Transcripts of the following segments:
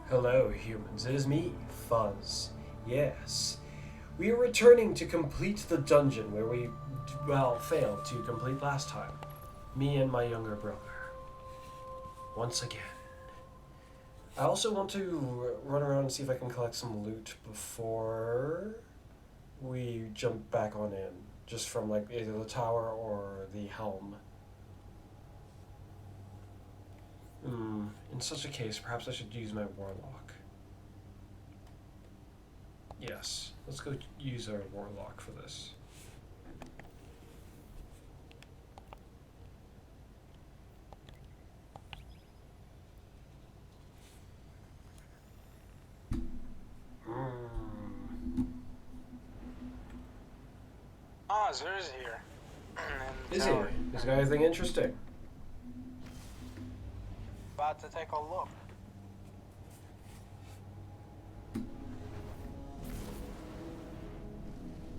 Hello, humans. It is me, Fuzz. Yes, we are returning to complete the dungeon where we, well, failed to complete last time. Me and my younger brother. Once again. I also want to run around and see if I can collect some loot before we jump back on in. Just from, like, either the tower or the helm. In such a case, perhaps I should use my warlock. Yes, let's go use our warlock for this. Fuzz is here. Is he? Has got anything interesting? About to take a look.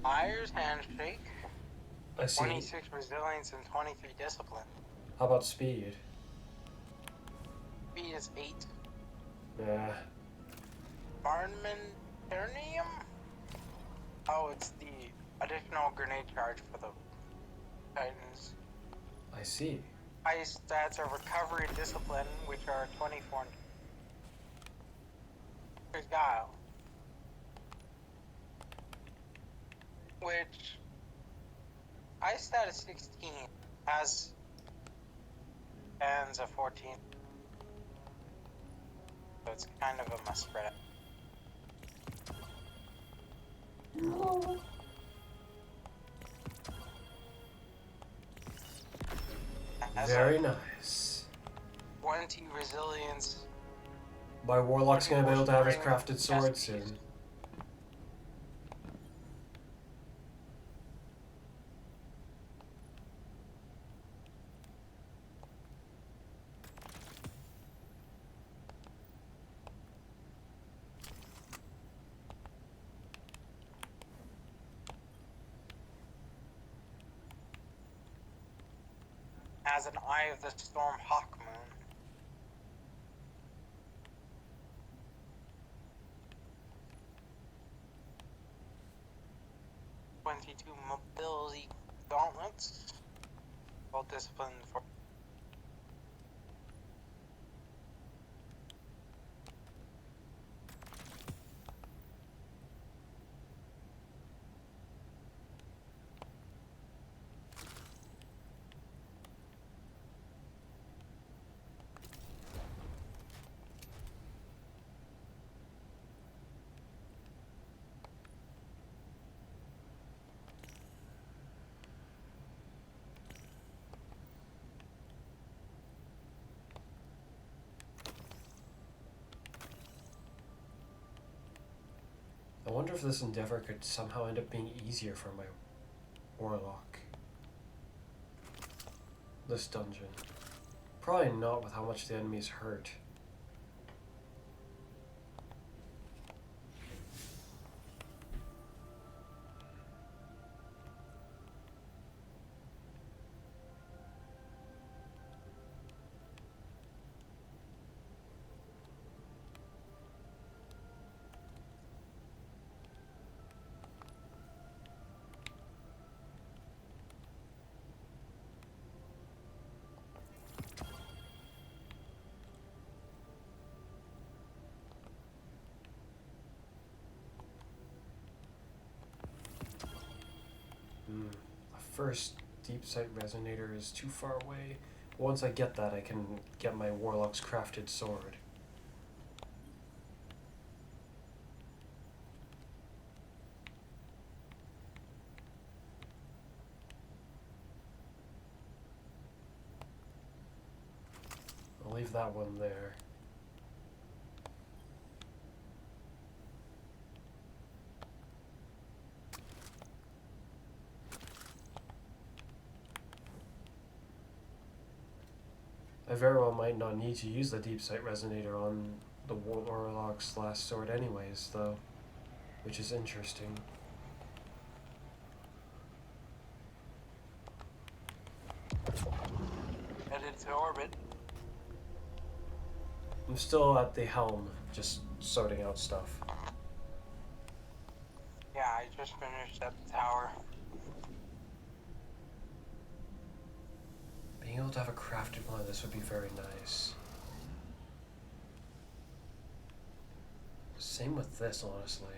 Myers handshake. I see. 26 resilience and 23 discipline. How about speed? Speed is 8. Nah. Armamentarium? Oh, it's the additional grenade charge for the Titans. I see. High stats are recovery and discipline, which are 24. There's guile, which high stat is 16, has bands of 14. So it's kind of a must spread out. Very nice. 20 resilience. My warlock's gonna be able to have his crafted sword soon. Has an Eye of the Storm Hawk Moon. "22 mobility gauntlets. All discipline for I wonder if this endeavor could somehow end up being easier for my warlock. This dungeon. Probably not with how much the enemies hurt. The first deep sight resonator is too far away. Once I get that, I can get my warlock's crafted sword. I'll leave that one there. I very well might not need to use the deep sight resonator on the warlock's last sword anyways, though, which is interesting. headed to orbit. I'm still at the helm, just sorting out stuff. Yeah, I just finished at the tower. Being able to have a crafted one of this would be very nice. Same with this, honestly.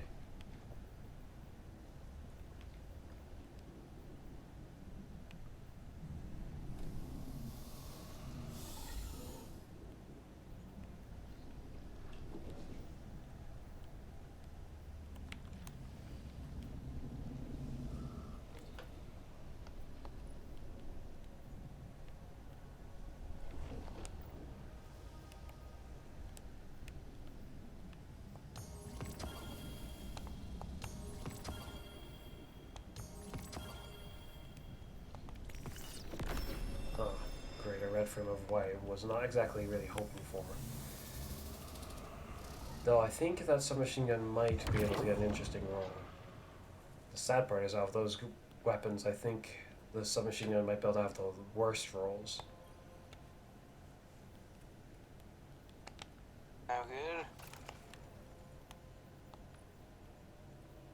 Oh, great, a red frame of white was not exactly really hoping for. Though I think that submachine gun might be able to get an interesting roll. The sad part is, out of those weapons, I think the submachine gun might be able to have the worst rolls. How good?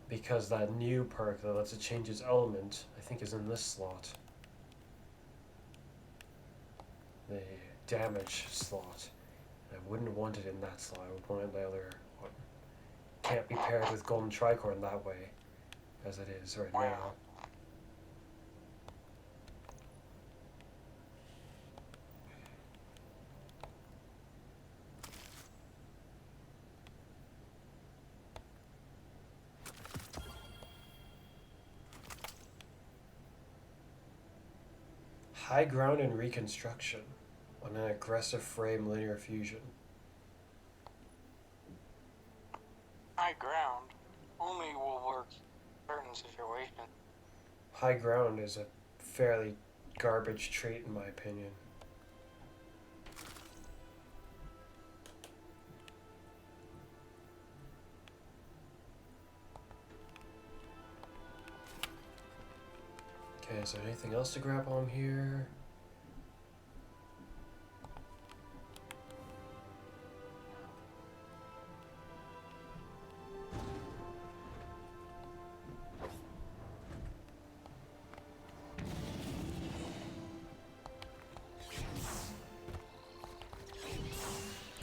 Because that new perk that lets it change its element, I think, is in this slot. The damage slot. I wouldn't want it in that slot. I would want it in the other one. Can't be paired with golden tricorn that way, as it is right now. High ground and reconstruction on an aggressive frame linear fusion. High ground only will work in certain situations. High ground is a fairly garbage trait in my opinion. Okay, is there anything else to grab on here?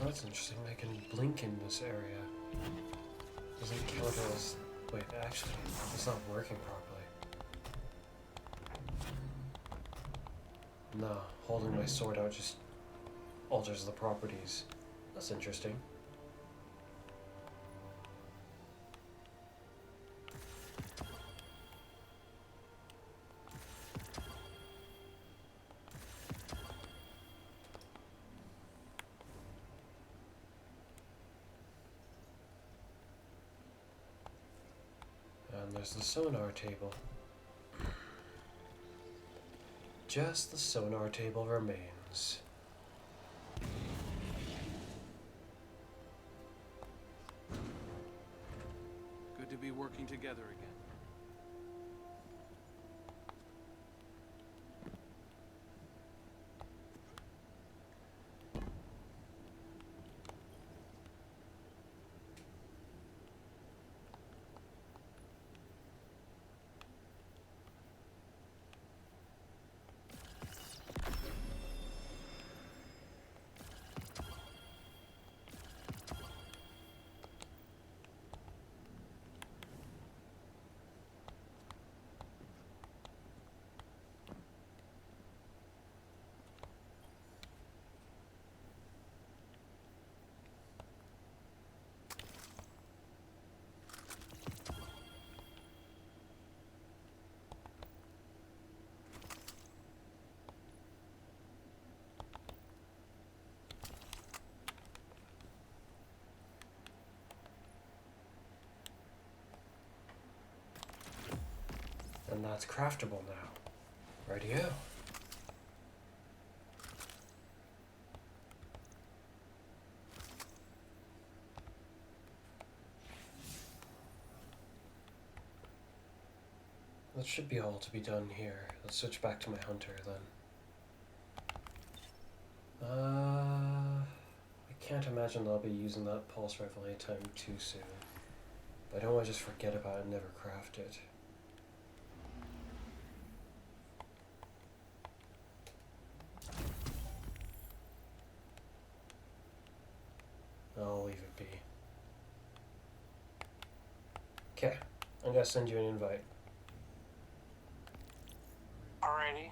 Oh, that's interesting. I can blink in this area. Doesn't count as... Wait, actually, it's not working properly. No, holding my sword out just alters the properties. That's interesting. And there's the sonar table. Just the sonar table remains. Good to be working together again. And that's craftable now. Rightio. That should be all to be done here. Let's switch back to my hunter then. I Can't imagine they'll be using that pulse rifle anytime too soon. But I don't want to just forget about it and never craft it. I'll leave it be. Okay, I'm gonna send you an invite. Alrighty.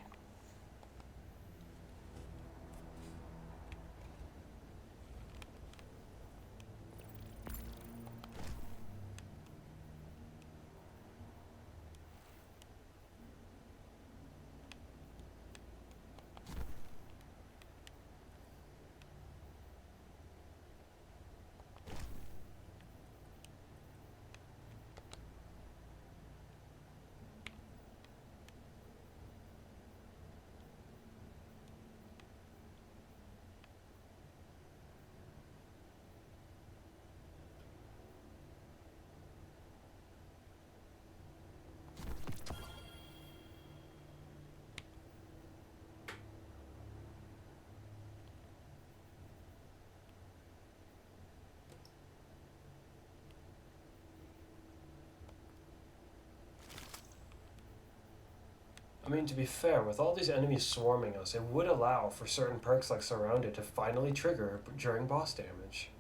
I mean, to be fair, with all these enemies swarming us, it would allow for certain perks like Surrounded to finally trigger during boss damage.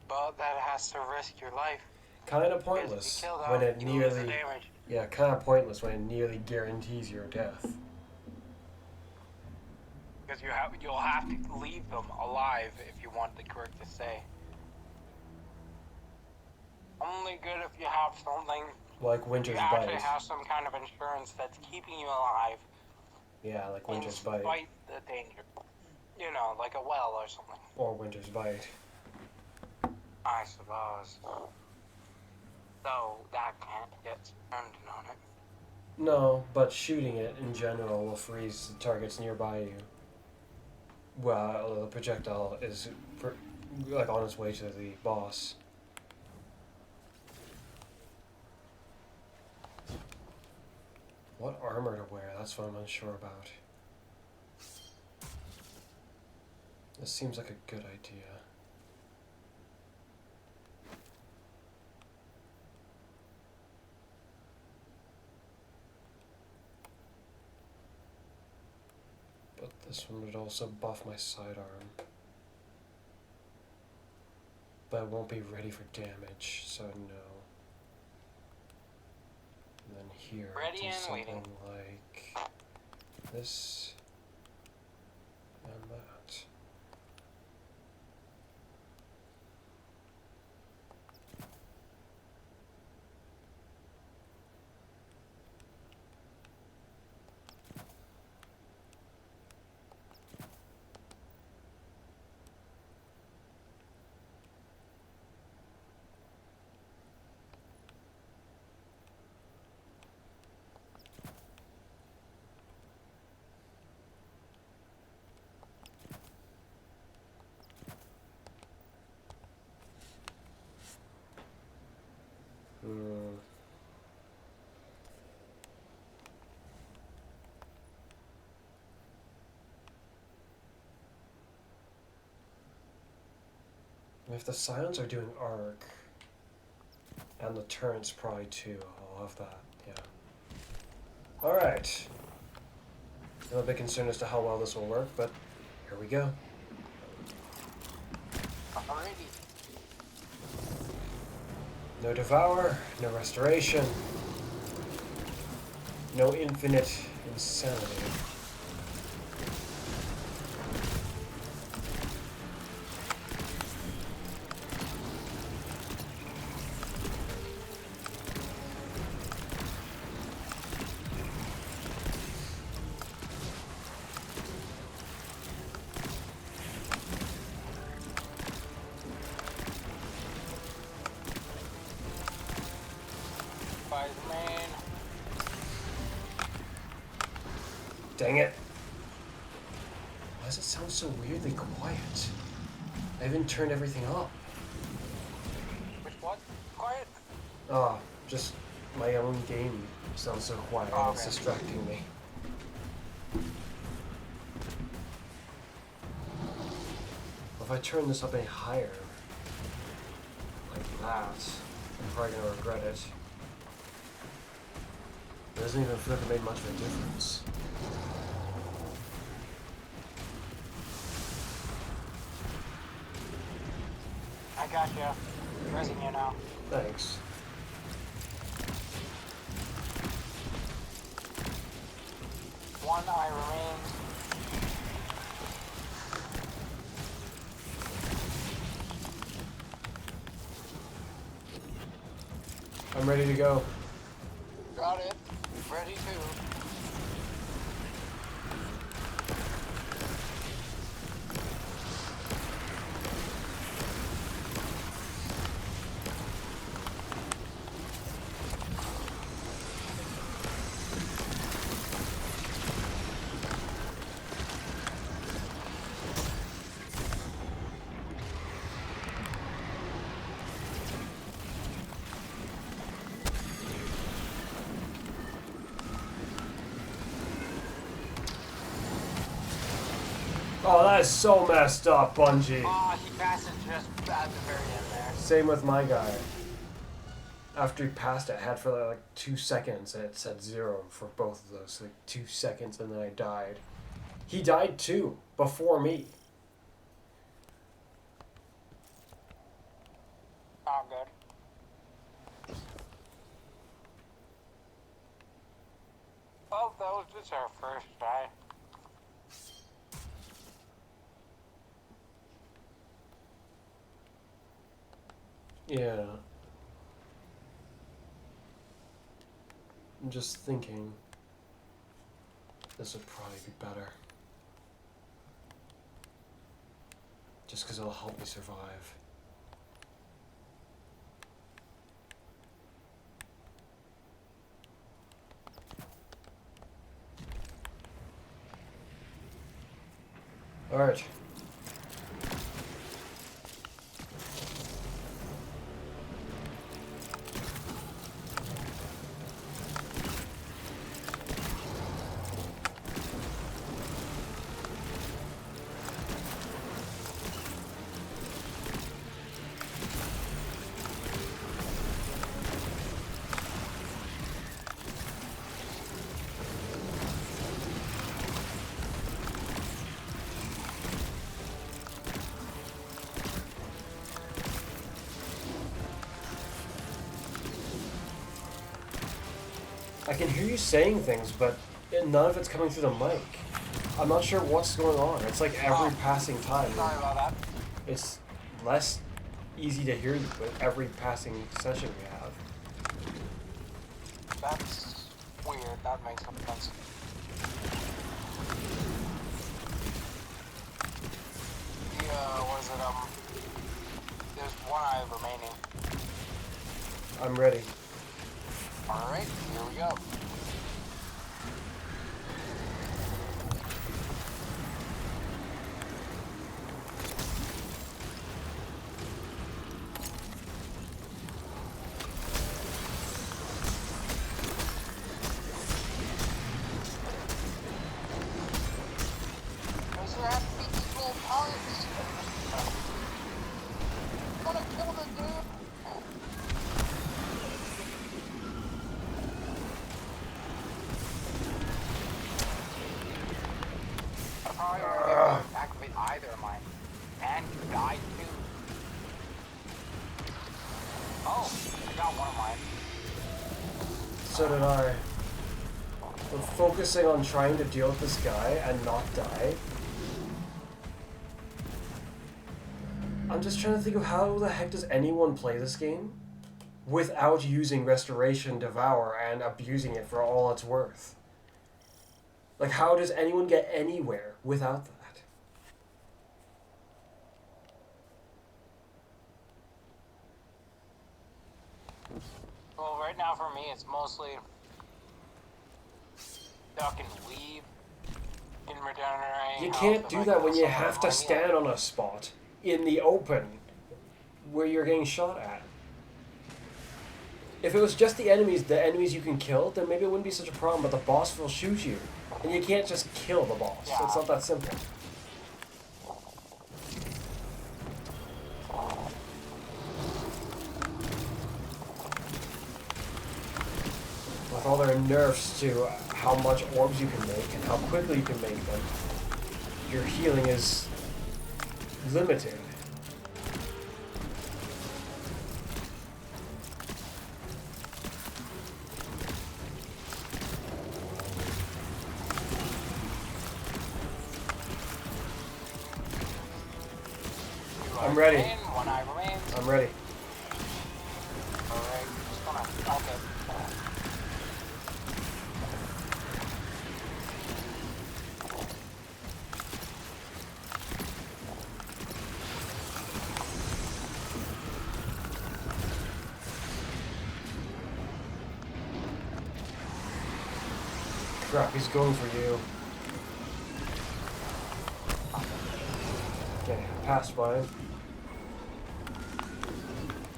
But that has to risk your life. Kind of pointless when it nearly... Yeah, kind of pointless when it nearly guarantees your death. Because you'll have to leave them alive if you want the quirk to stay. Only good if you have something. Like Winter's you Bite. actually have some kind of insurance that's keeping you alive. Yeah, like Winter's Bite. Despite the danger. You know, like a well or something. Or Winter's Bite. I suppose. Though that can't get turned on it. No, but shooting it in general will freeze the targets nearby you. Well, the projectile is like on its way to the boss. What armor to wear? That's what I'm unsure about. This seems like a good idea. But this one would also buff my sidearm. But it won't be ready for damage, so no. And then here, Ready do and something waiting. like this and that. If the Scions are doing arc, and the turrets probably too, I'll have that, yeah. Alright. I'm a bit concerned as to how well this will work, but here we go. Alrighty. No Devour, no Restoration, no Infinite Insanity. Spider-Man. Dang it. Why does it sound so weirdly quiet? I haven't turned everything up. Which what? Quiet? Ah, just my own game sounds so quiet and it's Okay. distracting me. If I turn this up any higher, like that, I'm probably gonna regret it. It doesn't even feel like it made much of a difference. I got you. Pressing you now. Thanks. One eye remains. I'm ready to go. Got it. Ready to. Oh, that is so messed up, Bungie. Ah, he passed it just at the very end there. Same with my guy. After he passed it, I had for like 2 seconds and it said 0 for both of those. Like 2 seconds and then I died. He died too, before me. Not good. Oh, that was just our first try. Yeah. I'm just thinking this would probably be better. Just because it'll help me survive. Alright. I can hear you saying things, but none of it's coming through the mic. I'm not sure what's going on. It's like every passing time. Sorry about that. It's less easy to hear you with every passing session we have. That's weird. That makes some sense. What is it, there's one eye remaining. I'm ready. Alright, here we go. Does there have to be these little pellets? I'm gonna kill the dude. Probably won't activate either of mine. And you died too. Oh, I got one of mine. So did I. We're focusing on trying to deal with this guy and not die. I'm just trying to think of how the heck does anyone play this game without using Restoration Devour and abusing it for all it's worth. Like, how does anyone get anywhere without that? Well, right now for me, it's mostly duck and weave in regenerating. You health can't if do I that kill when you someone have to behind me. stand on a spot in the open where you're getting shot at. If it was just the enemies you can kill, then maybe it wouldn't be such a problem, but the boss will shoot you. And you can't just kill the boss. Yeah. It's not that simple. all their nerfs to how much orbs you can make and how quickly you can make them, your healing is limited. I'm ready. One eye remains. I'm ready. Alright, just gonna. Okay. Crap, he's going for you. Okay, passed by him.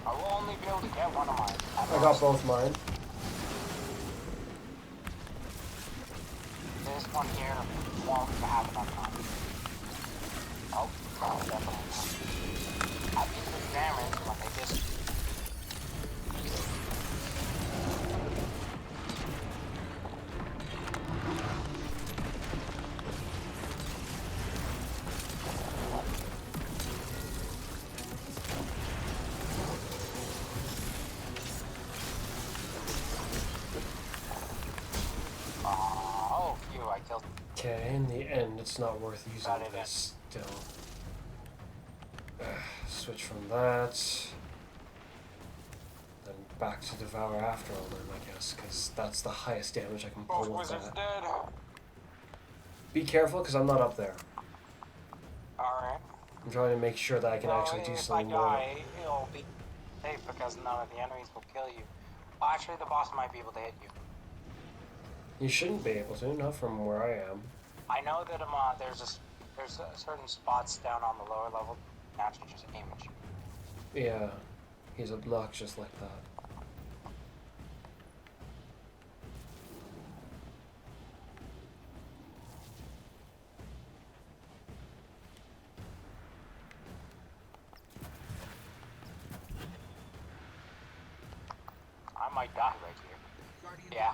I will only be able to get one of mine. I got both mine. This one here won't have enough time. Oh, no, definitely not. I think the damage when they just. Oh, phew, I killed. Okay, in the end, it's not worth using Got it in. this still. Switch from that. Then back to Devour after all then, I guess, because that's the highest damage I can pull Both with wizards that. dead. Be careful, because I'm not up there. Alright. I'm trying to make sure that I can actually do something If I more. die, it'll be safe because none of the enemies will kill you. Well, actually, the boss might be able to hit you. You shouldn't be able to, not from where I am. I know that there's certain spots down on the lower level that actually just aim at you. Yeah, he's obnoxious like that. I might die right here. Guardian. Yeah.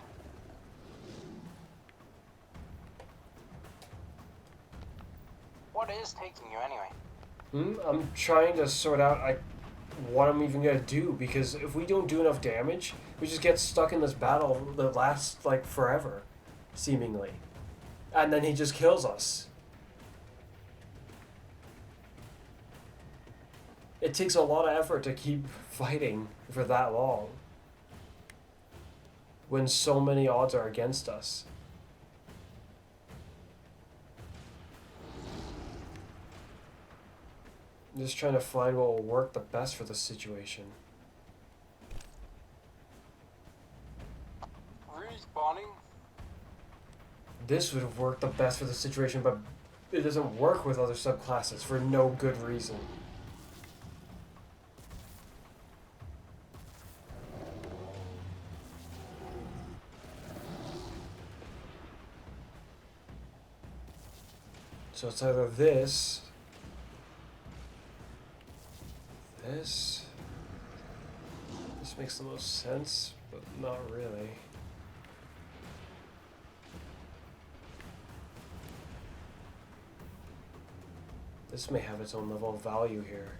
What is taking you anyway? I'm trying to sort out what I'm even gonna do, because if we don't do enough damage, we just get stuck in this battle that lasts like forever, seemingly. And then he just kills us. It takes a lot of effort to keep fighting for that long, when so many odds are against us. I'm just trying to find what will work the best for the situation. Respawning? This would have worked the best for the situation, but it doesn't work with other subclasses for no good reason. So it's either this, this makes the most sense, but not really. This may have its own level of value here.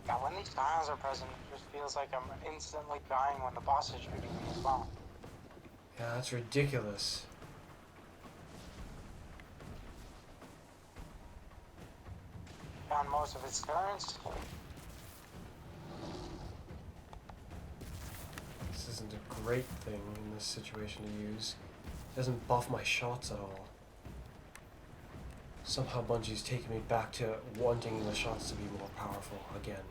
Yeah, when these tiles are present, it just feels like I'm instantly dying when the boss is shooting me as well. Yeah, that's ridiculous. On most of its turns. This isn't a great thing in this situation to use. It doesn't buff my shots at all. Somehow Bungie's taking me back to wanting the shots to be more powerful again.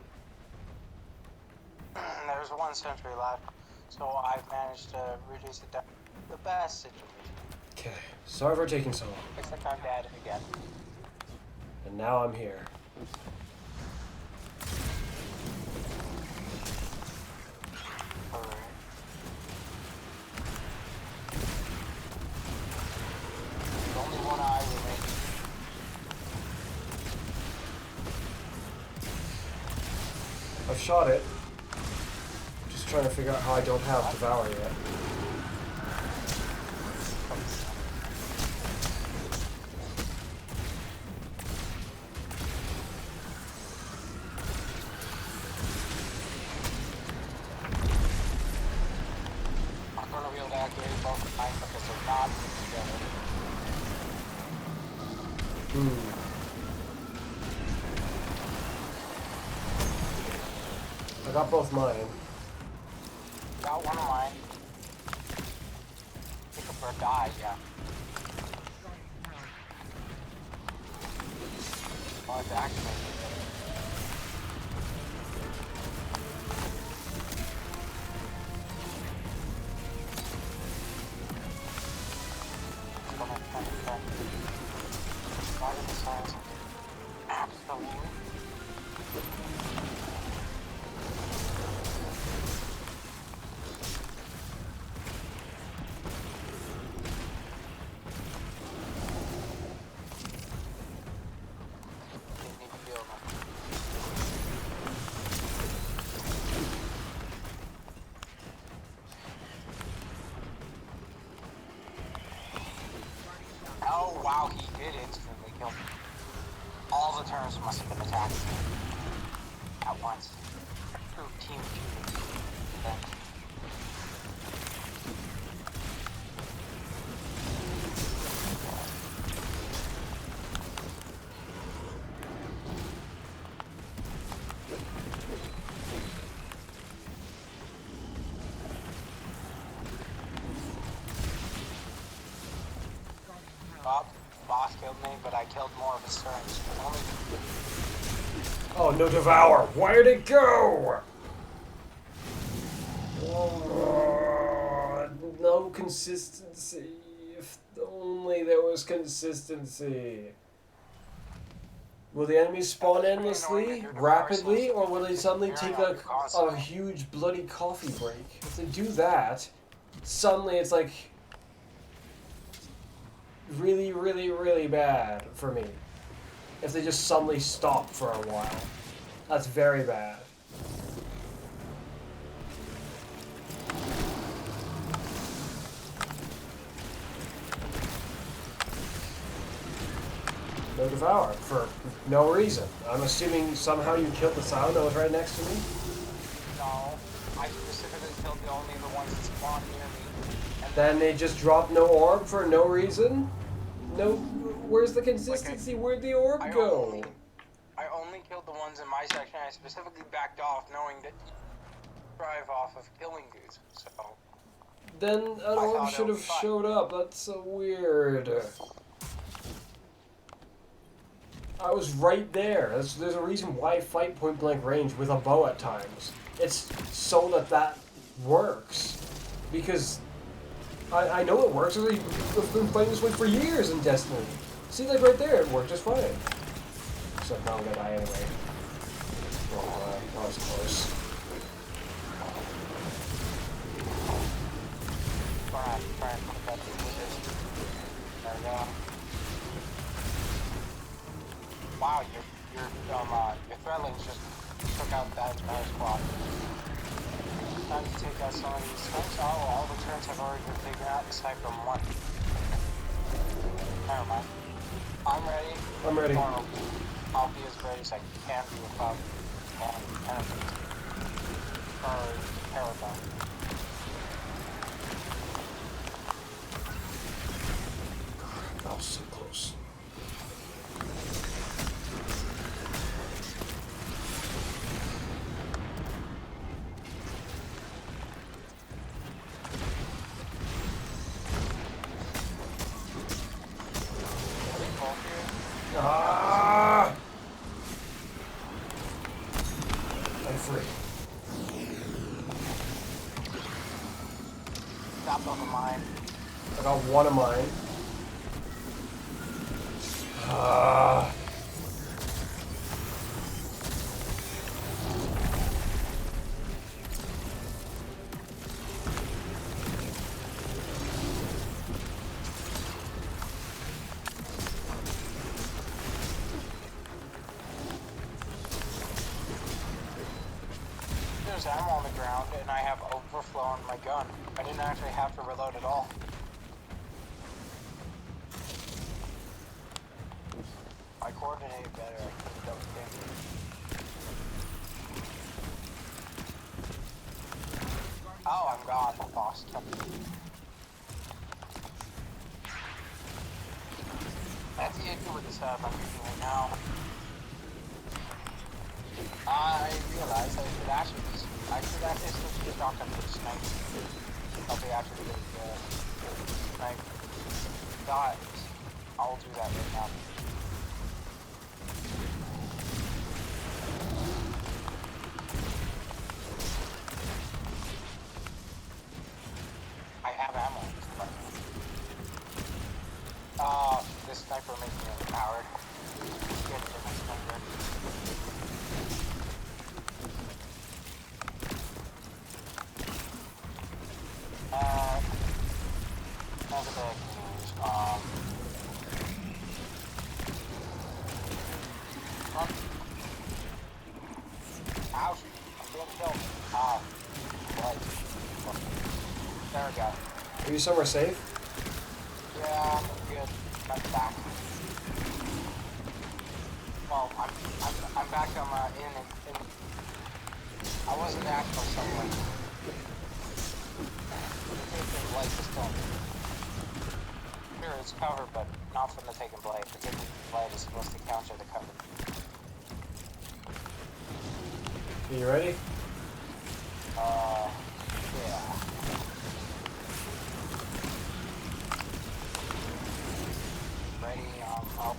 There's one sentry left, so I've managed to reduce it down to the best situation. Okay, sorry for taking so long. Looks like I'm dead again. And now I'm here. Alright. I've shot it. Just trying to figure out how I don't have Devour yet. I'm gonna be able to activate both tonight because they're not together. I got both mine. Got one of mine. Pick up or die, yeah. Oh, it's activated. Why did the science absolutely? Didn't even feel them. Oh wow, he did instantly kill me. All the turns must have been attacking me at once. True team shooting. Boss killed me, but I killed more of his turns. Only Oh, no Devour! Where'd it go? Oh, no consistency. If only there was consistency. Will the enemies spawn endlessly, rapidly, or will they suddenly take a huge bloody coffee break? If they do that, suddenly it's like really, really, really bad for me. If they just suddenly stop for a while. That's very bad. No Devour, for no reason. I'm assuming somehow you killed the sound that was right next to me? no. I specifically killed only the ones that spawned near me. And Then they just dropped no orb for no reason? No, where's the consistency? Where'd the orb go? I only killed the ones in my section. I specifically backed off knowing that you drive off of killing dudes. So Then an orb thought it should would have be fine. showed up. That's so weird. I was right there. There's a reason why I fight point blank range with a bow at times. It's so that works. Because I know it works. I've been fighting this way for years in Destiny. See, like right there, it worked just fine. Except now I'm gonna die anyway. Well, that was close. try and put that through this. There we go. Wow, your threadlings just took out that entire squad. Time to take out some of these turns. Oh, all the turns have already been taken out aside from one. Never mind. I'm ready. I'm ready. I'll be as ready as I can be without penalties. Or paragon. That was so close. Ah! I'm free. Got both of mine. I got one of mine. Ah. there's ammo on the ground and I have overflow on my gun. I didn't actually have to reload at all. I coordinated better. I could have done the Oh, I'm gone. I'm lost. That's the issue with the setup I'm using right now. I realized I should actually switch the shotgun to the snipe. I'll be actually really good. Snipe. Guys, I'll do that right now. I have ammo. Oh, this sniper makes me empowered. Get to my sniper. That's a bad news. Ouch. I'm being killed. Ow. Right. There we go. Are you somewhere safe? Yeah, I'm good. I'm back. Well, I'm back in I wasn't actually somewhere. The taken blade is still. Sure, it's cover, but not from the taken blade. The taken blade is supposed to counter the cover. Are you ready? Yeah. Ready, up.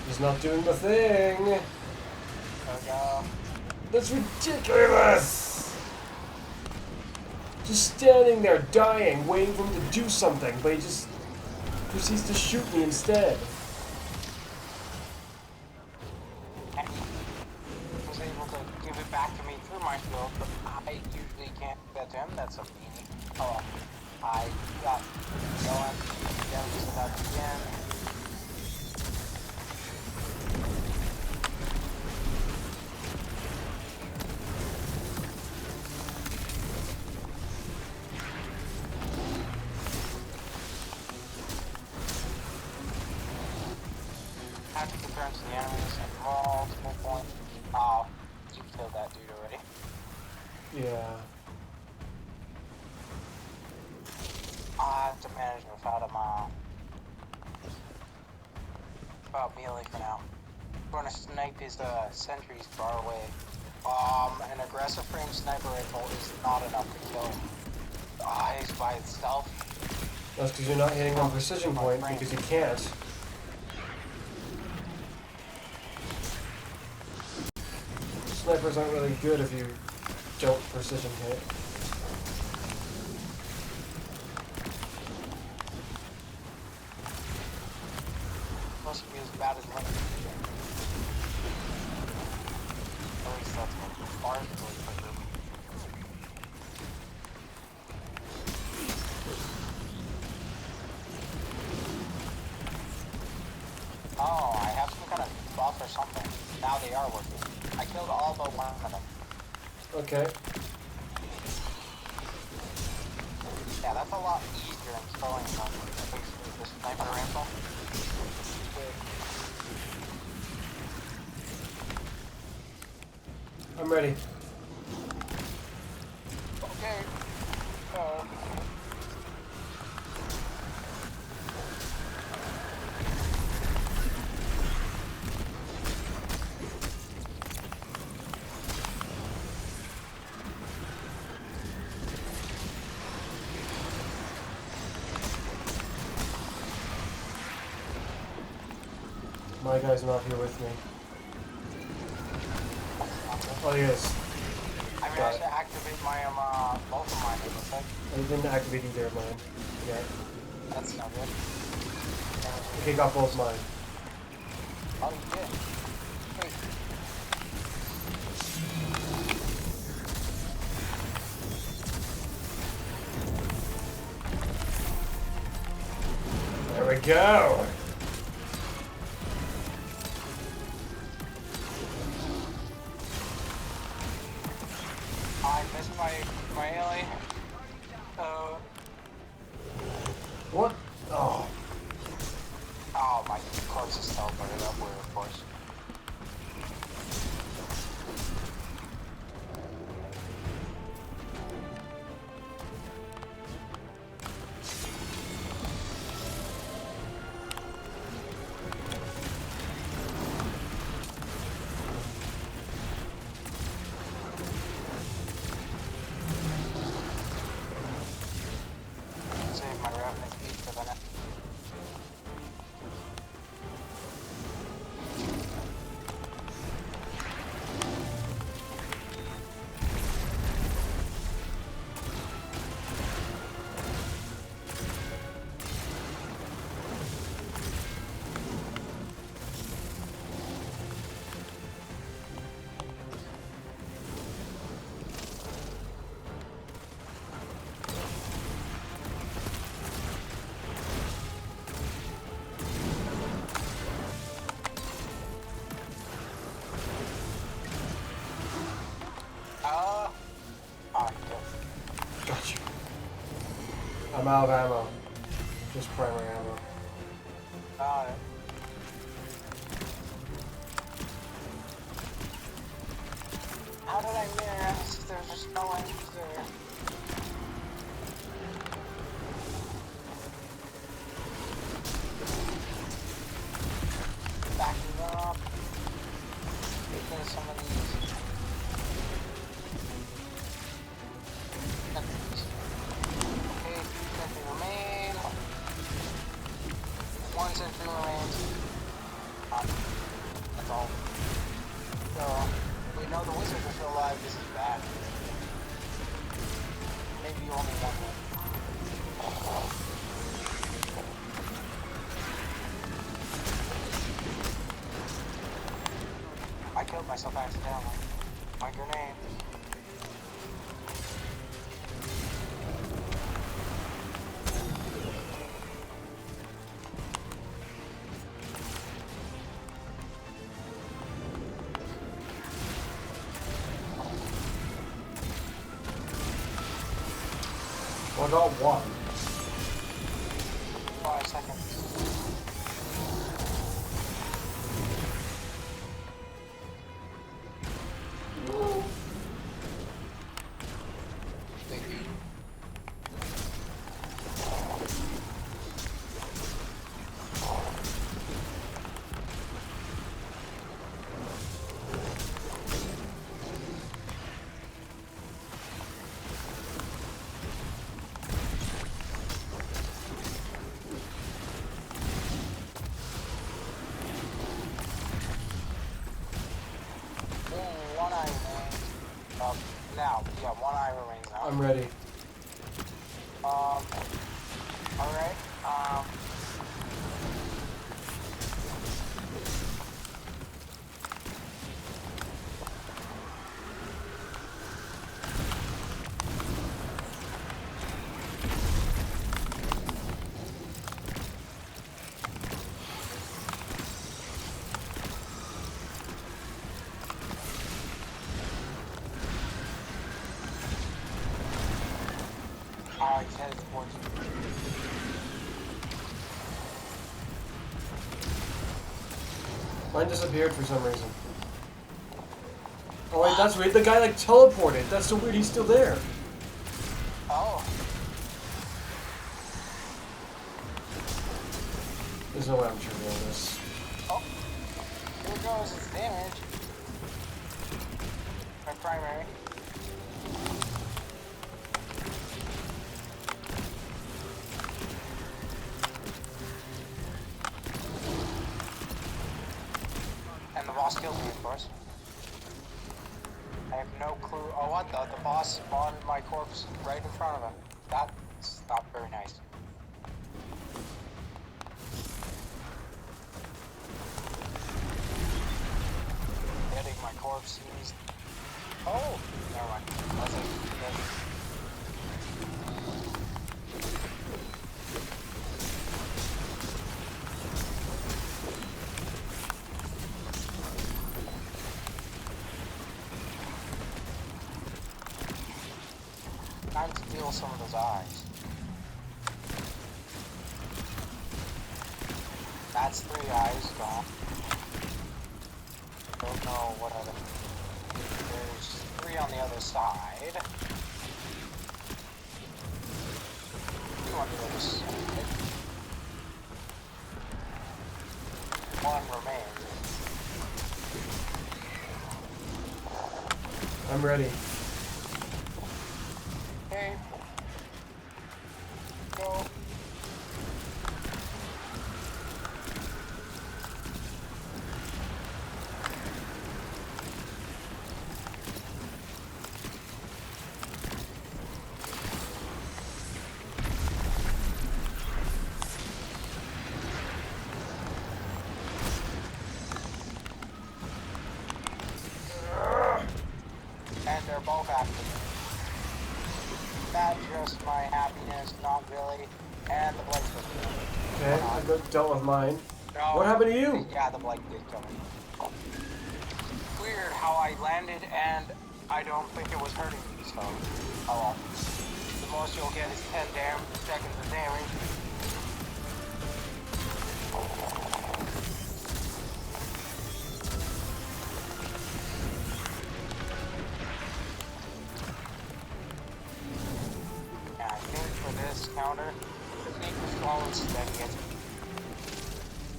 He's not doing the thing. There we go. That's ridiculous! Just standing there dying, waiting for him to do something, but he just proceeds to shoot me instead. And he was able to give it back to me through my shield, but I usually can't do that to him. That's a meanie. Oh, I got going. Then we set up again. Tactical turns to the enemies at multiple points. Oh, you killed that dude already. Yeah. I have to manage without without melee for now. We're gonna snipe his sentries far away. An aggressive frame sniper rifle is not enough to kill him. He's by itself. That's because you're not hitting on precision point, because you can't. Snipers aren't really good if you don't precision hit. Supposed to be as bad as mine. At least that's what far as for them. Oh, I have some kind of buff or something. Now they are working. I killed all but one of them. Okay. Yeah, that's a lot easier in killing them. Basically, the sniper rifle. I'm ready. Okay. My guy's not here with me. Oh, he is. I mean, I should activate my, both of mine, it looks like. I didn't activate either of mine. Yeah. That's not good. Okay, got both mine. Oh, you did? Hey. go. I missed my alley. What? Oh. Oh, my corpse is teleported up where, of course. Save my revenant feet for the next. Got you. I'm out of ammo. Just primary ammo. Got it. How did I mirror? There's just no one there. Backing up. Taking some of these. Okay, 2 sentry remain. 1 sentry remains. That's all. So, wait, no, the wizards are still alive. This is bad. Maybe only one more. I killed myself accidentally. My grenade. Well, I got one. 5 seconds. Thank you. One eye remains. Now, yeah, one eye remains now. I'm ready. Alright, he's headed towards you. Mine disappeared for some reason. Oh wait, that's weird. The guy like teleported. That's so weird. He's still there. Oh, There's no way I'm triggering this. oh. Here goes its damage. My primary. And the boss killed me, of course. I have no clue. Oh, what the boss spawned my corpse right in front of him. That's not very nice. Getting my corpse used. Oh, never mind. That's it. Time to steal some of those eyes. That's 3 eyes gone. Don't know what other. There's 3 on the other side. 2 on the other side. 1 remains. I'm ready. Okay. Go. And they're both active. That's just my happiness, not really. And the blight system. Okay, I dealt with mine. No, What happened to you? Yeah, the blight did kill me. Weird how I landed and I don't think it was hurting me, so. Oh well. The most you'll get is 10 seconds of damage. Yeah, I think for this counter, the sneak was slow and steady.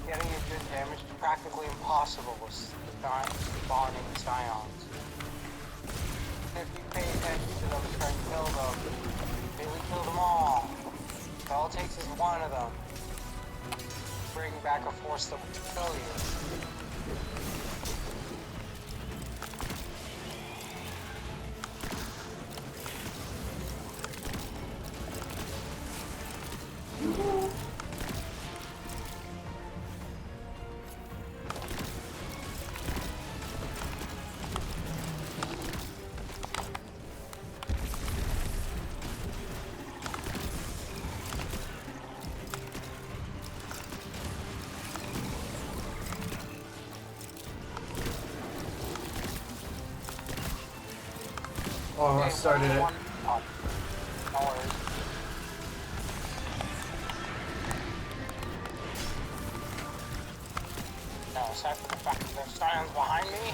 Getting a good damage is practically impossible with spawning scions. If you pay attention to them and try to kill them, they will kill them all. All it takes is one of them. Bring back a force that will kill you. Oh, I started it. Oh, no worries. No, aside from the fact that there's scions behind me.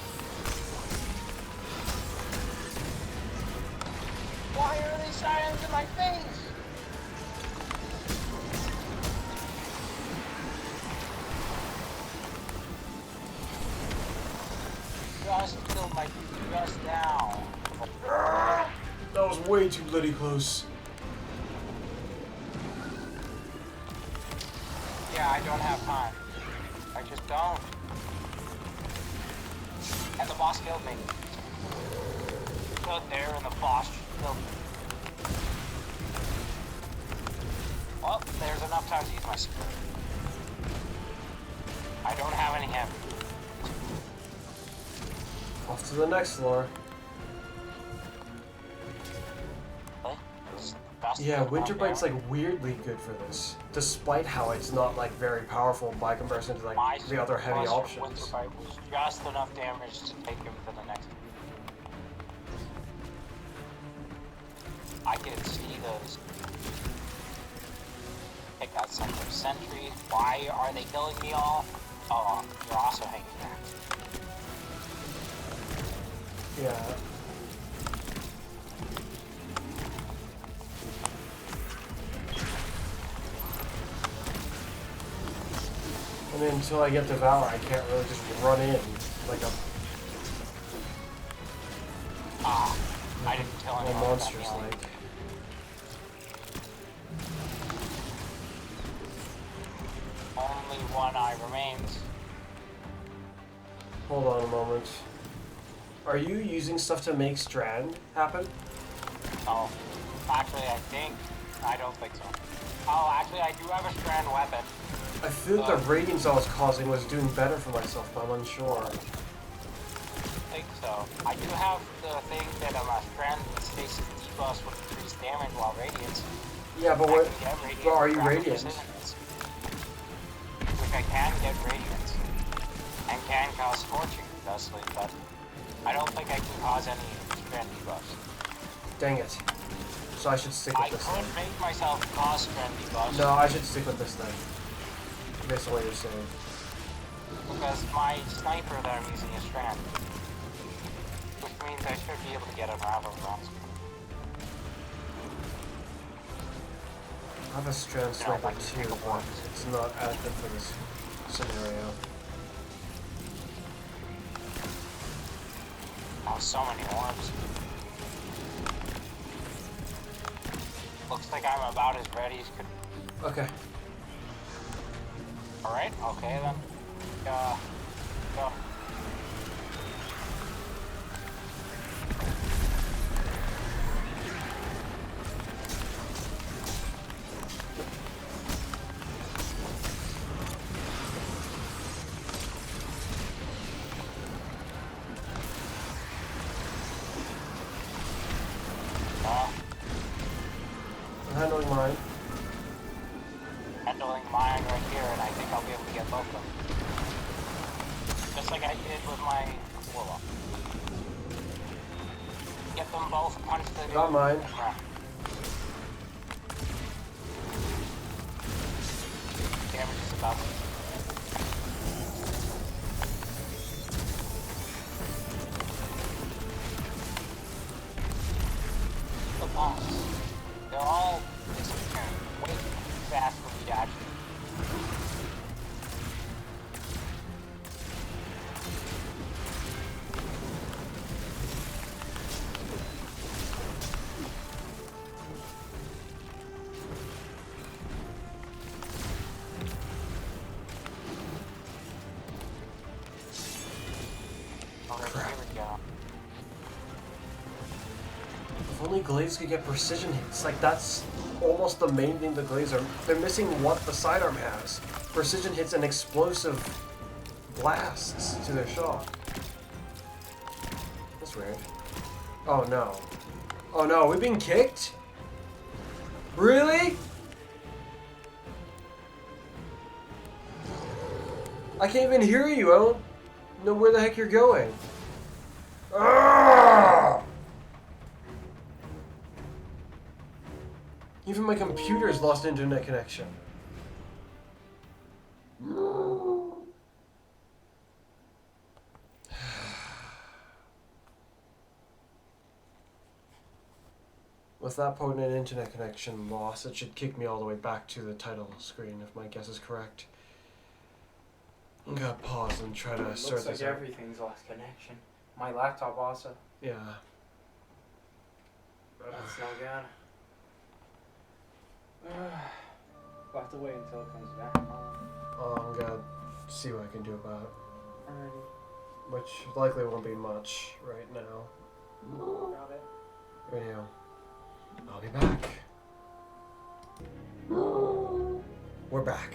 Why are these scions in my face? Just killed my just now. That was way too bloody close. Yeah, I don't have time. I just don't. And the boss killed me. Stood there and the boss killed me. Well, there's enough time to use my skill. I don't have any heavy. Off to the next floor. Yeah, Winterbite's like weirdly good for this, despite how it's not like very powerful by comparison to like the other heavy options. Winterbite was just enough damage to take him to the next. I can see those. Take out some of their sentries. Why are they killing me all? Oh, you're also hanging back. Yeah. I mean, until I get Devour, I can't really just run in like a I didn't kill anyone. monsters like. Only one eye remains. Hold on a moment. Are you using stuff to make Strand happen? Oh, actually, I don't think so. Oh, actually, I do have a strand weapon. I feel like the radiance I was causing was doing better for myself, but I'm unsure. I think so. I do have the thing that a strand stasis debuffs with increased damage while radiance. Yeah, but what? Well, are you radiant? Which I can get radiance and can cause scorching thusly, but I don't think I can cause any strand debuffs. Dang it. so I should stick I with this could thing. make myself cost trendy, boss. No, I should stick with this thing. Based on what you're saying. Because my sniper that I'm using is strand. Which means I should be able to get unraveled rounds. I have a strand sniper too, but it's not adequate for this scenario. Oh, so many orbs. Looks like I'm about as ready as could. Okay. Alright, okay then. Go. I'm handling mine. Handling mine right here, and I think I'll be able to get both of them. Just like I did with my Warlock. Get them both, punch the Got mine. Damage is about. The boss. They're all disappearing way too fast for me to actually. Here we go. If only glaives could get precision hits. Like, that's almost the main thing the glaives are. They're missing what the sidearm has. Precision hits and explosive blasts to their shot. That's weird. Oh no. Oh no, we've been kicked? Really? I can't even hear you. I don't know where the heck you're going. Arrgh! Even my computer's lost internet connection. With that potent internet connection loss, it should kick me all the way back to the title screen if my guess is correct. I'm gonna pause and try to sort Looks this like out. everything's lost connection. My laptop also. Yeah. That's no good. We'll have to wait until it comes back on. I'm gonna see what I can do about it. Alrighty. Which likely won't be much right now. Got it. Radio. I'll be back. We're back.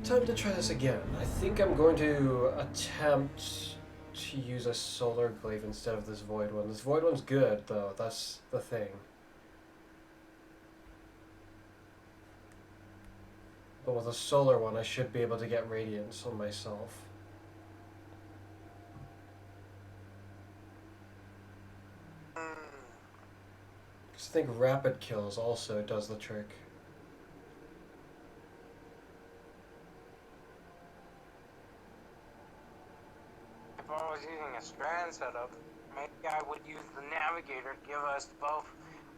Time to try this again. I think I'm going to attempt to use a solar glaive instead of this void one. This void one's good though, that's the thing. But with a solar one I should be able to get radiance on myself. Because I think rapid kills also does the trick. If I was using a strand setup, maybe I would use the navigator to give us both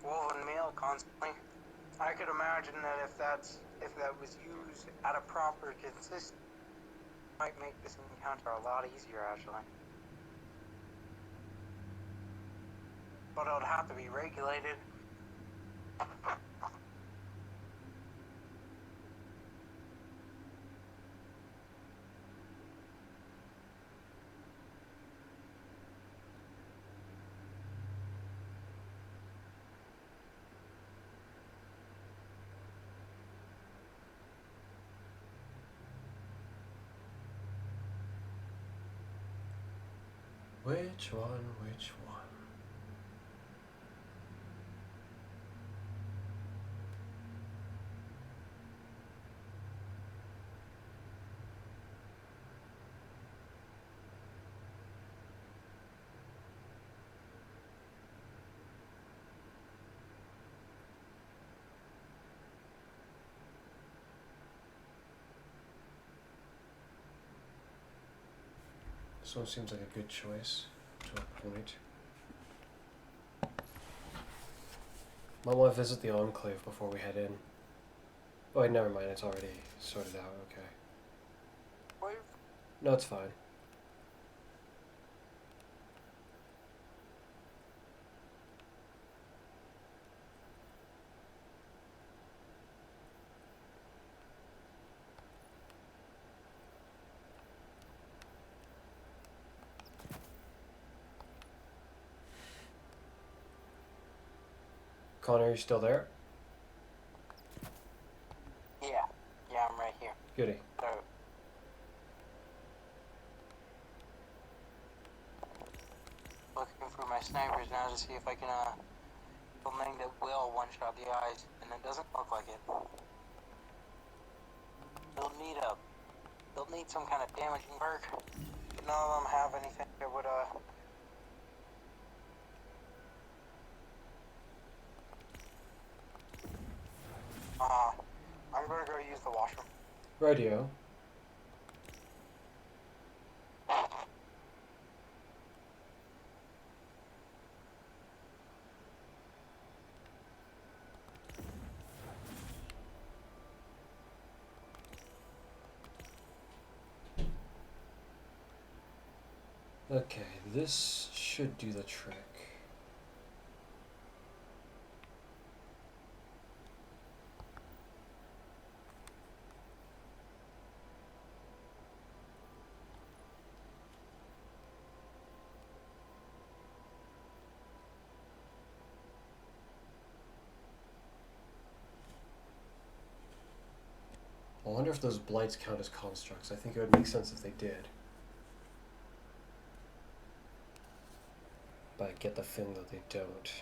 woven mail constantly. I could imagine that if that was used at a proper consistency, it might make this encounter a lot easier actually. But it would have to be regulated. Which one? Which one? This one seems like a good choice to a point. Might want to visit the Enclave before we head in. Oh wait, never mind, it's already sorted out, okay. Wait. No, it's fine. Connor, are you still there? Yeah. Yeah, I'm right here. Goody. So, looking for my snipers now to see if I can, something that will one-shot the eyes, and it doesn't look like it. They'll need some kind of damaging perk. None of them have anything that would, I'm gonna go use the washroom. Radio. Okay, this should do the trick. I wonder if those blights count as constructs. I think it would make sense if they did. But I get the feeling that they don't.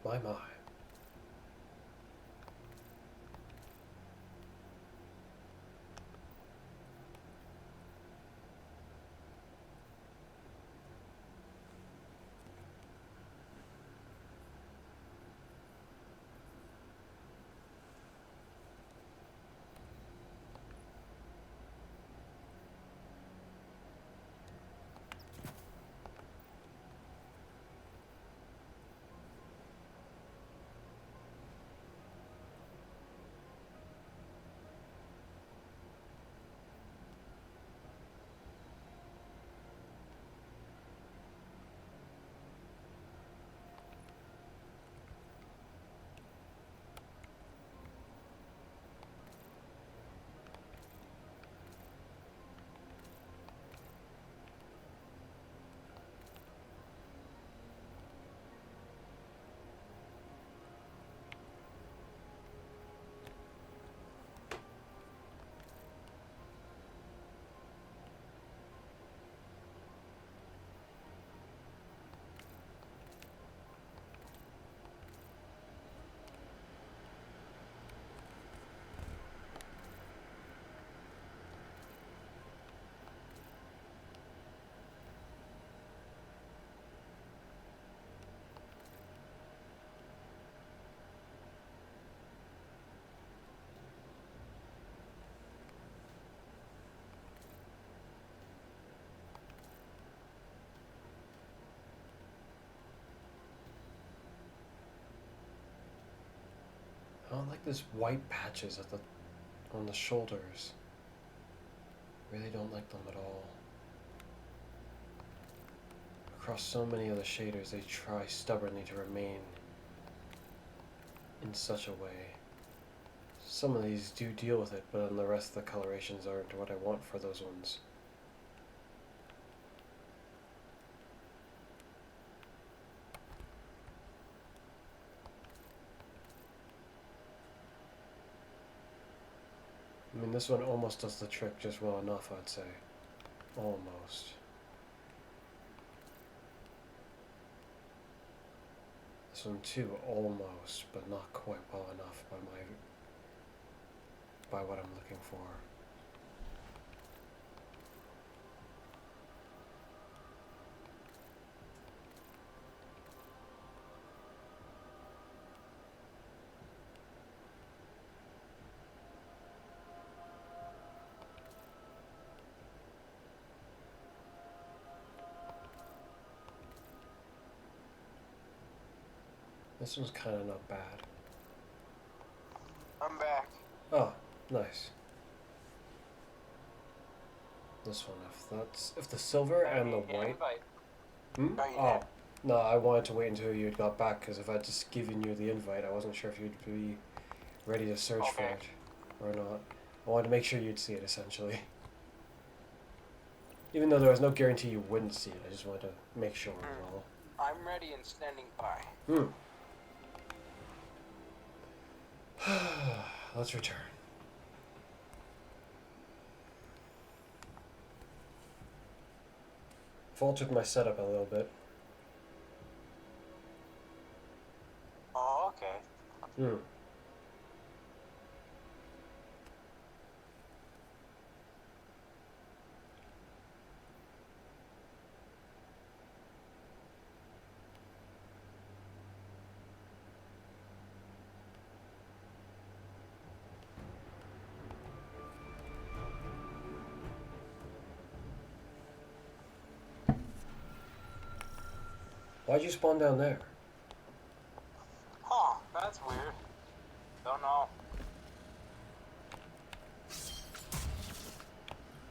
My. like these white patches at the on the shoulders. Really don't like them at all. Across so many of the shaders, they try stubbornly to remain in such a way. Some of these do deal with it, but then the rest of the colorations aren't what I want for those ones. I mean, this one almost does the trick just well enough, I'd say. Almost. This one too, almost, but not quite well enough by what I'm looking for. This one's kind of not bad. I'm back. Oh, nice. This one, if the silver and the white. Invite. Hmm? Oh, you Oh, did. no, I wanted to wait until you had got back because if I'd just given you the invite, I wasn't sure if you'd be ready to search for Okay. it or not. I wanted to make sure you'd see it, essentially. Even though there was no guarantee you wouldn't see it, I just wanted to make sure was all. I'm ready and standing by. Hmm. Let's return. Faltered my setup a little bit. Oh, okay. Hmm. Why'd you spawn down there? Huh, that's weird. Don't know.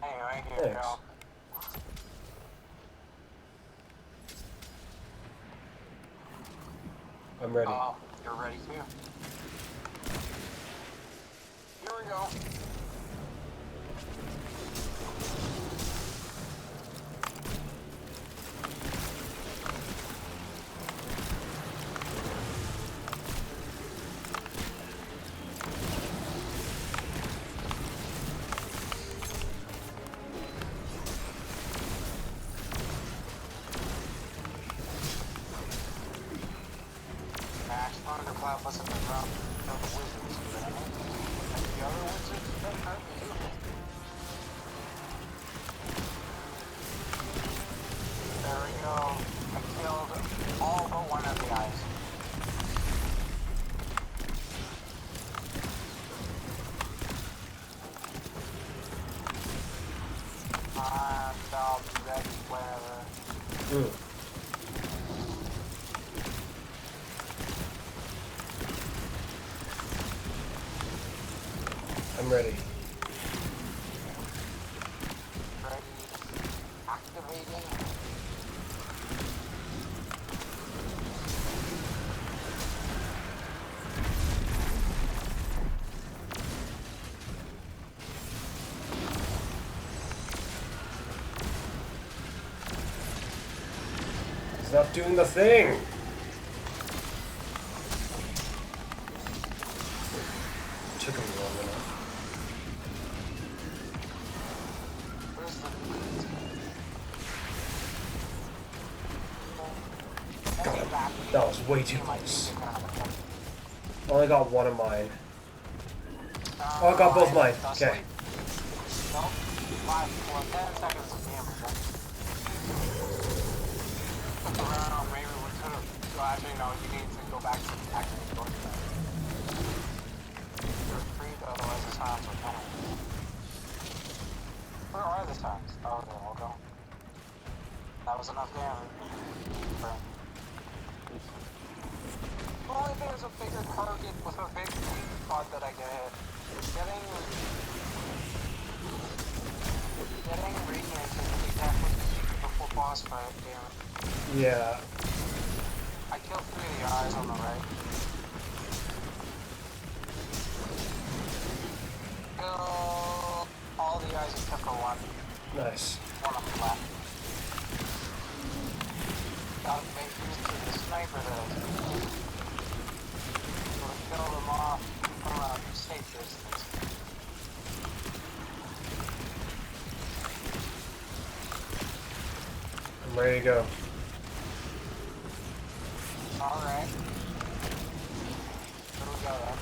Anyway, here we Thanks. go. I'm ready. Oh, you're ready too? Here we go. Max Thundercloud wasn't around the wizards, but I mean, the other wizards that hurt you. There we go. I killed all but one of the eyes. I'll be ready whenever. Hmm. I'm ready. Ready. Activating. It's not doing the thing! Took him long enough. Where's the Got him. That was way too close. Only got one of mine. Oh, I got both mine. Okay. Nope. 10 seconds of damage. Look around, maybe we could have. Well, actually, no, you need to go back to the activate door. You're free, otherwise the sounds are coming. Where are the sounds? Oh, there we'll go. That was enough damage. Only if there's a bigger target with a big weak spot that I can hit. Getting radiant is exactly before boss fight, damn it. Yeah. I killed 3 of the eyes on the right. Kill all the eyes except for one. Nice. One on the left. Gotta make use of the sniper though. So to kill them off from a safe distance. I'm ready to go. Alright. Here we go then.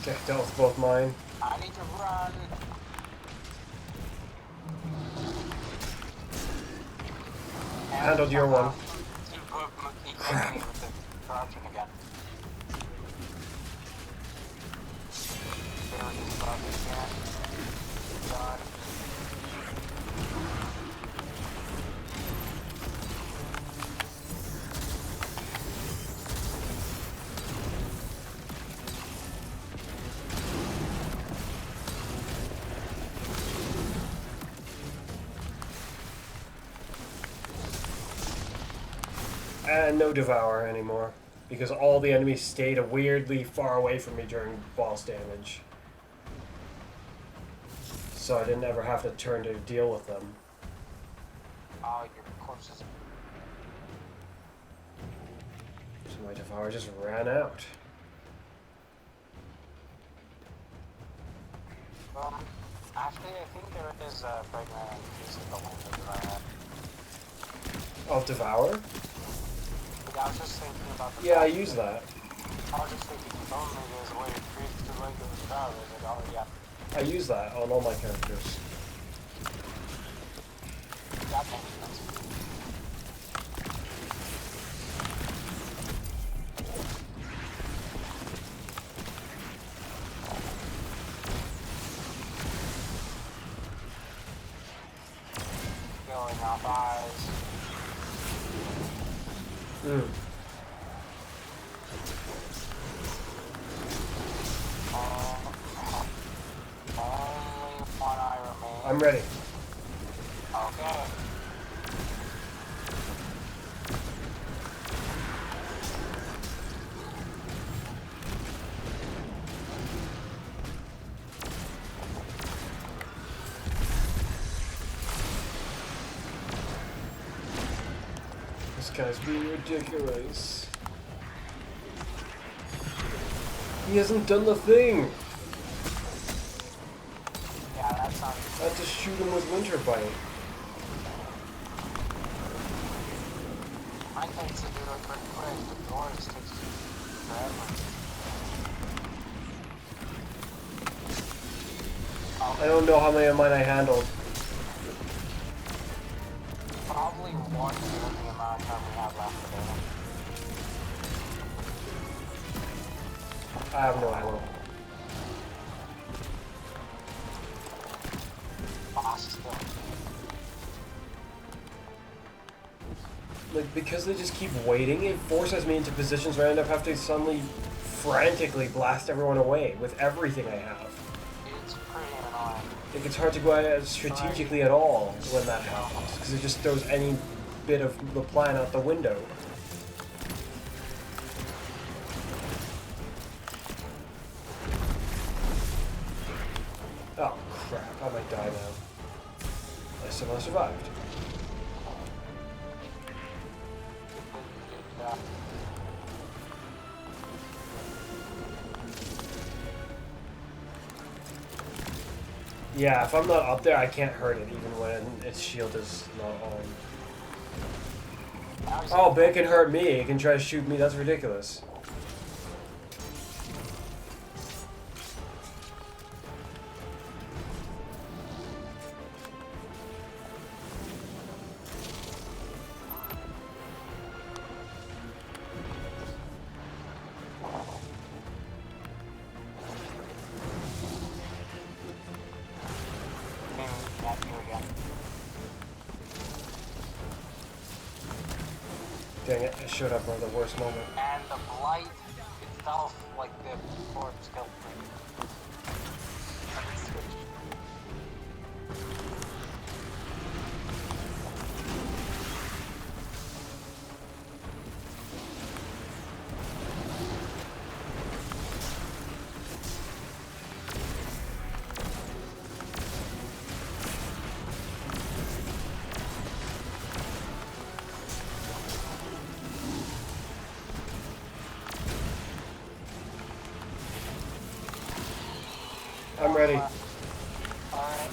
Okay, dealt with both mine. I need to run. Handled your one. Crap. With the corruption again. There is love again. Done. And no devour anymore, because all the enemies stayed weirdly far away from me during boss damage. So I didn't ever have to turn to deal with them. Oh, your corpses. So my devour just ran out. Actually, I think there is a fragment piece of the one that I had. Oh, devour? I was just thinking about the Yeah, I use that. I was just thinking, if only there's a way to create the regular crowd, is it? Oh, yeah. I use that on all my characters. That makes sense. Killing off eyes. Mm. Only one eye remains. I'm ready. Okay. This guy's being ridiculous. He hasn't done the thing! Yeah, that sounds. I had to shoot him with Winter Bite. I tend to do it pretty quick, but yours takes forever. I don't know how many of mine I handled. Probably one given the amount of time we have left today. I have no ammo. Boss still. Like, because they just keep waiting, it forces me into positions where I end up having to suddenly frantically blast everyone away with everything I have. It's pretty annoying. Like, it's hard to go at it strategically at all when that happens, because it just throws any bit of the plan out the window. Oh crap, I might die now. I somehow survived. Yeah. Yeah, if I'm not up there, I can't hurt it, even when its shield is not on. Oh, but it can hurt me. It can try to shoot me. That's ridiculous. Dang it, I showed up at the worst moment. And the blight itself, like the corpse killed me. I'm ready. Alright.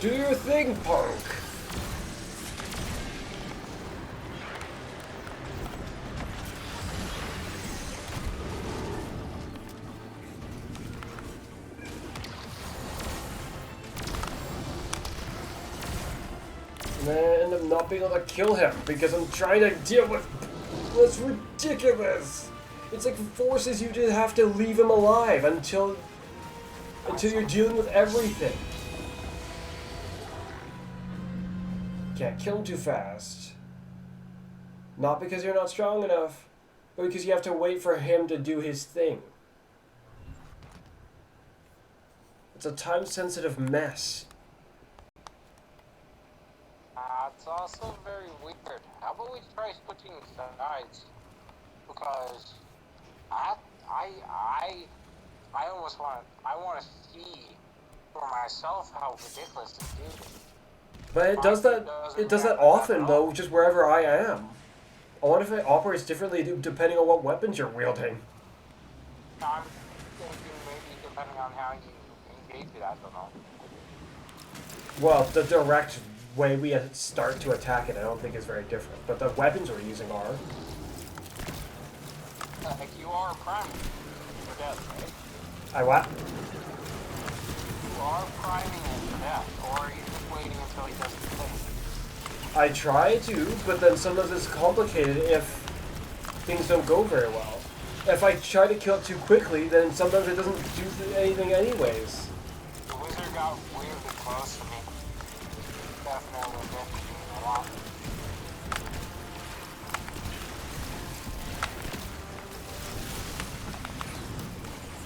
Do your thing, punk! And then I end up not being able to kill him because I'm trying to deal with... That's ridiculous! It's like forces you to have to leave him alive until you're dealing with everything. Can't kill him too fast. Not because you're not strong enough, but because you have to wait for him to do his thing. It's a time-sensitive mess. It's also very weird. How about we try switching sides? Because I almost want to see for myself how ridiculous this is. But it does that often though, just wherever I am. I wonder if it operates differently depending on what weapons you're wielding. I'm thinking maybe depending on how you engage it, I don't know. Well, the direct way we start to attack it I don't think is very different, but the weapons we're using are. Like you are priming for death, right? I what? You are priming it for death, or are you just waiting until he does the thing? I try to, but then sometimes it's complicated if things don't go very well. If I try to kill it too quickly, then sometimes it doesn't do anything anyways. The wizard got weirdly close to me. Definitely did a lot.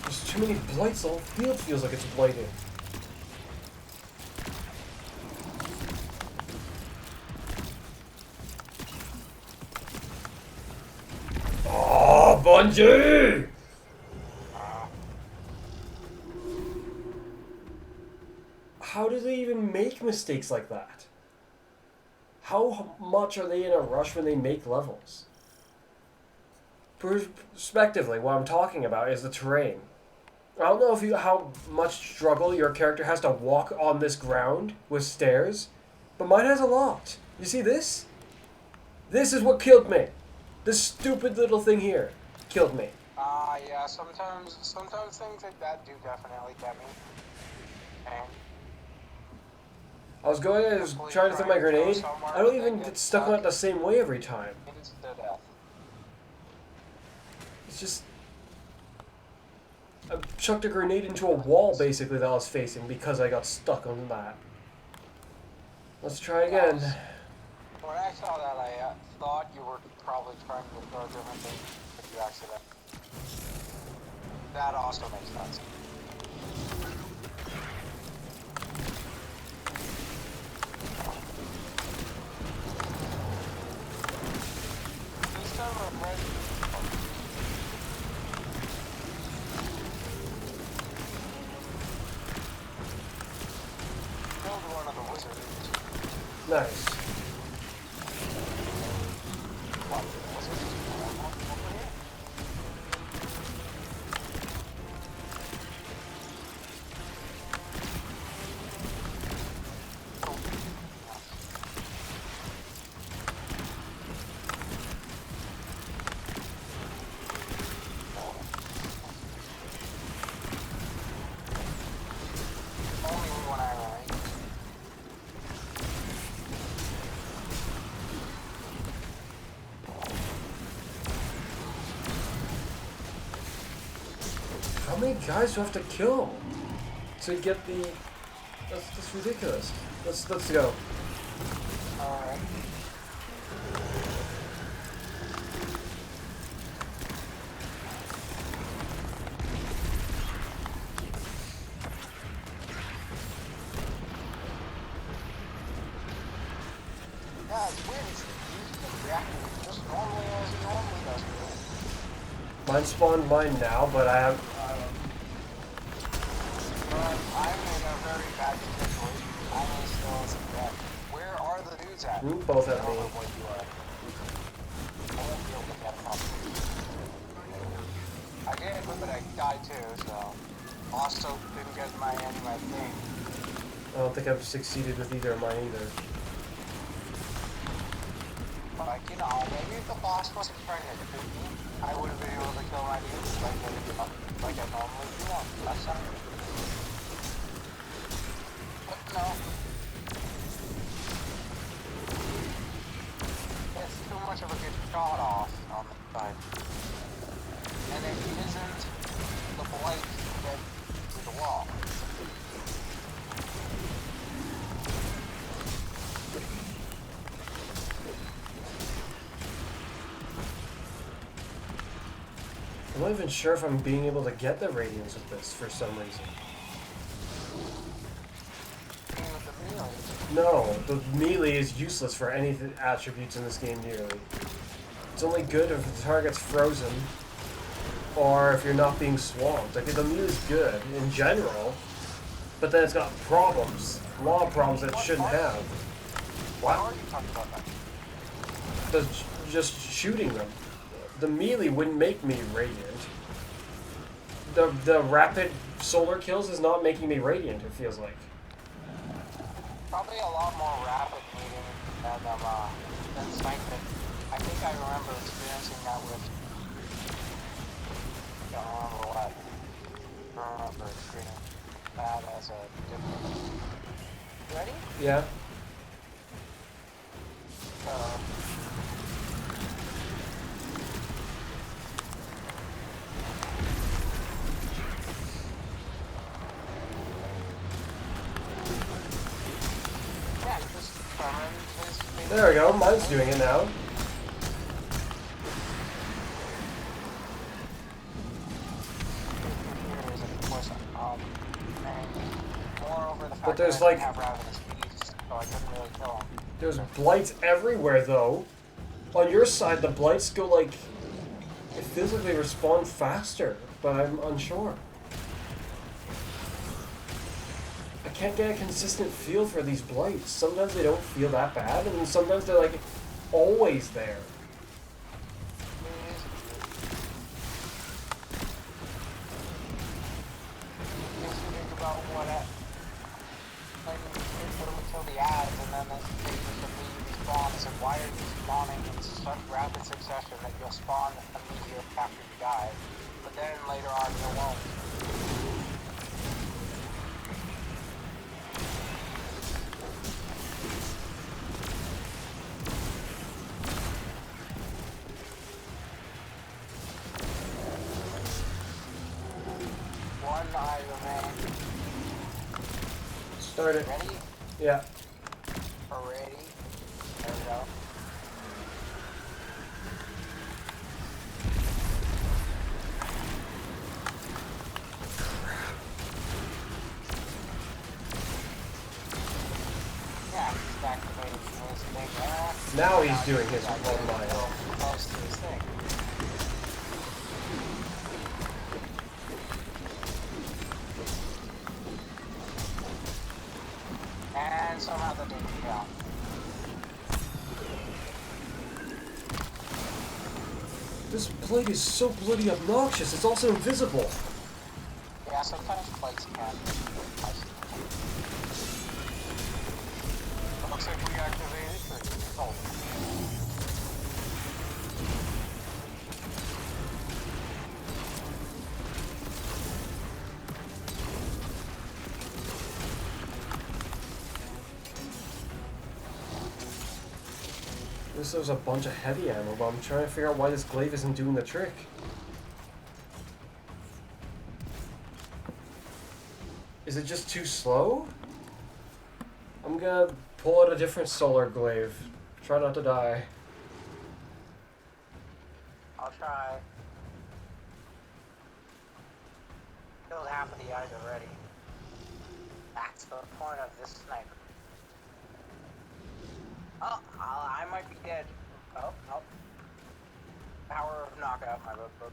There's too many blights, the whole field feels like it's blighted. Oh, Bungie! How do they even make mistakes like that? How much are they in a rush when they make levels? Perspectively, what I'm talking about is the terrain. I don't know how much struggle your character has to walk on this ground with stairs, but mine has a lot. You see this? This is what killed me. This stupid little thing here killed me. Yeah, sometimes things like that do definitely get me. And I was trying to throw my grenade. I don't even get stuck on it the same way every time. it's to death. It's just... I chucked a grenade into a wall, basically, that I was facing because I got stuck on that. Let's try again. When I saw that, I thought you were probably trying to throw a different thing, but you accident. That also makes sense. This time I'm ready. Killed one of the wizards. Nice. What, the wizards? Over here? Only when I How many guys do I have to kill to get the? That's ridiculous. Let's go. Alright. Yeah, it's weird. It's reacting just normally as it normally does. Mine spawned mine now, but I have. I'm in a very bad situation. I'm still in that. Where are the dudes at? Both I at don't me. know what you are. I won't be able to get them. I did, but I died too, so. Also didn't get my thing. I don't think I've succeeded with either of mine either. Like, you know, maybe if the boss wasn't trying to hit me, I would have been able to kill my dudes like I normally do on last time. But no. It's too much of a good shot off on the side. And it isn't the blight that to the wall. I'm not even sure if I'm being able to get the radiance with this for some reason. No, the melee is useless for any attributes in this game nearly. It's only good if the target's frozen or if you're not being swamped. Like, the melee is good in general, but then it's got problems. A lot of problems that it shouldn't have. Why are you talking about that? Just shooting them. The melee wouldn't make me radiant. The rapid solar kills is not making me radiant, it feels like. Probably a lot more rapid meeting than sniping. I think I remember experiencing that with. I don't remember what. I don't remember experiencing that as a different. Ready? Yeah. There we go, mine's doing it now. But there's like... There's blights everywhere though. On your side, the blights go like... It feels like they respawn faster, but I'm unsure. I can't get a consistent feel for these blights. Sometimes they don't feel that bad, and sometimes they're like always there. Why are you spawning in such rapid succession that you'll spawn immediately after you die, but then later on you won't? One eye remains. Start it. Ready? Yeah. Ready? There we go. Yeah, he's activating his thing there. Now he's doing his one mile. Close to his thing. And somehow that didn't count. This blade is so bloody obnoxious, it's also invisible. Yeah, sometimes plates can. Looks like we activated for oh. There's a bunch of heavy ammo, but I'm trying to figure out why this glaive isn't doing the trick. Is it just too slow? I'm gonna pull out a different solar glaive. Try not to die. I'll try. Killed half of the eyes already. That's the point of this sniper. Oh, I might be dead. Oh, no. Power of knockout, my book.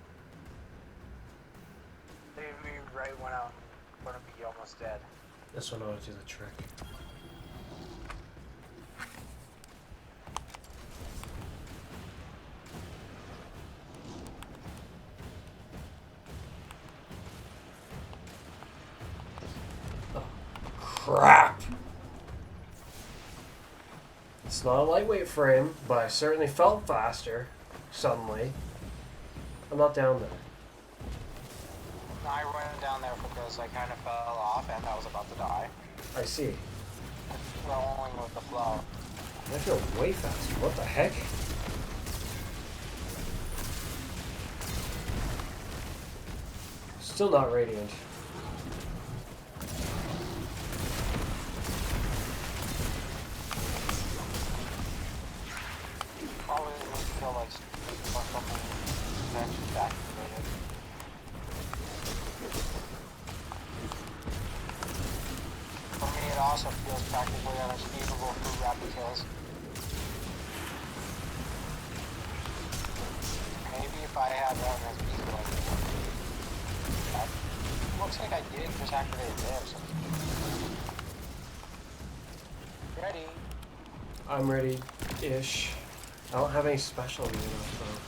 Leave me right when I'm gonna be almost dead. This one ought to do the trick. Oh, crap! It's not a lightweight frame, but I certainly felt faster, suddenly. I'm not down there. I went down there because I kind of fell off and I was about to die. I see. Rolling with the flow. I feel way faster. What the heck? Still not radiant. Probably need to kill like or something. Then she's activated. For me, it also feels practically unachievable through rapid kills. Maybe if I had one as people, looks like I did just activate it there. So. Ready? I'm ready-ish. I don't have any special enough though.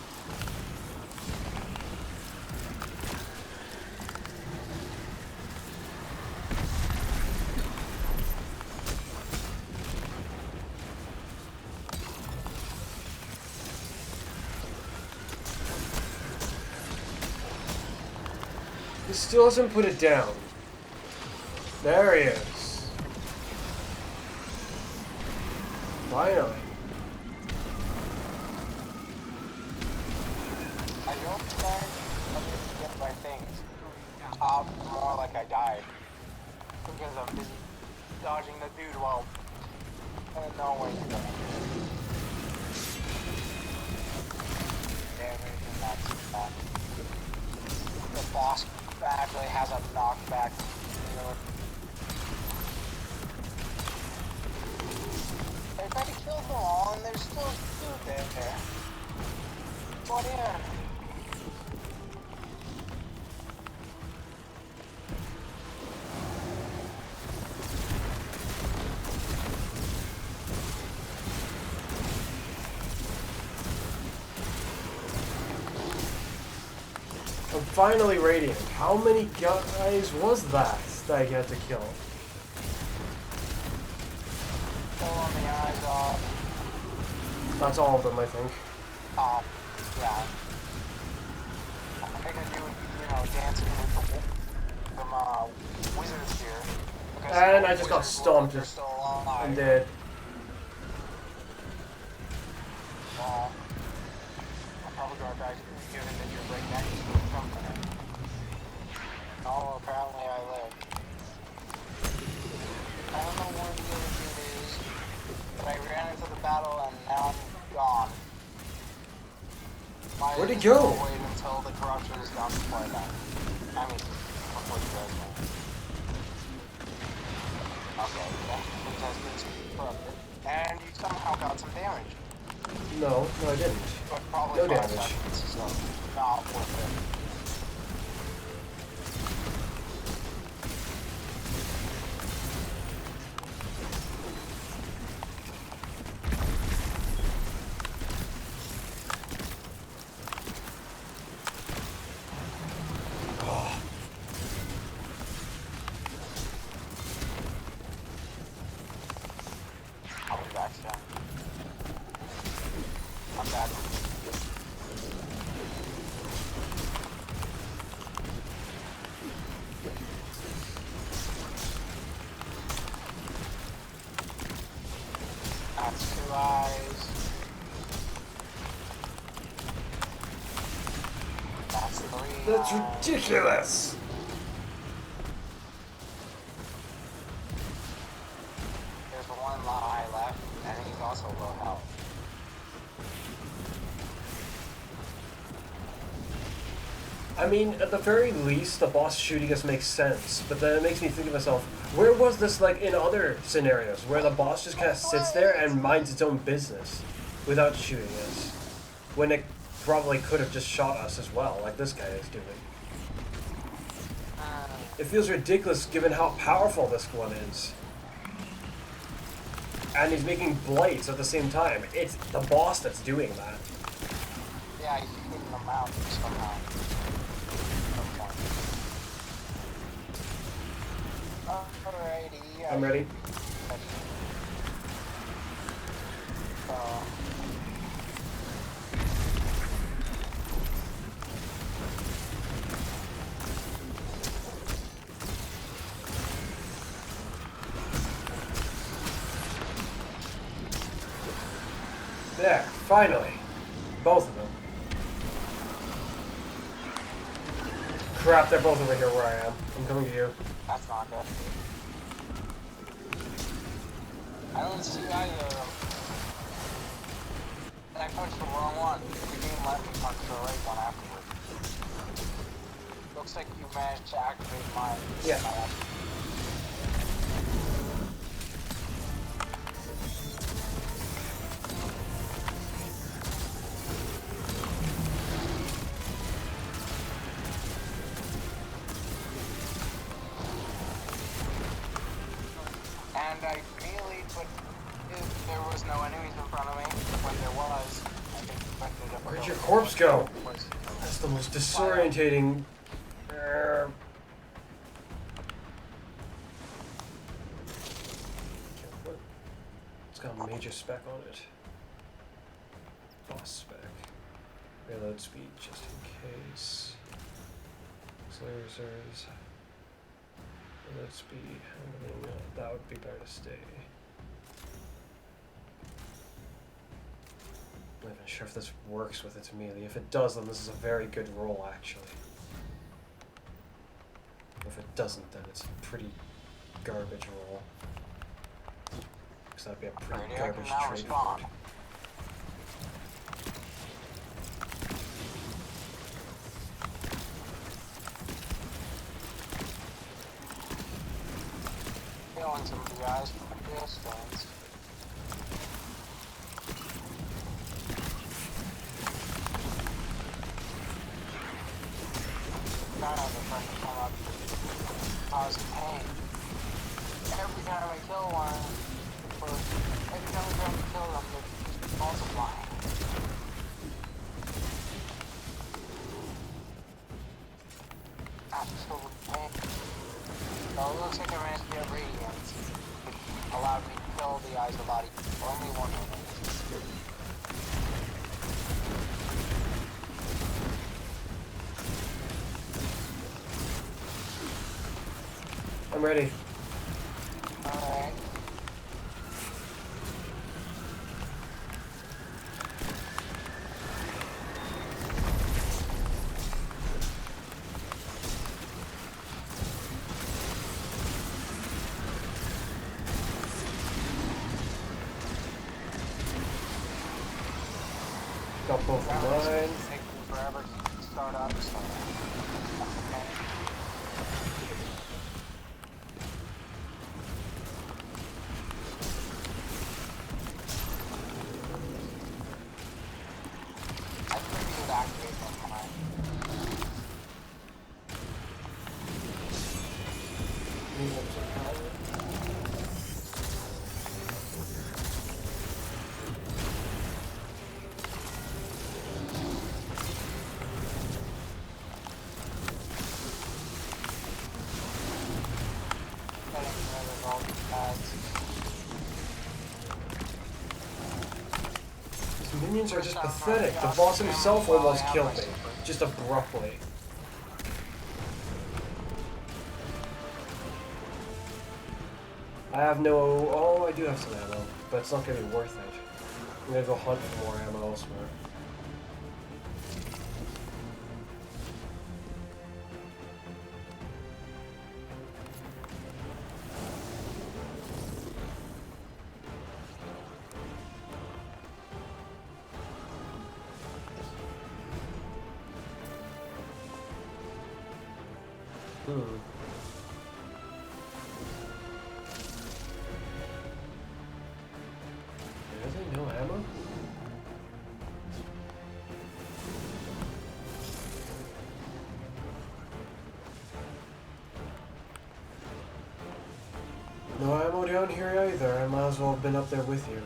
He still hasn't put it down. There he is. Finally. I don't think I'm going to get my things. More like I died. Because I'm busy dodging the dude while I had no way to go. Damage and that's that. The boss actually has a knockback. I tried to kill them all and there's still two there. What in? I'm finally radiant. How many guys was that I had to kill? Pulling the eyes off. That's all of them, I think. Yeah. I think I do, dancing with some wizards here. Because And I just got stomped they're still alive. and dead. I'll probably go back given that you're right next to something. Oh, apparently I live. I don't know where the other dude is, but I ran into the battle and now I'm gone. Where'd he go? Wait until the corruption is done before I die. I mean, before you guys know. Okay, that has been corrupted. And you somehow got some damage. No, I didn't. But probably No 5 damage. seconds, so not worth it. I'll be back soon. I'm back. That's 2 eyes. That's 3 That's eyes. ridiculous! also low health. I mean, at the very least, the boss shooting us makes sense, but then it makes me think of myself, where was this like in other scenarios, where the boss just kind of sits there and minds its own business without shooting us, when it probably could have just shot us as well, like this guy is doing. It feels ridiculous given how powerful this one is. And he's making blights at the same time. It's the boss that's doing that. Yeah, he's hitting them out somehow. Alrighty. I'm ready. There, finally. Both of them. Crap, they're both over here where I am. I'm coming to you. That's not good. I don't see either of them. And I punched the wrong one. The game let me punch the right one afterward. Looks like you managed to activate mine. Yeah. And I really, but if there was no enemies in front of me, when there was, I think expected it. Where'd your corpse go? That's the most disorientating. It's got a major spec on it. Boss spec. Reload speed just in case. Auxiliary reserves. Reload speed. Handling, that would be better to stay. I'm not even sure if this works with its melee. If it does, then this is a very good roll, actually. If it doesn't, then it's a pretty garbage roll. Because that'd be a pretty garbage trade card. Killing some of the guys from the distance. God, I was trying to come up. I was in pain. Every time I kill one, every time I try to kill them, they just multiply. Absolute pain. So it looks like I managed to get radiance, which allowed me to kill the eyes of the body. Only one of them. I'm ready. Alright. Got both of mine. Take forever to start up, so okay. I think you would activate one mine. Getting rid of all these pads. These minions are just pathetic. The boss himself almost killed me. Just abruptly. I have no... Oh, I do have some ammo. But it's not going to be worth it. I'm going to go hunt for more ammo elsewhere. Really? No ammo? No ammo down here either. I might as well have been up there with you.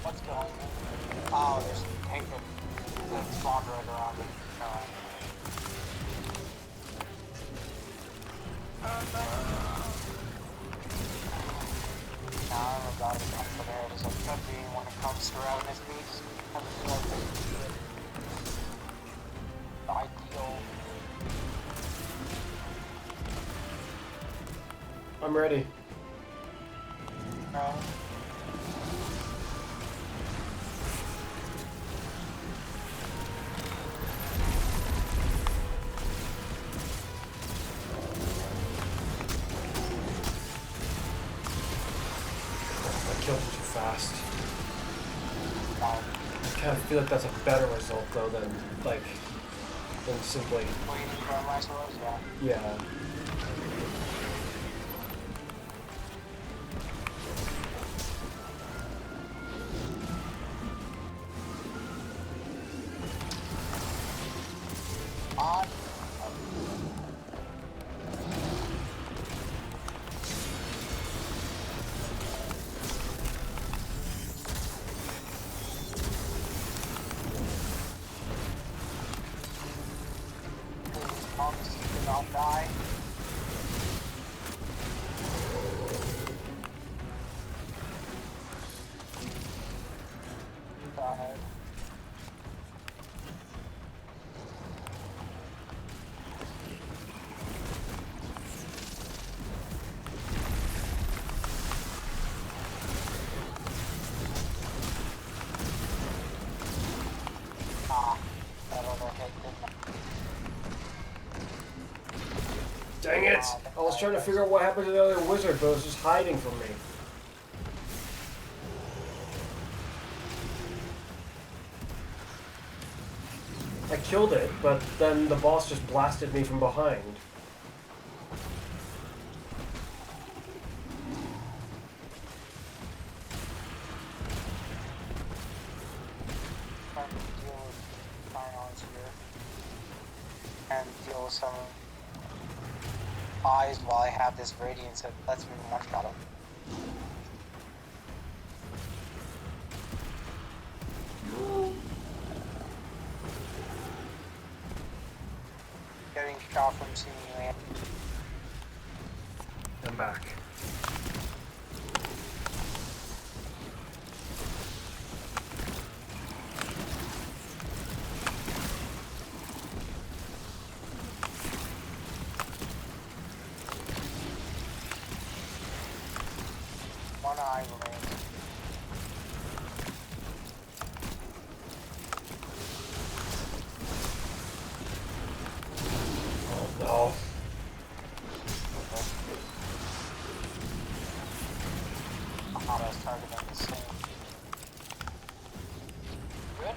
What's going on? Oh, there's taken the spawn right around it. Now I'm about to come prepared as I could be when it comes to routing his beats. I feel like this is the ideal. I'm ready. Killed him too fast. I kind of feel like that's a better result though than simply. Waiting for my swords, yeah. Yeah. Not die. Go ahead. That overhit didn't. Dang it! I was trying to figure out what happened to the other wizard, but it was just hiding from me. I killed it, but then the boss just blasted me from behind. Trying to deal with finals here. And deal with some eyes while I have this radiance that lets me one-shot him. Getting shot from seemingly. I'm back. One eye remains. Oh no. Auto's targeting the same. Good?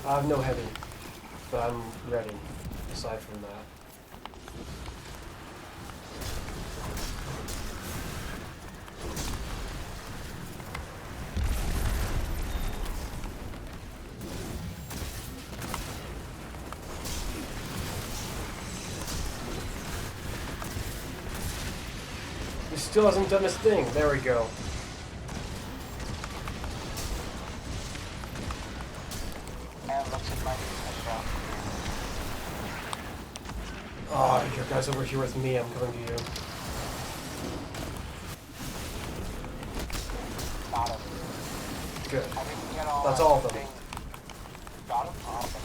I have no heavy, but I'm ready, aside from that. He still hasn't done his thing. There we go. And looks at my headshot. Oh, your guy's over here with me. I'm coming to you. Got him. Good. I didn't get all That's that all of them. thing. Got him? Awesome.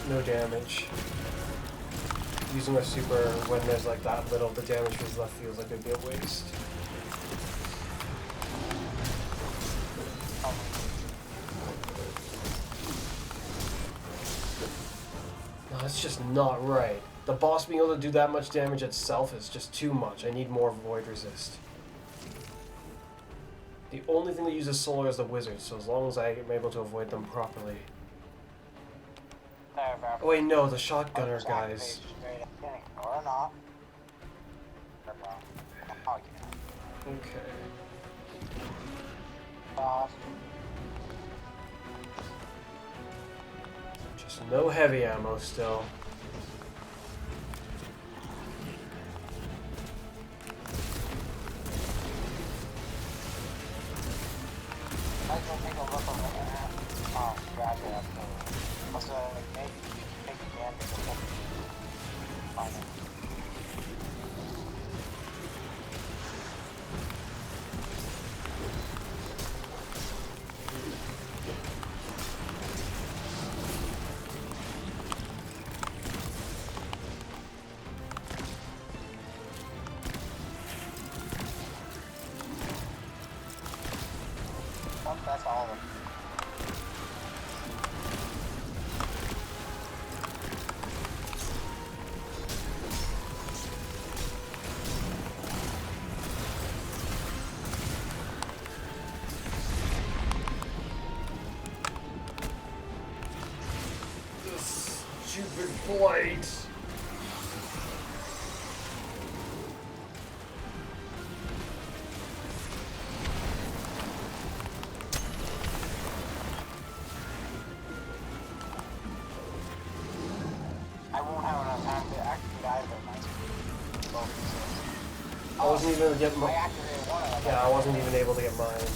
No damage. Using a super when there's like that little, the damage was left feels like it'd be a waste. No, that's just not right. The boss being able to do that much damage itself is just too much. I need more void resist. The only thing that uses solar is the wizard, so as long as I am able to avoid them properly. Oh wait, no, the shotgunner guys. Or not. Oh, yeah. Okay. Just no heavy ammo still. I can take a look on the internet. Oh, gotcha. Also, maybe you can take advantage of it. Find it. Oh, that's all of them. This stupid plate. I won't have enough time to activate either of my focuses. I wasn't even able to get I my. activated one of them. Yeah, I wasn't even able to get mine.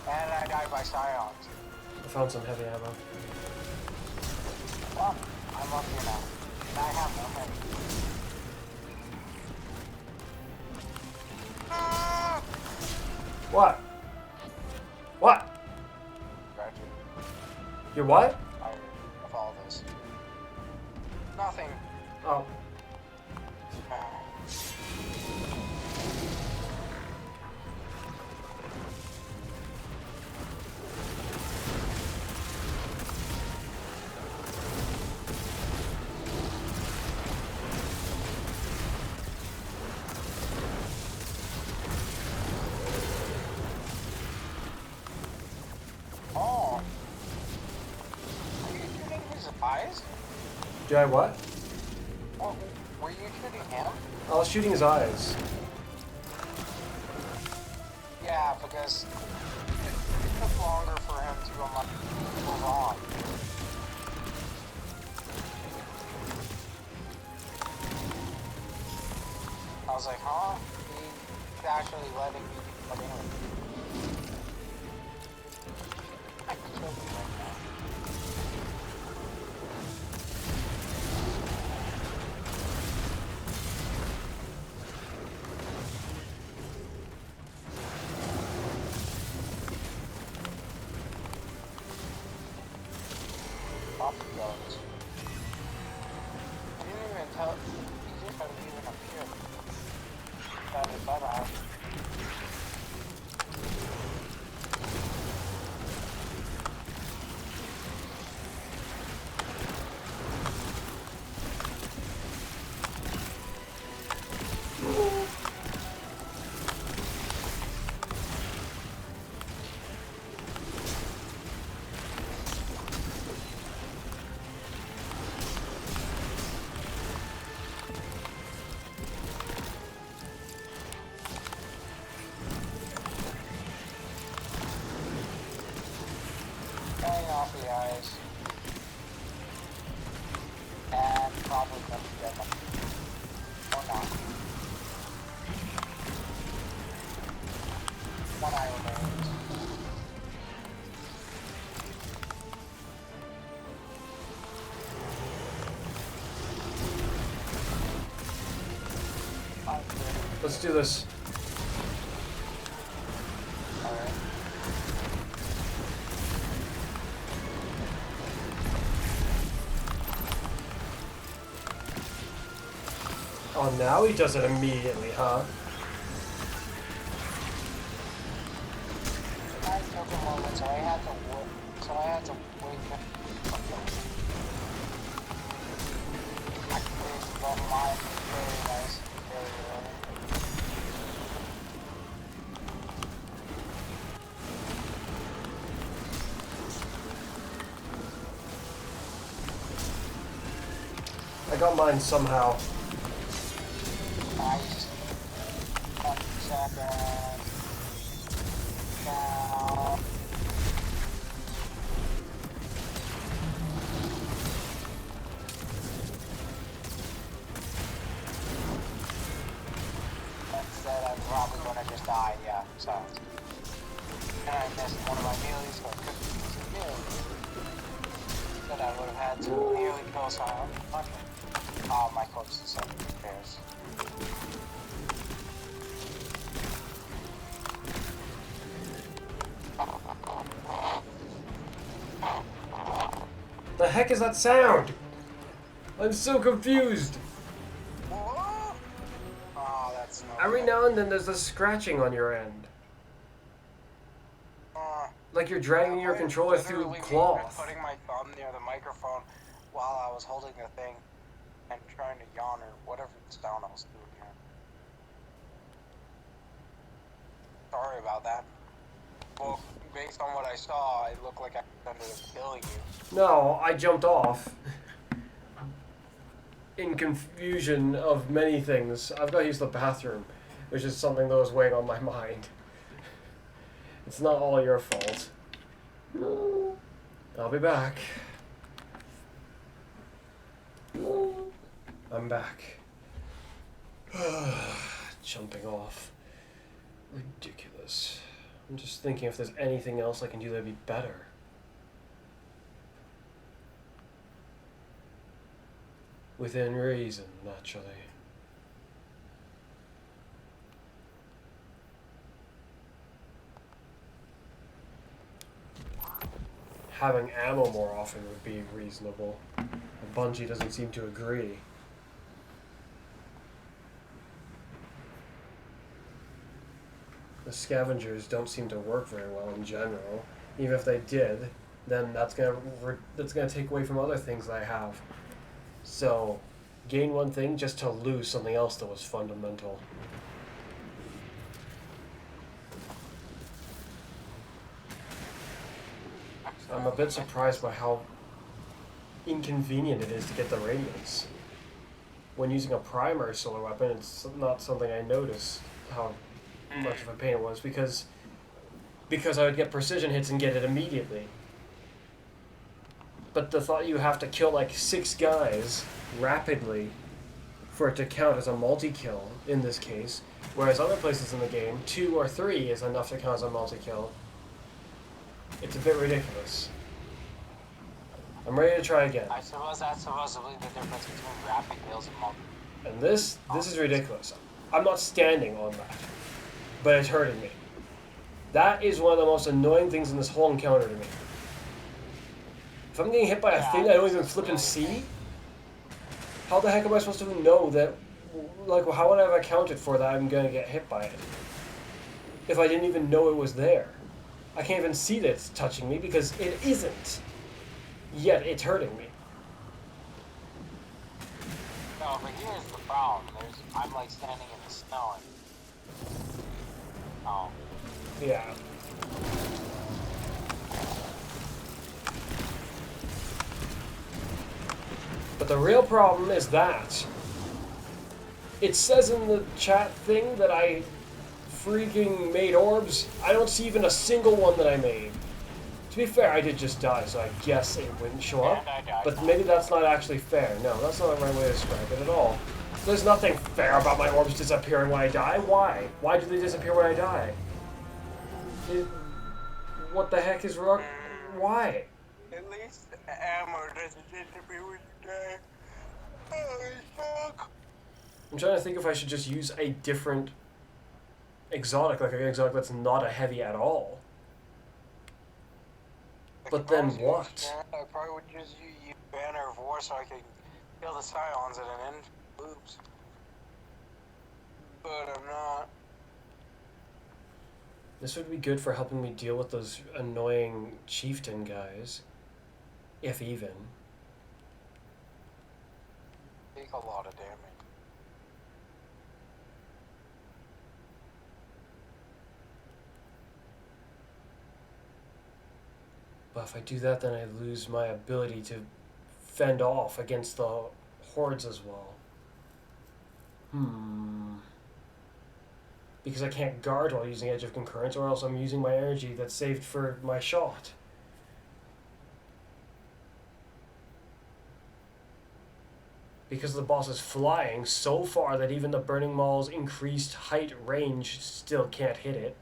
And I died by Scions. I found some heavy ammo. Well, I'm up here now. And I have no heavy. What? What? Gotcha. You're what? Tired of all this. Nothing. Oh. Oh. Are you shooting his eyes? Did I what? What, were you shooting him? I was shooting his eyes. Yeah, because it took longer for him to move on. I was like, huh? He's actually letting me come in. I can kill you right now. Off he goes. I didn't even tell. He just hadn't even appeared. That is bye-bye. Hanging off the eyes. probably going to get them. Or not. One eye remains. Let's do this. Alright. Oh, now he does it immediately, huh? I took a moment, so I had to wake up. Actually, but mine is very nice. Very early. I got mine somehow. Nice. 1 second. Now. Instead, I'm probably gonna just die, yeah, so. And I missed one of my mealies, so I couldn't use a melee. Then I would have had to nearly kill someone. Okay. Oh, my corpse is up. Who cares? The heck is that sound? I'm so confused. Whoa! Oh, that's no Every good. now and then there's a scratching on your end. Like you're dragging your controller through Literally cloth. putting my thumb near the microphone while I was holding the thing and trying to yawn or whatever sound I was doing here. Sorry about that. Well, based on what I saw, it looked like I ended up killing you. No, I jumped off. In confusion of many things. I've got to use the bathroom, which is something that was weighing on my mind. It's not all your fault. I'll be back. I'm back. Jumping off. Ridiculous. I'm just thinking if there's anything else I can do that'd be better. Within reason, naturally. Having ammo more often would be reasonable. Bungie doesn't seem to agree. The scavengers don't seem to work very well in general. Even if they did, then that's gonna take away from other things that I have. So, gain one thing just to lose something else that was fundamental. I'm a bit surprised by how inconvenient it is to get the radiance. When using a primary solar weapon, it's not something I noticed how much of a pain it was because I would get precision hits and get it immediately. But the thought you have to kill like 6 guys rapidly for it to count as a multi-kill in this case, whereas other places in the game, 2 or 3 is enough to count as a multi-kill. It's a bit ridiculous. I'm ready to try again. I suppose that's supposedly the difference between rapid kills and multi. And this is ridiculous. I'm not standing on that, but it's hurting me. That is one of the most annoying things in this whole encounter to me. If I'm getting hit by a thing I don't even flip and see, how the heck am I supposed to know that, like, how would I have accounted for that I'm gonna get hit by it? If I didn't even know it was there. I can't even see that it's touching me because it isn't. Yet it's hurting me. No, but here's the problem. I'm like standing in the snow and... Oh. Yeah. But the real problem is that it says in the chat thing that I freaking made orbs. I don't see even a single one that I made. To be fair, I did just die, so I guess it wouldn't show up. And I died. But maybe that's not actually fair. No, that's not the right way to describe it at all. There's nothing fair about my orbs disappearing when I die. Why? Why do they disappear when I die? What the heck is wrong? Why? At least the ammo doesn't disappear when you die. Oh, fuck. I'm trying to think if I should just use a different exotic, like an exotic that's not a heavy at all. But then what? I probably would just use Banner of War so I can kill the Scions and an end loops. But I'm not. This would be good for helping me deal with those annoying chieftain guys. If even. Take a lot of damage. But if I do that, then I lose my ability to fend off against the hordes as well. Because I can't guard while using Edge of Concurrence, or else I'm using my energy that's saved for my shot. Because the boss is flying so far that even the Burning Maul's increased height range still can't hit it.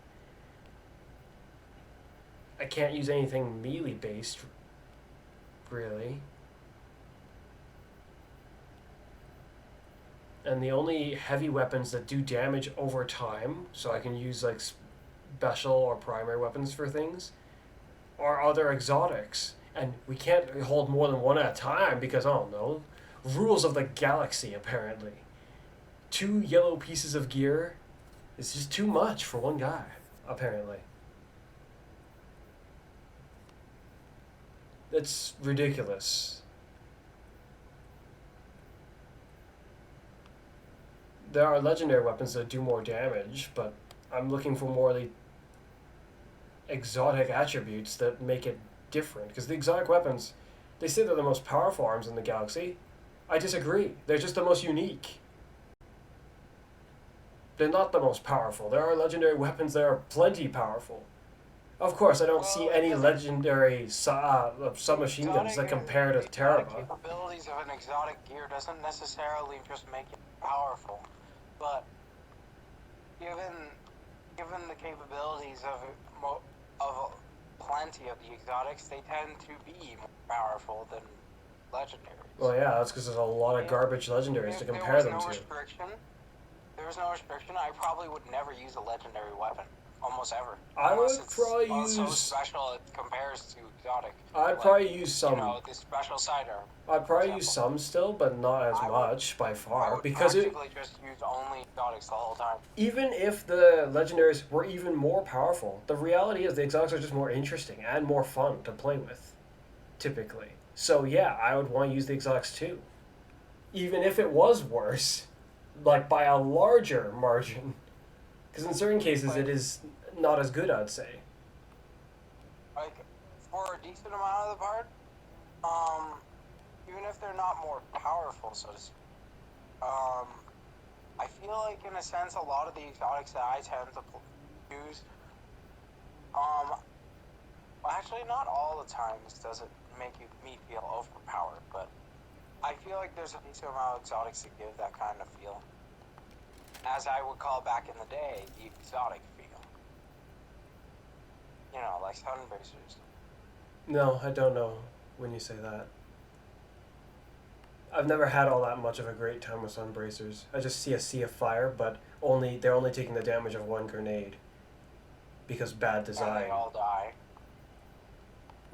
I can't use anything melee based, really. And the only heavy weapons that do damage over time, so I can use like special or primary weapons for things, are other exotics. And we can't hold more than one at a time because, oh no, rules of the galaxy apparently. 2 yellow pieces of gear is just too much for one guy, apparently. It's ridiculous. There are legendary weapons that do more damage, but I'm looking for more of the exotic attributes that make it different. Because the exotic weapons, they say they're the most powerful arms in the galaxy. I disagree. They're just the most unique. They're not the most powerful. There are legendary weapons that are plenty powerful. Of course, I don't see any legendary submachine guns that compare to Terra. The capabilities of an exotic gear doesn't necessarily just make it powerful, but given the capabilities of plenty of the exotics, they tend to be more powerful than legendaries. Well, yeah, that's because there's a lot of garbage legendaries to compare them to. If there was no restriction, I probably would never use a legendary weapon. Almost ever. I would probably use so use. special it compares to exotic. I'd probably use some. You know, the special sidearm. I'd probably use some still, but not as much by far, because it. Just use only exotics the whole time. Even if the legendaries were even more powerful, the reality is the exotics are just more interesting and more fun to play with, typically. So yeah, I would want to use the exotics too, even if it was worse, like by a larger margin. Because in certain cases, it is not as good, I'd say. Like, for a decent amount of the part, even if they're not more powerful, so to speak, I feel like, in a sense, a lot of the exotics that I tend to use, well, actually, not all the times does it make me feel overpowered, but I feel like there's a decent amount of exotics that give that kind of feel. As I would call back in the day, the exotic feel. You know, like sunbracers. No, I don't know when you say that. I've never had all that much of a great time with sunbracers. I just see a sea of fire, but they're only taking the damage of 1 grenade. Because bad design. And they all die.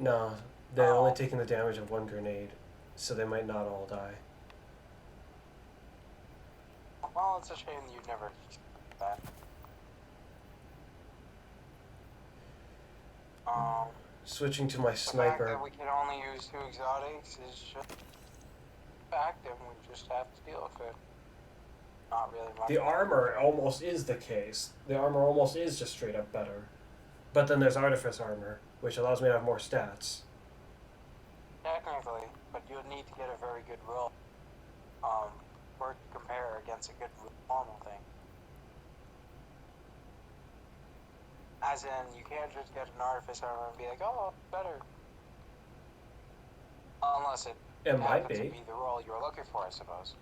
No, they're only taking the damage of 1 grenade, so they might not all die. Well, it's a shame you'd never that. Switching to my The fact sniper. that we can only use 2 exotics is just a fact, and we just have to deal with it. Not really much. The armor almost is the case. The armor almost is just straight up better. But then there's artifice armor, which allows me to have more stats. Technically, but you would need to get a very good roll. Or compare against a good normal thing. As in, you can't just get an artifice armor and be like, oh, better. Unless it might happens be. to be the role you're looking for, I suppose.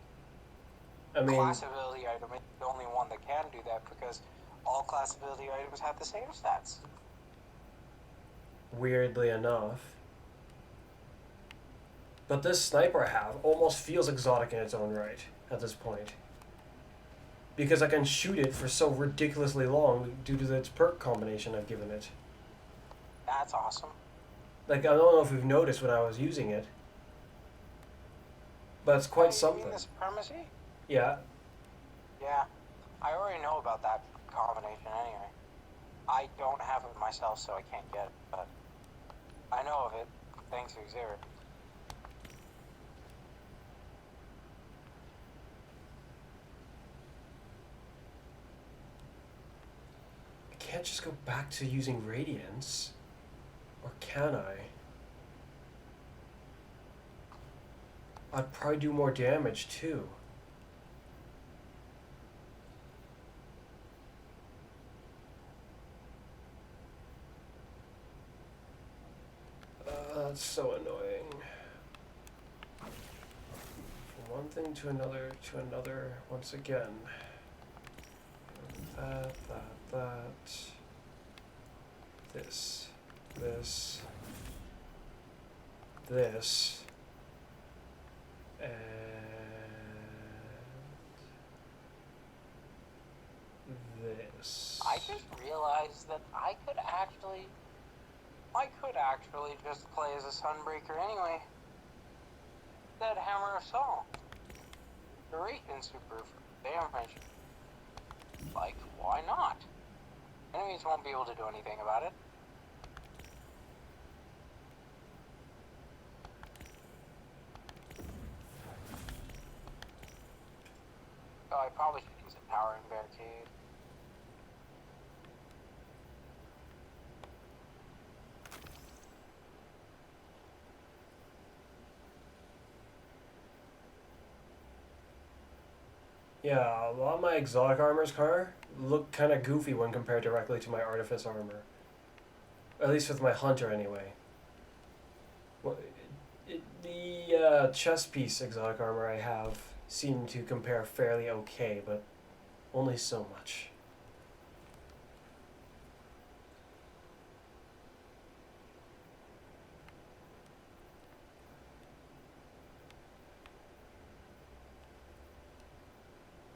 I mean, Class ability item is the only one that can do that because all class ability items have the same stats. weirdly enough. But this sniper I have almost feels exotic in its own right at this point. Because I can shoot it for so ridiculously long due to its perk combination I've given it. That's awesome. Like, I don't know if you've noticed when I was using it, but it's quite You something. mean the supremacy? Yeah. Yeah. I already know about that combination anyway. I don't have it myself, so I can't get it, but I know of it, thanks to Xavier. I can't just go back to using Radiance. Or can I? I'd probably do more damage too. That's so annoying. From one thing to another, once again. That. This. And this. I just realized that I could actually just play as a Sunbreaker anyway. That Hammer of Saul. Duration super damage. Like, why not? Enemies won't be able to do anything about it. Oh, I probably should use a Towering Barricade. Yeah, a lot of my exotic armors car look kind of goofy when compared directly to my artifice armor. At least with my hunter, anyway. Well, the chest piece exotic armor I have seem to compare fairly okay, but only so much.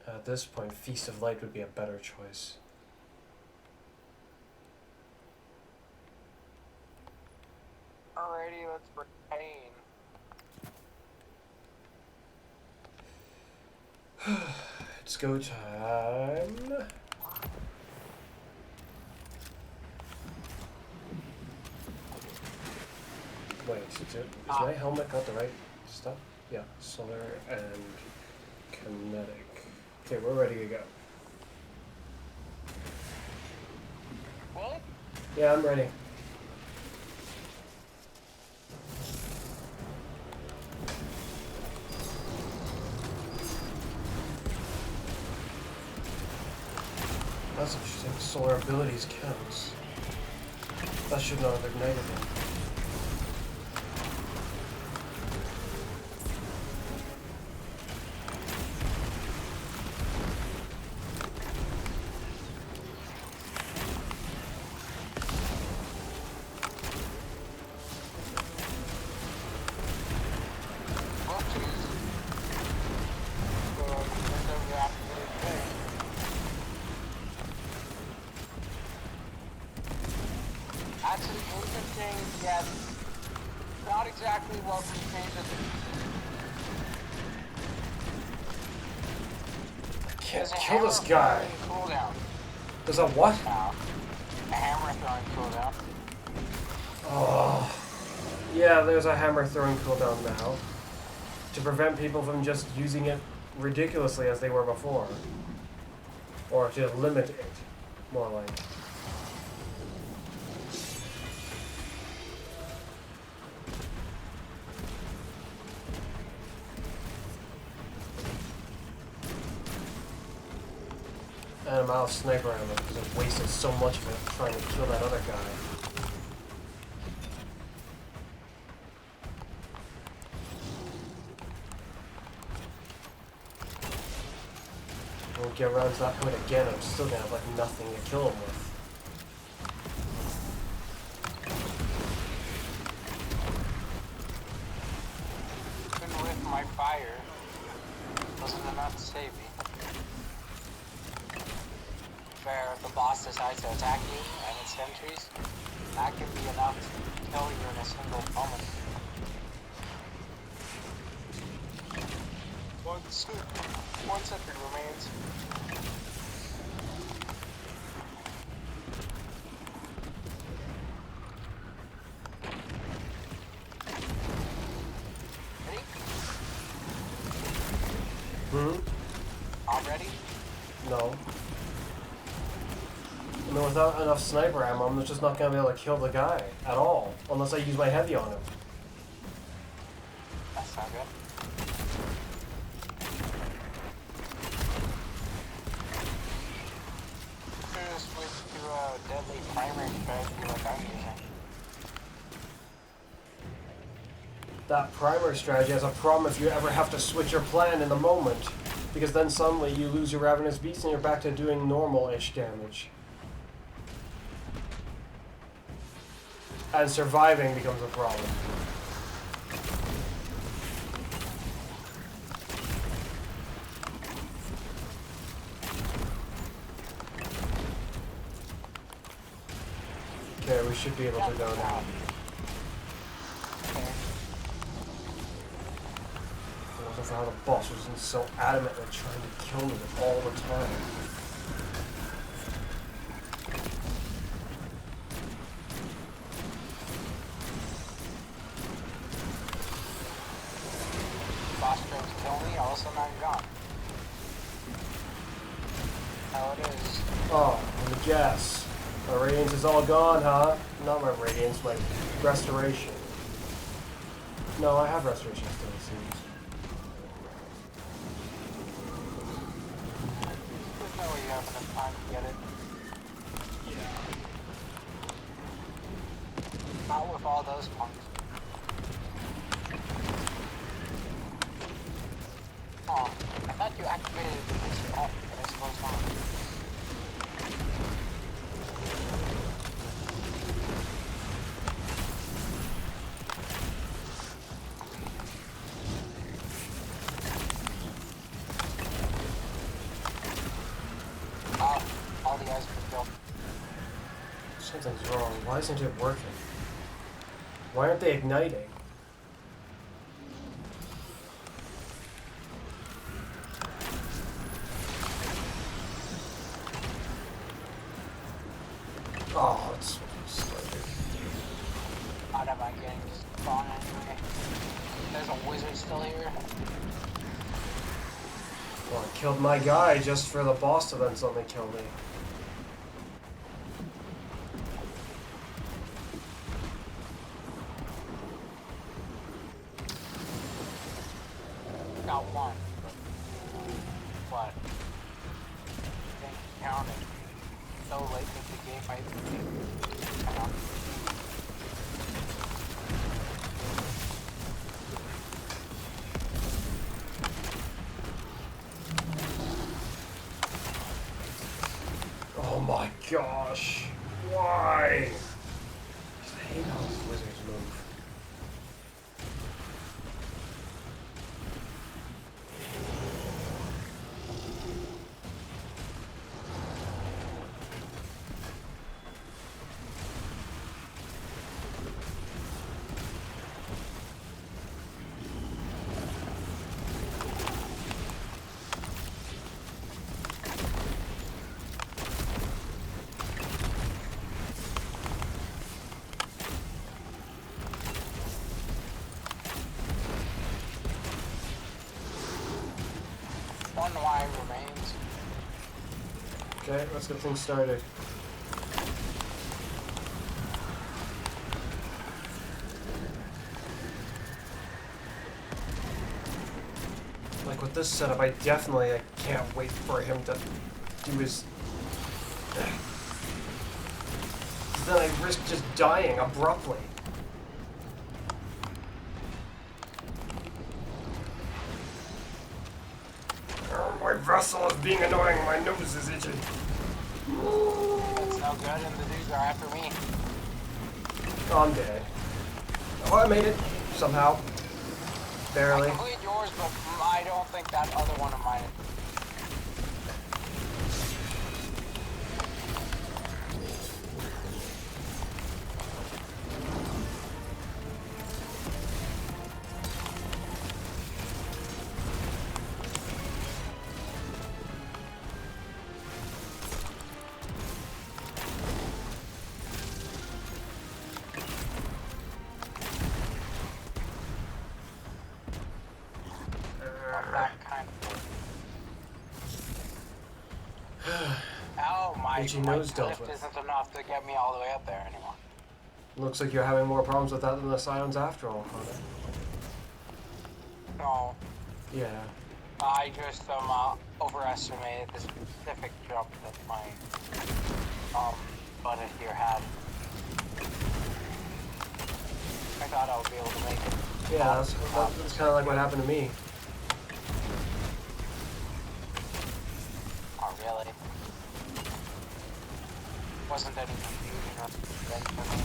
At this point, Feast of Light would be a better choice. Alrighty, let's bring pain. It's go time. Wait, is my helmet got the right stuff? Yeah, solar and kinetic. Okay, we're ready to go. What? Yeah, I'm ready. That's interesting. Solar abilities counts. That should not have ignited it. That's an interesting, yet not exactly welcome change of the Can't kill this guy. Cooldown. There's a what? A hammer throwing cooldown. Oh. Yeah, there's a hammer throwing cooldown now. To prevent people from just using it ridiculously as they were before. Or to limit it, more like. And I'm out of sniper ammo because I've wasted so much of it trying to kill that other guy. When we get around to that point again, I'm still gonna have like nothing to kill him with. Even with my fire, wasn't enough to save me. Where if the boss decides to attack you and its sentries, that can be enough to kill you in a single moment. One sentry remains. Ready? All ready? No. I mean, without enough sniper ammo, I'm just not gonna be able to kill the guy at all, unless I use my heavy on him. That's not good. Just switch to a deadly primary strategy like I'm using. That primary strategy has a problem if you ever have to switch your plan in the moment, because then suddenly you lose your Ravenous Beast and you're back to doing normal-ish damage. And surviving becomes a problem. Okay, we should be able to go now. If it wasn't for how the boss was so adamantly trying to kill me all the time. Boss tries to kill me, all of a sudden I'm gone. How it is. Oh, and the gas. My radiance is all gone, huh? Not my radiance, my restoration. No, I have restoration still, it seems. There's no way you have enough time to get it. Yeah. Not with all those punks. Oh, I thought you activated the booster off, but I suppose not. All the guys were killed. Something's wrong. Why isn't it working? Why aren't they igniting? Oh, it's stupid. Out of my getting spawned anyway. There's a wizard still here. Well, I killed my guy just for the boss to then suddenly kill me. Got one. What? Didn't count it. So late that the game might be. Come on. Oh my gosh. Why? I just hate how these wizards move. One Y remains. Okay, let's get things started. Like with this setup, I can't wait for him to do his risk just dying abruptly. Oh, my vessel is being annoying. My nose is itching. That's no good, and the dudes are after me. Oh, I'm dead. Oh, I made it. Somehow. Barely. I complete yours, but I don't think that other one of mine. That kind of. Oh my! Did you My nose dealt lift with? isn't enough to get me all the way up there anymore. Looks like you're having more problems with that than the Scions after all, Connor. No, Yeah. I just overestimated the specific jump that my button here had. I thought I would be able to make it. Yeah, that's kind of like what happened to me. Oh, really? Wasn't any confusion or anything for me.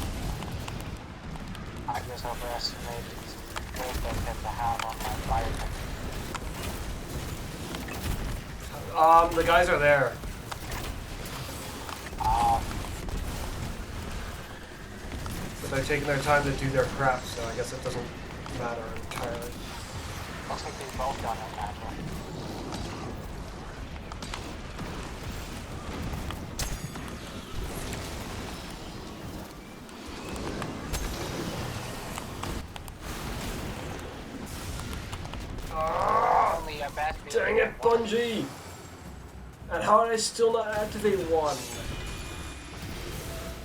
I just overestimated the weight that I had to have on my fire tank. The guys are there. But they're taking their time to do their crap, so I guess it doesn't matter entirely. Looks like they've both done it, naturally. Only a best Dang it, Bungie! And how did I still not activate one?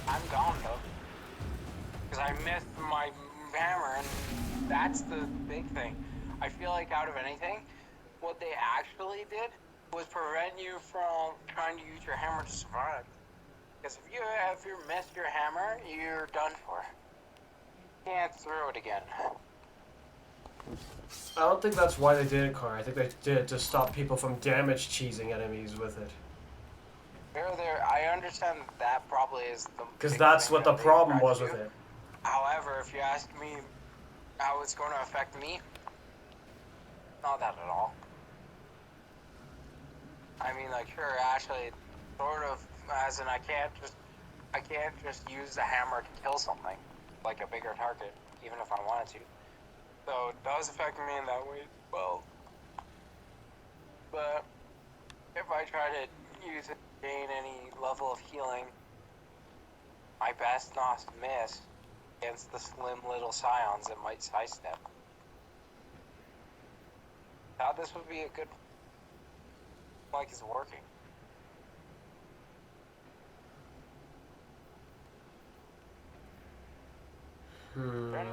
I'm gone though. Because I missed my hammer, and that's the big thing. I feel like out of anything, what they actually did was prevent you from trying to use your hammer to survive. Because if you miss your hammer, you're done for. You can't throw it again. I don't think that's why they did it, Connor. I think they did it to stop people from damage cheesing enemies with it. I understand that probably is the. Because big that's thing what that the they problem tried was to with do. it. However, if you ask me how it's going to affect me, not that at all. I mean, like, sure, actually, sort of, as in I can't just use the hammer to kill something, like a bigger target, even if I wanted to. So it does affect me in that way, well. But if I try to use it to gain any level of healing, my best not to miss against the slim little scions that might sidestep. Thought this would be a good, like it's working. Really?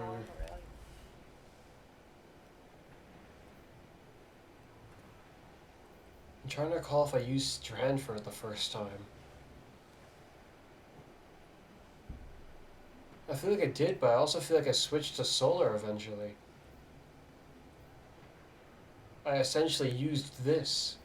I'm trying to recall if I used Strand for it the first time. I feel like I did, but I also feel like I switched to Solar eventually. I essentially used this.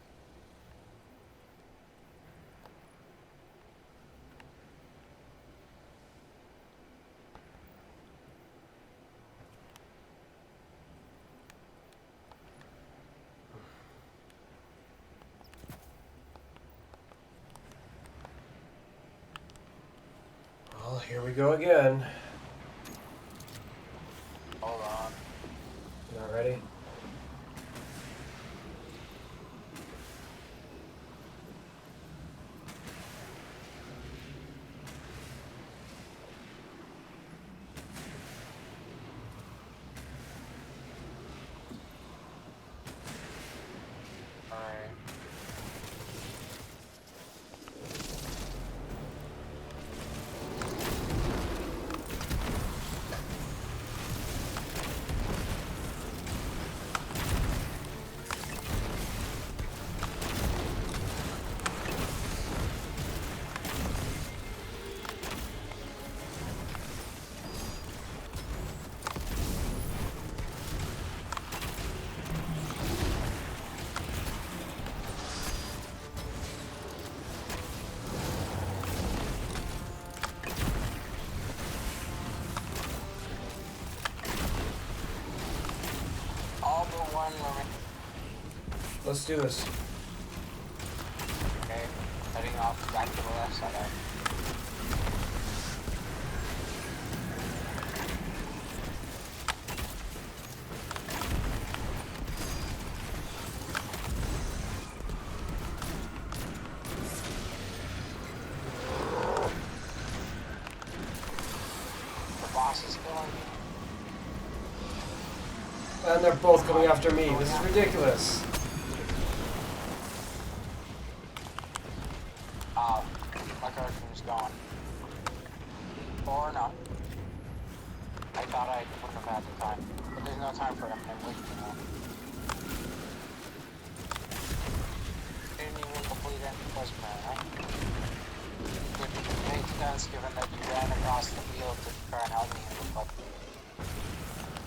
Well, here we go again. Hold on. Not ready? Alright. Let's do this. Okay, heading off back to the left side. The boss is killing me. And they're both coming after me. This is ridiculous. My character is gone. Or not. I thought I wouldn't have had the time. But there's no time for him. I'm waiting for him. Didn't even complete any quest plan, right? It makes sense given that you ran across the field to try and help me in the club.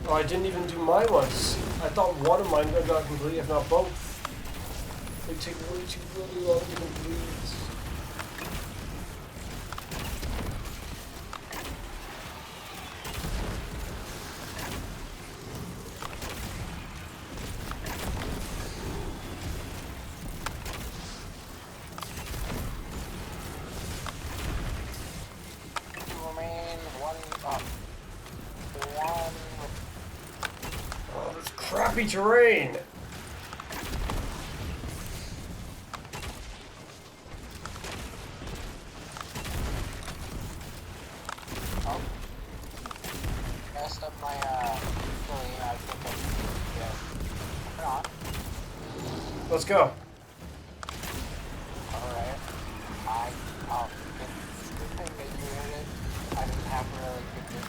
Oh, I didn't even do my ones. I thought one of mine got complete, if not both. They take way too really long to complete. Remain one up. One. Oh, this crappy terrain. Oh. Messed up my, feeling. I think I'm, yeah. Or not. Let's go. Alright. Good thing that you hit it. I didn't have a really good hit.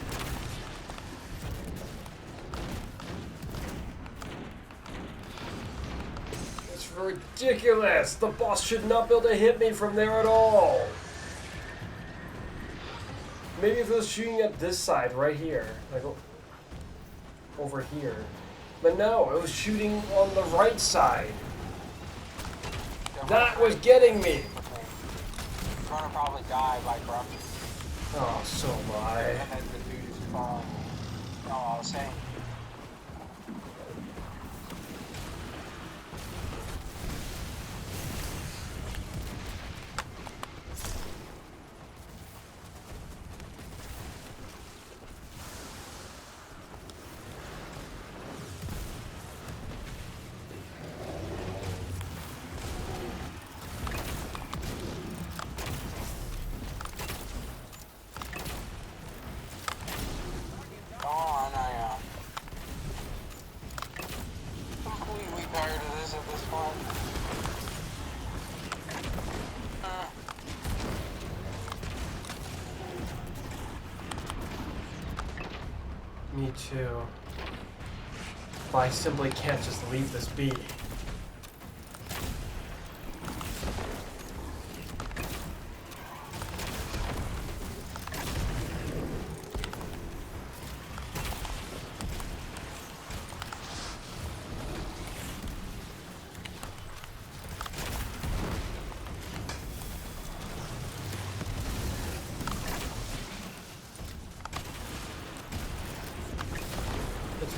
It's ridiculous. The boss should not be able to hit me from there at all. Maybe if it was shooting at this side right here, like over here. But no, it was shooting on the right side. That was getting me. You're gonna probably die by corruption. Oh, so am I. And then the dude is falling. No, I was saying. Completely tired of this at this point. Me too. But I simply can't just leave this be.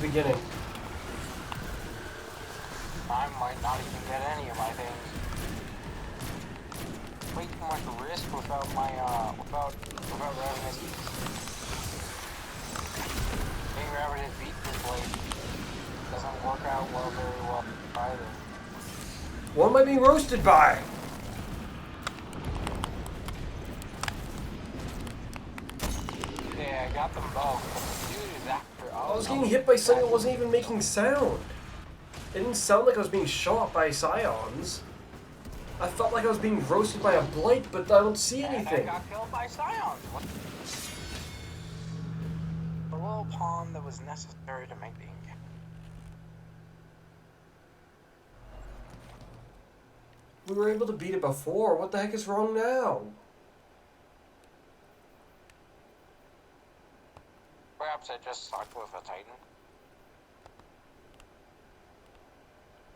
Beginning. I might not even get any of my things. Way too much risk without my without Revenant. Being Revenant beat this place doesn't work out very well either. What am I being roasted by? Yeah, I got them both. Dude is after. I was getting hit by something that wasn't even making sound. It didn't sound like I was being shot by scions. I felt like I was being roasted by a blight, but I don't see anything. I got killed by scions. The little pawn that was necessary to make the engine. We were able to beat it before. What the heck is wrong now? Perhaps I just sucked with a Titan.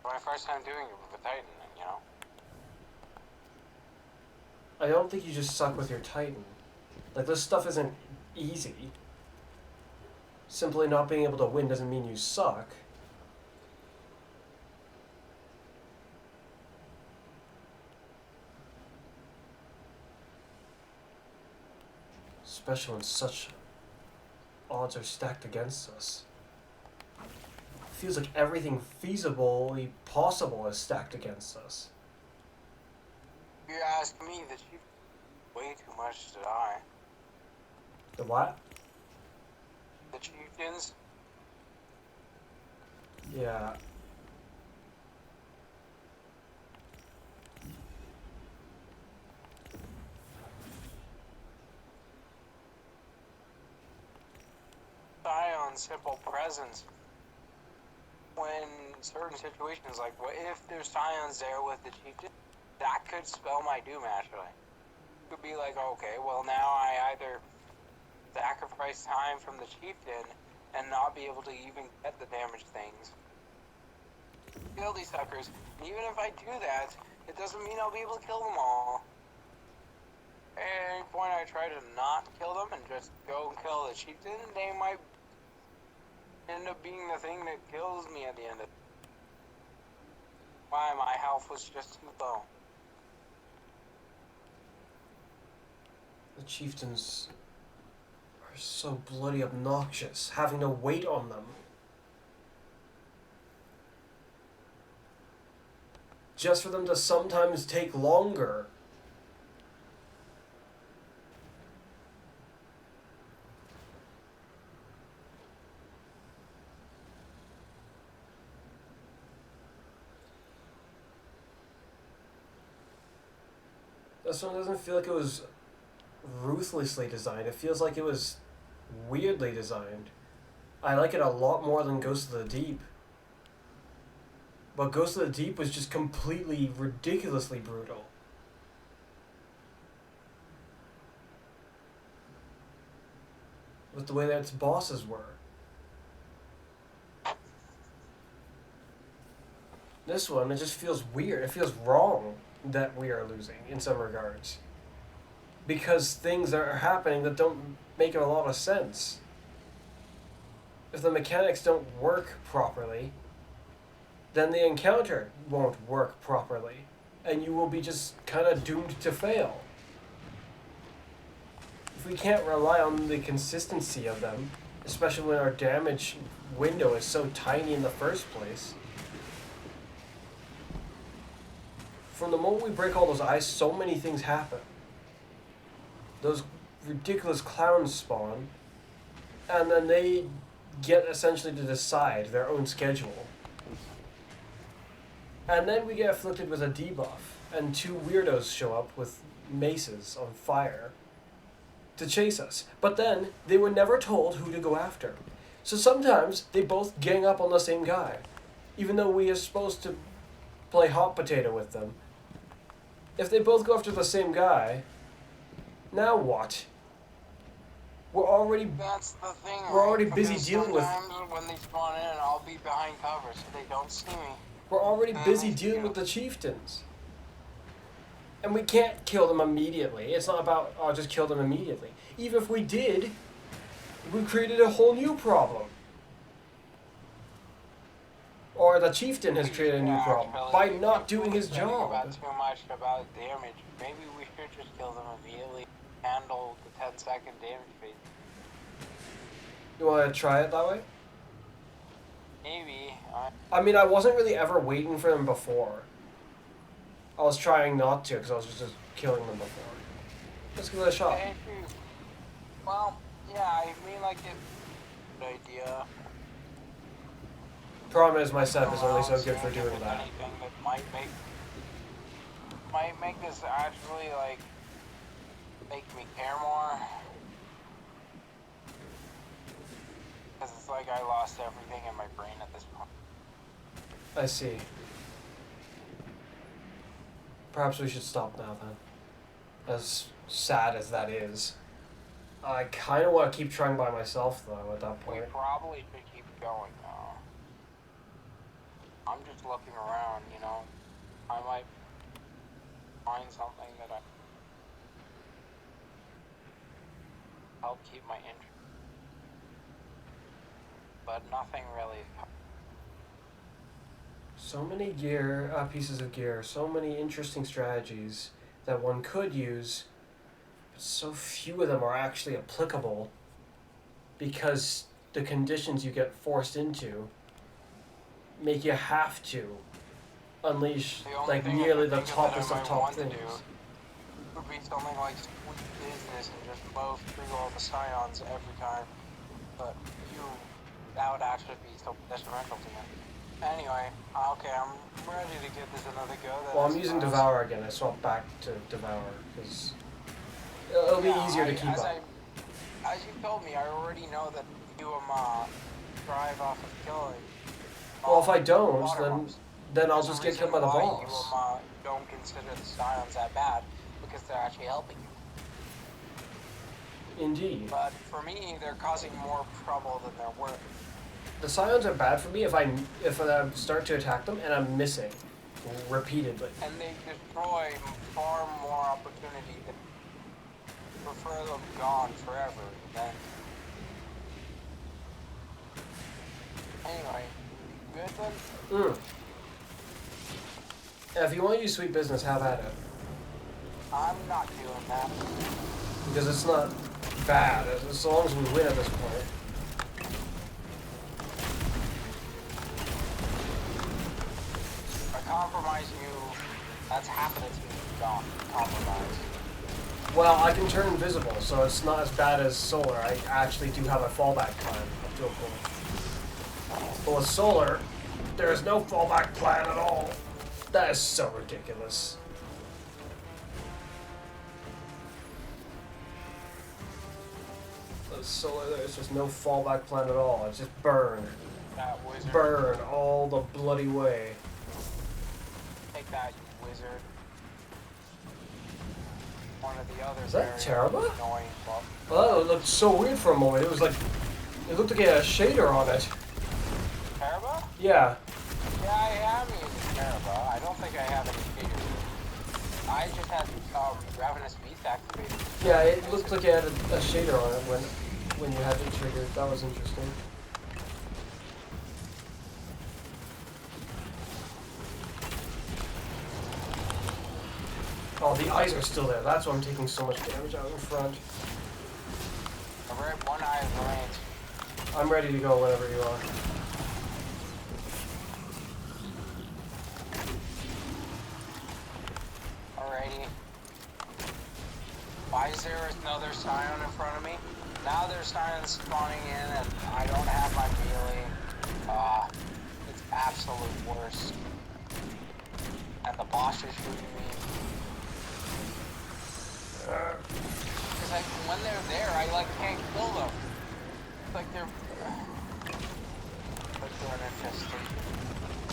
My first time doing it with a Titan, you know? I don't think you just suck with your Titan. Like, this stuff isn't easy. Simply not being able to win doesn't mean you suck. Especially when such odds are stacked against us. It feels like everything feasibly possible is stacked against us. You're asking me that you way too much to die. The what? The chieftains? Yeah. On simple presence. When certain situations, like what if there's scions there with the chieftain? That could spell my doom actually. It could be like, okay, well now I either sacrifice time from the chieftain and not be able to even get the damaged things. Kill these suckers. And even if I do that, it doesn't mean I'll be able to kill them all. At any point I try to not kill them and just go and kill the chieftain, they might end up being the thing that kills me at the end of it. Why my health was just too low. The chieftains are so bloody obnoxious, having to wait on them. Just for them to sometimes take longer. This one doesn't feel like it was ruthlessly designed. It feels like it was weirdly designed. I like it a lot more than Ghost of the Deep. But Ghost of the Deep was just completely, ridiculously brutal. With the way that its bosses were. This one, it just feels weird. It feels wrong that we are losing in some regards. Because things are happening that don't make a lot of sense. If the mechanics don't work properly, then the encounter won't work properly. And you will be just kind of doomed to fail. If we can't rely on the consistency of them, especially when our damage window is so tiny in the first place, from the moment we break all those eyes, so many things happen. Those ridiculous clowns spawn, and then they get essentially to decide their own schedule. And then we get afflicted with a debuff, and two weirdos show up with maces on fire to chase us. But then, they were never told who to go after. So sometimes, they both gang up on the same guy, even though we are supposed to play hot potato with them. If they both go after the same guy, now what? That's the thing. We're already right? busy Because dealing with. sometimes when they spawn in, I'll be behind cover so they don't see me. We're already busy dealing with the chieftains. And we can't kill them immediately. It's not about, oh, just kill them immediately. Even if we did, we created a whole new problem. Or the chieftain has created a new problem by not doing his job. About too much about damage. Maybe we should just kill them immediately. Handle the 10-second damage phase. You want to try it that way? Maybe. I mean, I wasn't really ever waiting for them before. I was trying not to because I was just killing them before. Let's give it a shot. Well, yeah, I mean, like, good idea. Problem is, my set is only so good for doing that. Anything that might make this actually, like, make me care more. Because it's like I lost everything in my brain at this point. I see. Perhaps we should stop now then. As sad as that is. I kind of want to keep trying by myself though at that point. We probably should keep going now. I'm just looking around, you know. I might find something that I help keep my interest. But nothing really. So many pieces of gear, so many interesting strategies that one could use, so few of them are actually applicable because the conditions you get forced into make you have to unleash The only like thing I nearly can the think of that I toppest of might top want to things. do would be something like sweet business and just blow through all the scions every time. But that would actually be so detrimental to me. Anyway, okay, I'm ready to give this another go. Then Well, I I'm using suppose. Devour again. I swapped back to Devour because it'll be easier to keep up. As you told me, I already know that you thrive off of killing. Well, if I don't, water mobs. then I'll There's a just get reason killed by the why boss. You don't consider the scions that bad, because they're actually helping you. Indeed. But for me, they're causing more trouble than they're worth. The scions are bad for me if I start to attack them and I'm missing repeatedly. And they destroy far more opportunity than prefer them gone forever than. Anyway, good then? If you want to use sweet business, have at it. I'm not doing that. Because it's not bad, as long as we win at this point. If I compromise you, that's half of it's gone. Compromise. Well, I can turn invisible, so it's not as bad as solar. I actually do have a fallback plan up to a point. But with solar, there is no fallback plan at all. That is so ridiculous. With solar, there's just no fallback plan at all. It's just burn. That wizard. Burn all the bloody way. Take that, you wizard. One of the others. Is that Teraba? Annoying, but Oh, it looked so weird for a moment. It was like, it looked like it had a shader on it. Teraba? Yeah. Yeah, I am using Teraba. I don't think I have any figures. I just had Ravenous Beast activated. Yeah, it looked like it had a shader on it when you had it triggered. That was interesting. Oh, the eyes are still there. That's why I'm taking so much damage out in front. Alright, one eye remains. I'm ready to go whenever you are. Alrighty. Why is there another scion in front of me? Now there's scions spawning in and I don't have my melee. It's absolute worst. And the boss is shooting me. Because when they're there, I can't kill them. It's like they're an infestation.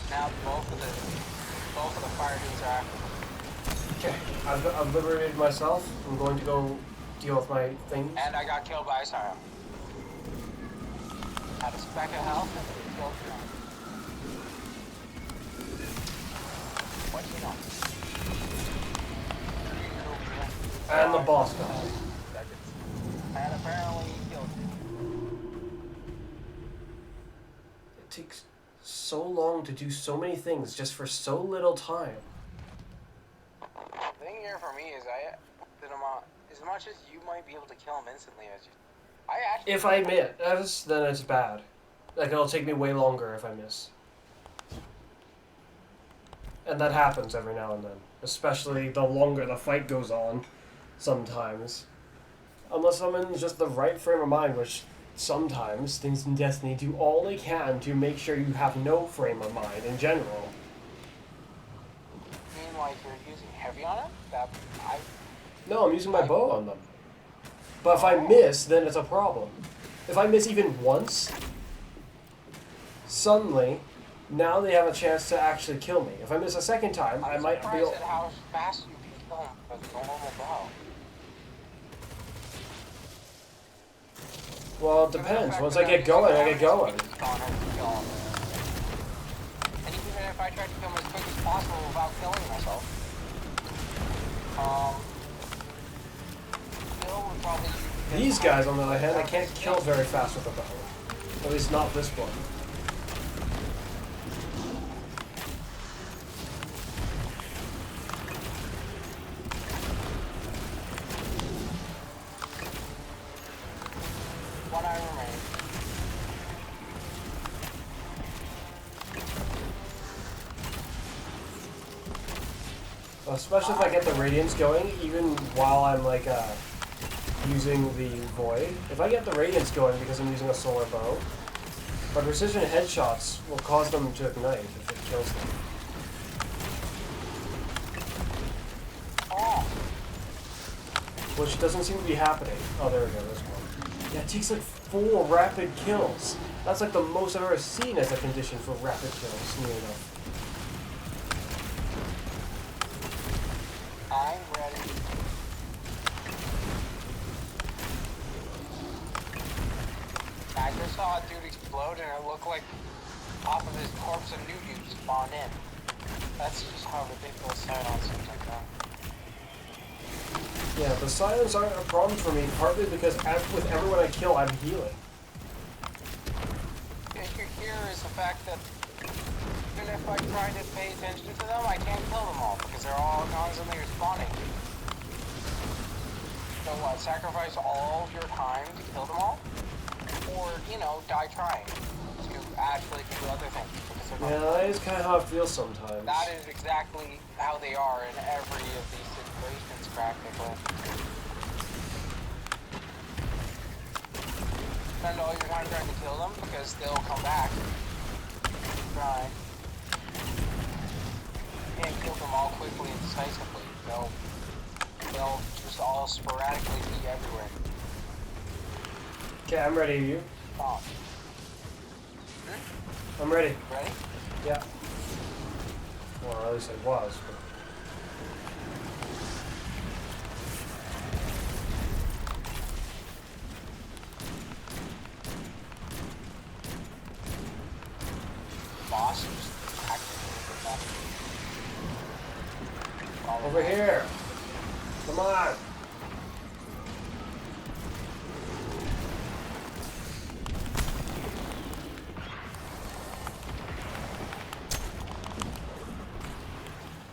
Now both of the fire dudes are active. Okay, I've liberated myself. I'm going to go deal with my things. And I got killed by a scion. Had a speck of health and killed him. What you know? And the boss died. And apparently he killed you. It takes so long to do so many things just for so little time. The thing here for me is as much as you might be able to kill him instantly as you, If I miss, then it's bad. Like, it'll take me way longer if I miss. And that happens every now and then. Especially the longer the fight goes on, sometimes. Unless I'm in just the right frame of mind, which sometimes things in Destiny do all they can to make sure you have no frame of mind in general. You mean like you're using heavy on him? No, I'm using my bow on them. But if I miss, then it's a problem. If I miss even once, suddenly, now they have a chance to actually kill me. If I miss a second time, I might be able... I'm surprised at how fast you can kill him with a normal bow. Well, it depends. Once I get going, I get going. And even if I tried to kill him as quick as possible without killing myself, still would probably... These guys, on the other hand, I can't kill very fast with a bow. At least not this one. Especially if I get the radiance going, even while I'm like using the void. If I get the radiance going because I'm using a solar bow, my precision headshots will cause them to ignite if it kills them. Oh, Which doesn't seem to be happening. Oh, there we go, there's one. Yeah, it takes like 4 rapid kills. That's like the most I've ever seen as a condition for rapid kills, near enough. I'm ready. I just saw a dude explode and it looked like off of his corpse a new dude spawned in. That's just how ridiculous silence seems like that. Yeah, the silence aren't a problem for me, partly because with everyone I kill, I'm healing. The issue here is the fact that even if I try to pay attention to them, I can't kill them all because they're all constantly respawning. So what, sacrifice all of your time to kill them all? Or, you know, die trying to actually do other things because they're not. Yeah, that is kind of how it feels sometimes. That is exactly how they are in every of these situations, practically. Spend all your time trying to kill them because they'll come back. Try. You can't kill them all quickly and decisively. They'll just all sporadically be everywhere. Okay, I'm ready. You? Oh. I'm ready. Ready? Yeah. Well, at least I was. But... Boss just actively did that. Over here. Come on.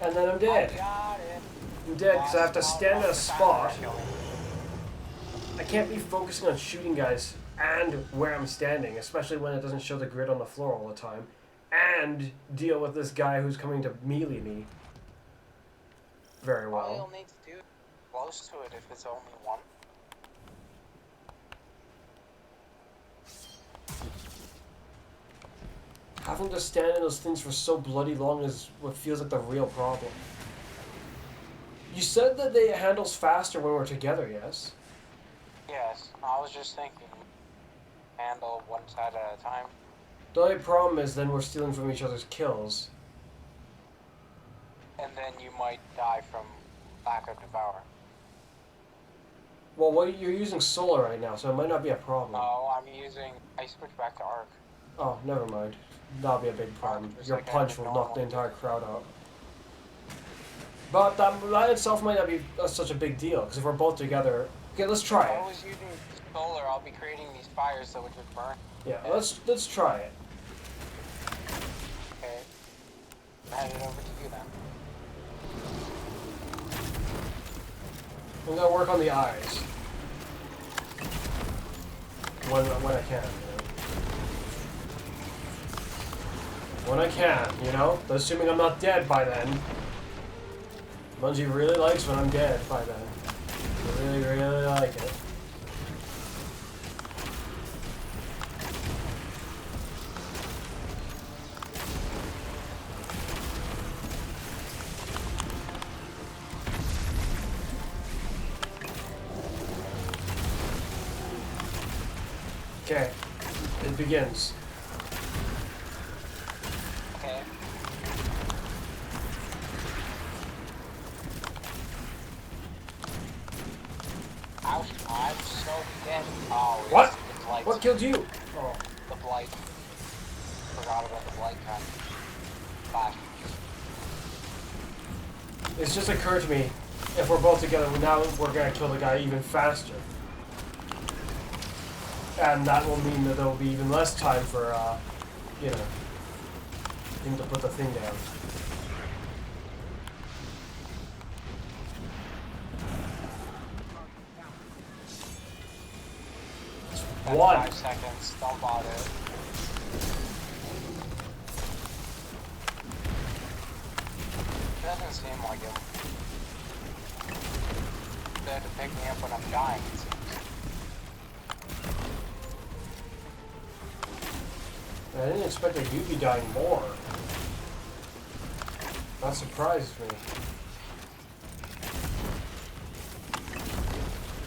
And then I'm dead. I got it. I'm dead because I have to stand at a spot. I can't be focusing on shooting guys and where I'm standing, especially when it doesn't show the grid on the floor all the time, and deal with this guy who's coming to melee me very All well. you'll need to do is close to it if it's only one. Having to stand in those things for so bloody long is what feels like the real problem. You said that they handles faster when we're together, yes? Yes, I was just thinking, handle one side at a time. The only problem is then we're stealing from each other's kills. And then you might die from lack of devour. Well, you're using solar right now, so it might not be a problem. No, I switched back to arc. Oh, never mind. That'll be a big problem. Just Your like I punch did will knock the normal. entire crowd out. But that itself might not be such a big deal, because if we're both together... Okay, let's try If I it. was using solar, I'll be creating these fires that would just burn. Yeah, let's try it. Okay. I'm headed over to you then. I'm gonna work on the eyes. When I can, you know. When I can, you know? Assuming I'm not dead by then. Bungie really likes when I'm dead by then. They really, really like it. Okay, it begins. Okay. Ouch, I'm so dead. Oh, it's What? the blight. What killed you? Oh, The blight. Forgot about the blight kind. Flash. it's just occurred to me, if we're both together, now we're gonna kill the guy even faster. And that will mean that there will be even less time for, you know, him to put the thing down. That's One. 5 seconds, don't bother. It doesn't doesn't seem like it. There to pick me up when I'm dying, it seems. I didn't expect that you'd be dying more. That surprised me.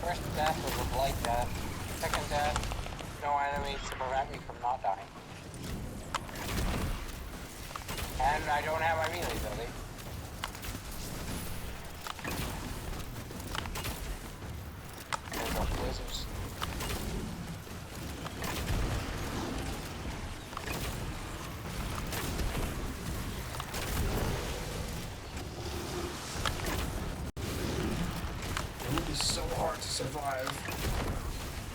First death was a blight death. Second death, no enemies to prevent me from not dying. And I don't have my melee ability. There's no blizzards. It would be so hard to survive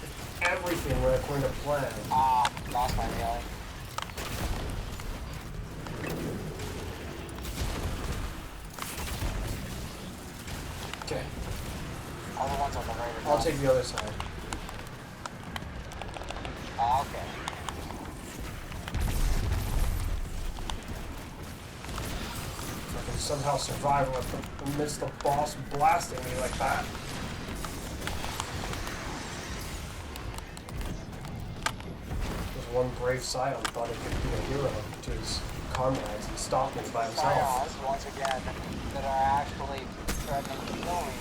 if everything went according to plan. Ah, lost my melee. Okay, All the ones on the right are I'll gone. take the other side. Ah, okay. If I can somehow survive amidst the boss blasting me like that. There's one brave scion thought he could be a hero to his comrades and stop me by himself. Scions, once again, that are actually threatening to kill me.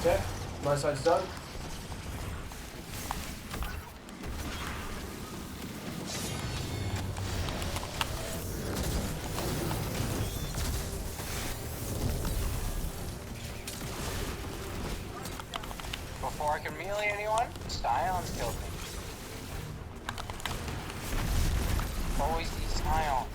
Okay, my side's done. Before I can melee anyone, Scions killed me. Always these Scions.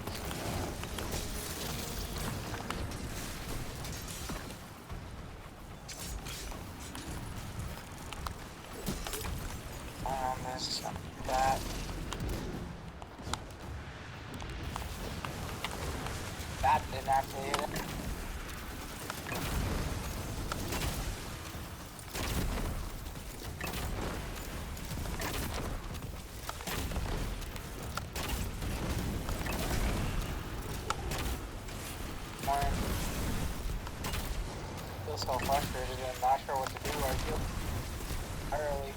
This, that. That didn't actually hit it. I feel so frustrated and not sure what to do. I feel entirely.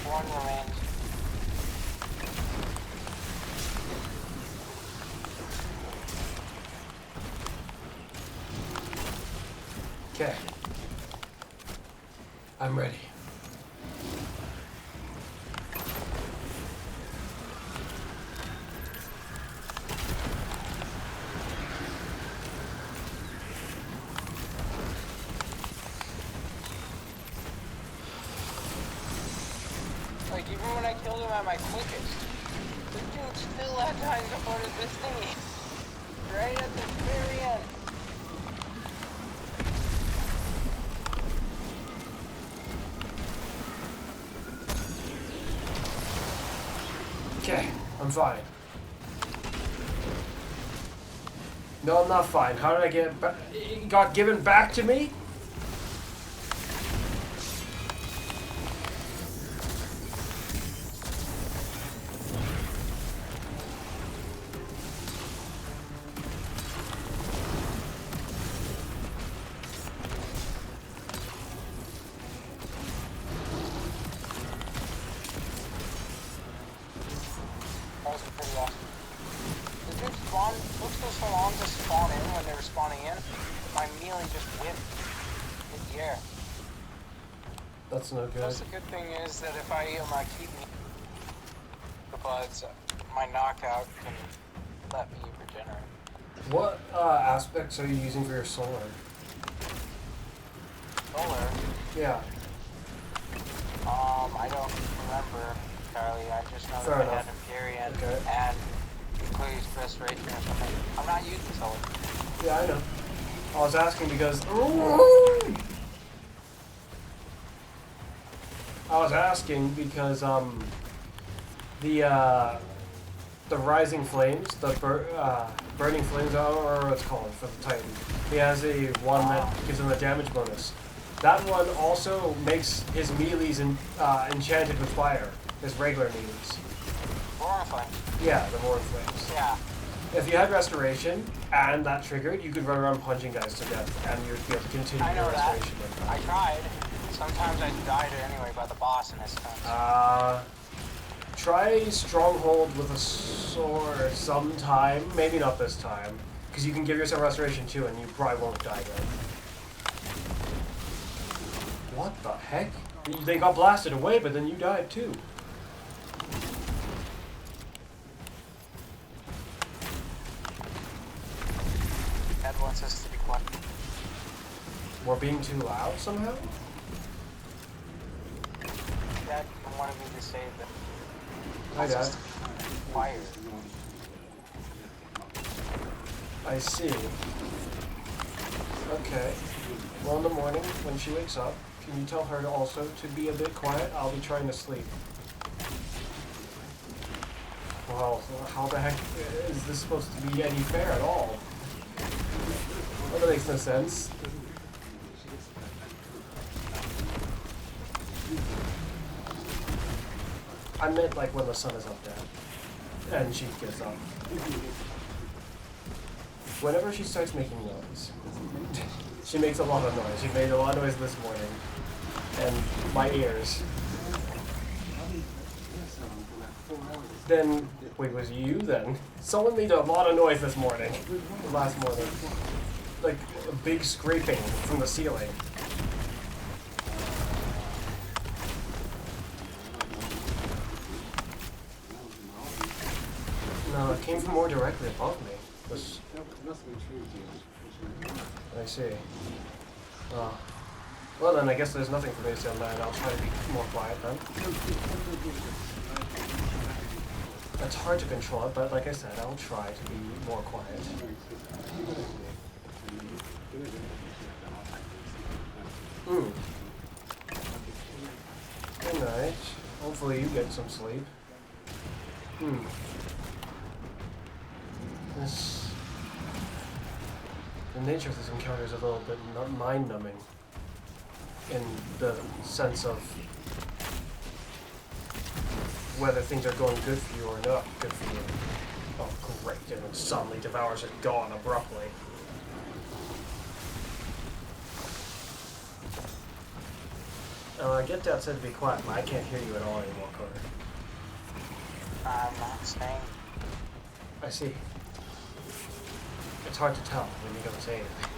One remains. Okay. I'm ready. Like, even when I killed him at my quickest, the dude still had time to put this thingy. Right at the very end. Okay, I'm fine. No, I'm not fine. How did I get it back? It got given back to me? That was pretty awesome. The dude spawned, took so long to spawn in when they were spawning in, my melee just whipped in the air. That's no good. Plus, the good thing is that if I keep me the buds, my knockout can let me regenerate. What aspects are you using for your solar? Solar? Yeah. I don't remember entirely. I just know Fair that enough. I had Empyrean Okay. and increased restoration or something. I'm not using solar. Yeah, I know. I was asking because the rising flames, burning flames, I don't remember what it's called for the Titan. He has a one that gives him a damage bonus. That one also makes his melees enchanted with fire. His regular melees. Horrifying. Yeah, the Roaring Flames. Yeah. If you had restoration and that triggered, you could run around punching guys to death, and you'd be able to continue I know your that. restoration. I tried. Sometimes I died anyway by the boss in this time. Try Stronghold with a sword sometime. Maybe not this time, because you can give yourself restoration too, and you probably won't die then. What the heck? They got blasted away, but then you died too. Ed wants us to be quiet. We're being too loud somehow? Dad wanted me to say that. Hi, Wants Dad. us to be quiet. I see. Okay. Well, in the morning, when she wakes up, can you tell her to also to be a bit quiet? I'll be trying to sleep. Well, how the heck is this supposed to be any fair at all? Well, that makes no sense. I meant like when the sun is up there, and she gets up. Whenever she starts making noise, she makes a lot of noise. She made a lot of noise this morning, and my ears. Then, wait, was it you then? Someone made a lot of noise this morning, last morning. Like a big scraping from the ceiling. No, it came from more directly above me. I see. Well then, I guess there's nothing for me to say on that. I'll try to be more quiet then. It's hard to control it, but like I said, I'll try to be more quiet. Good night. Hopefully you get some sleep. The nature of this encounter is a little bit mind-numbing in the sense of whether things are going good for you or not good for you. Oh, great, and then suddenly devours it gone abruptly. I get Dad said to be quiet, but I can't hear you at all anymore, Carter. I'm not saying. I see. It's hard to tell when you don't say anything.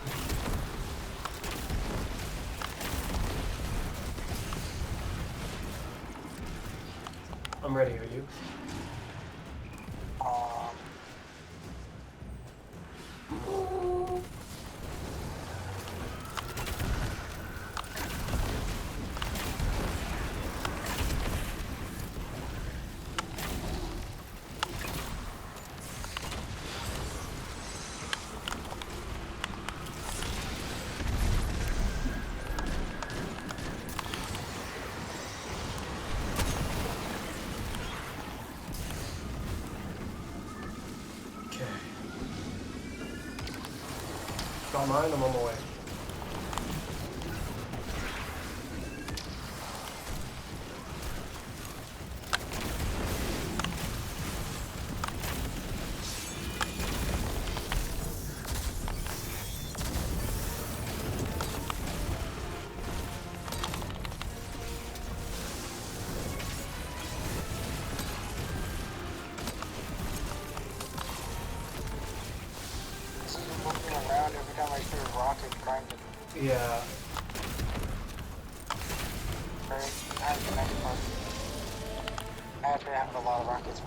I'm ready, are you? Got mine, I'm on my way. Yeah. I actually have a lot of rockets.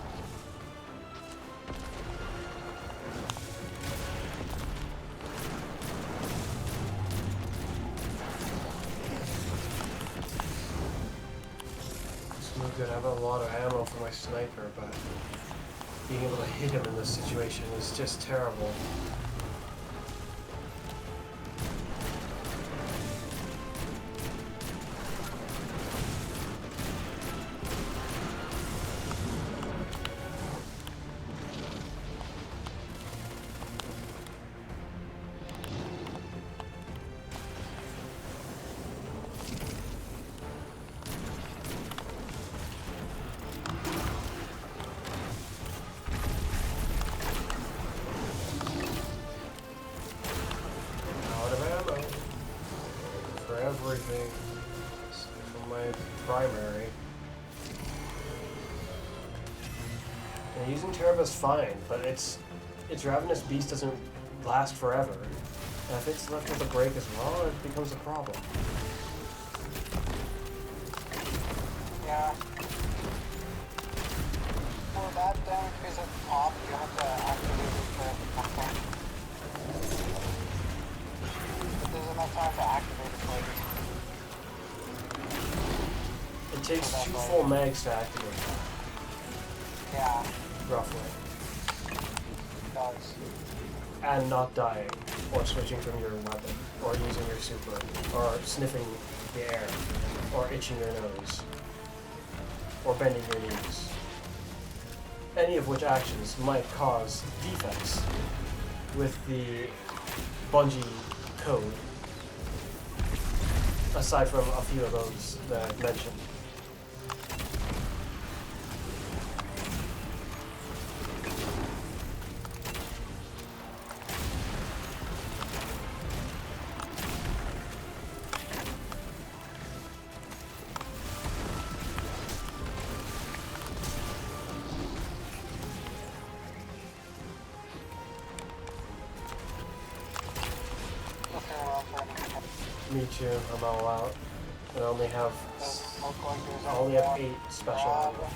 Oh good, I have a lot of ammo for my sniper, but being able to hit him in this situation is just terrible. Everything from my primary. And using Terra's fine, but its Ravenous Beast doesn't last forever. And if it's left with a break as well, it becomes a problem. Yeah. For that damage phase at the top, you have to activate it for the platform. But there's enough time to activate it for it. It takes 2 full mags to activate that. Yeah. Roughly. It does. And not dying, or switching from your weapon, or using your super, or sniffing the air, or itching your nose, or bending your knees. Any of which actions might cause defects with the Bungie code, aside from a few of those that I've mentioned. Me too, I'm all out. I only have 8 special ammo.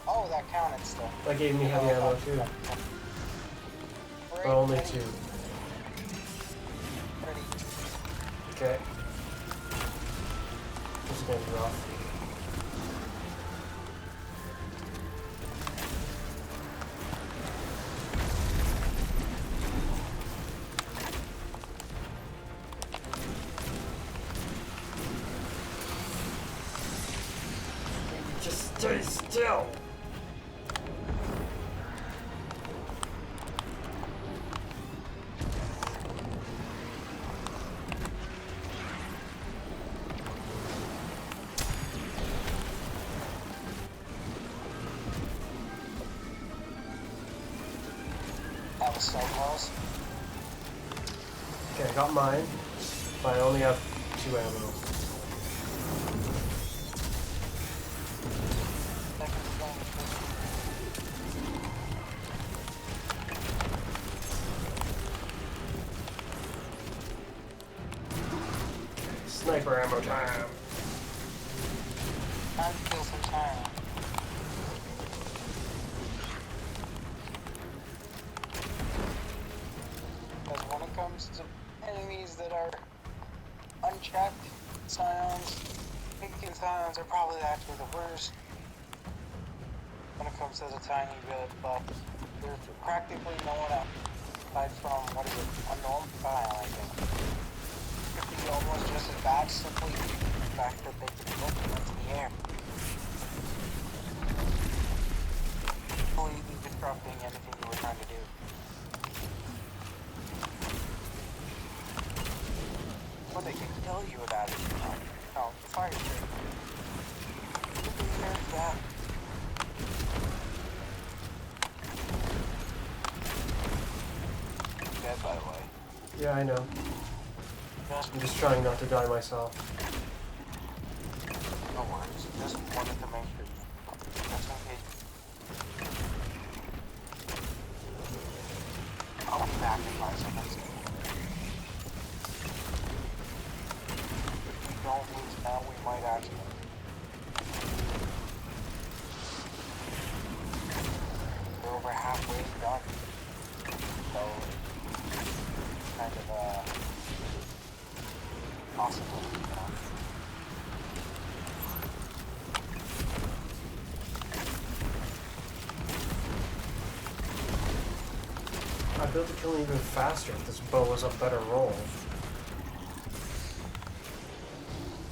Oh, that counted still. That gave me heavy ammo too. But only 2. Okay. This is gonna be rough. Just stay still. That was so close. Okay, I got mine, but I only have 2 ammo. Sniper ammo time. Time to kill some time. Because when it comes to enemies that are unchecked, scions, thinking scions are probably actually the worst. When it comes to the tiny bit, but there's practically no one else aside from, what is it, unknown style, I think. Could be almost just as bad, simply the fact that they can look into the air. Completely disrupting anything you were trying to do. What they can tell you about it, no, the fire shit. There's that. Dead, by the way. Yeah, I know. I'm just trying not to die myself. No worries. Just wanted to make sure. Just in case. I'll be back in 5 seconds. If we don't lose now, we might actually. We're over halfway done. So, kind of, be able to kill him even faster if this bow was a better roll.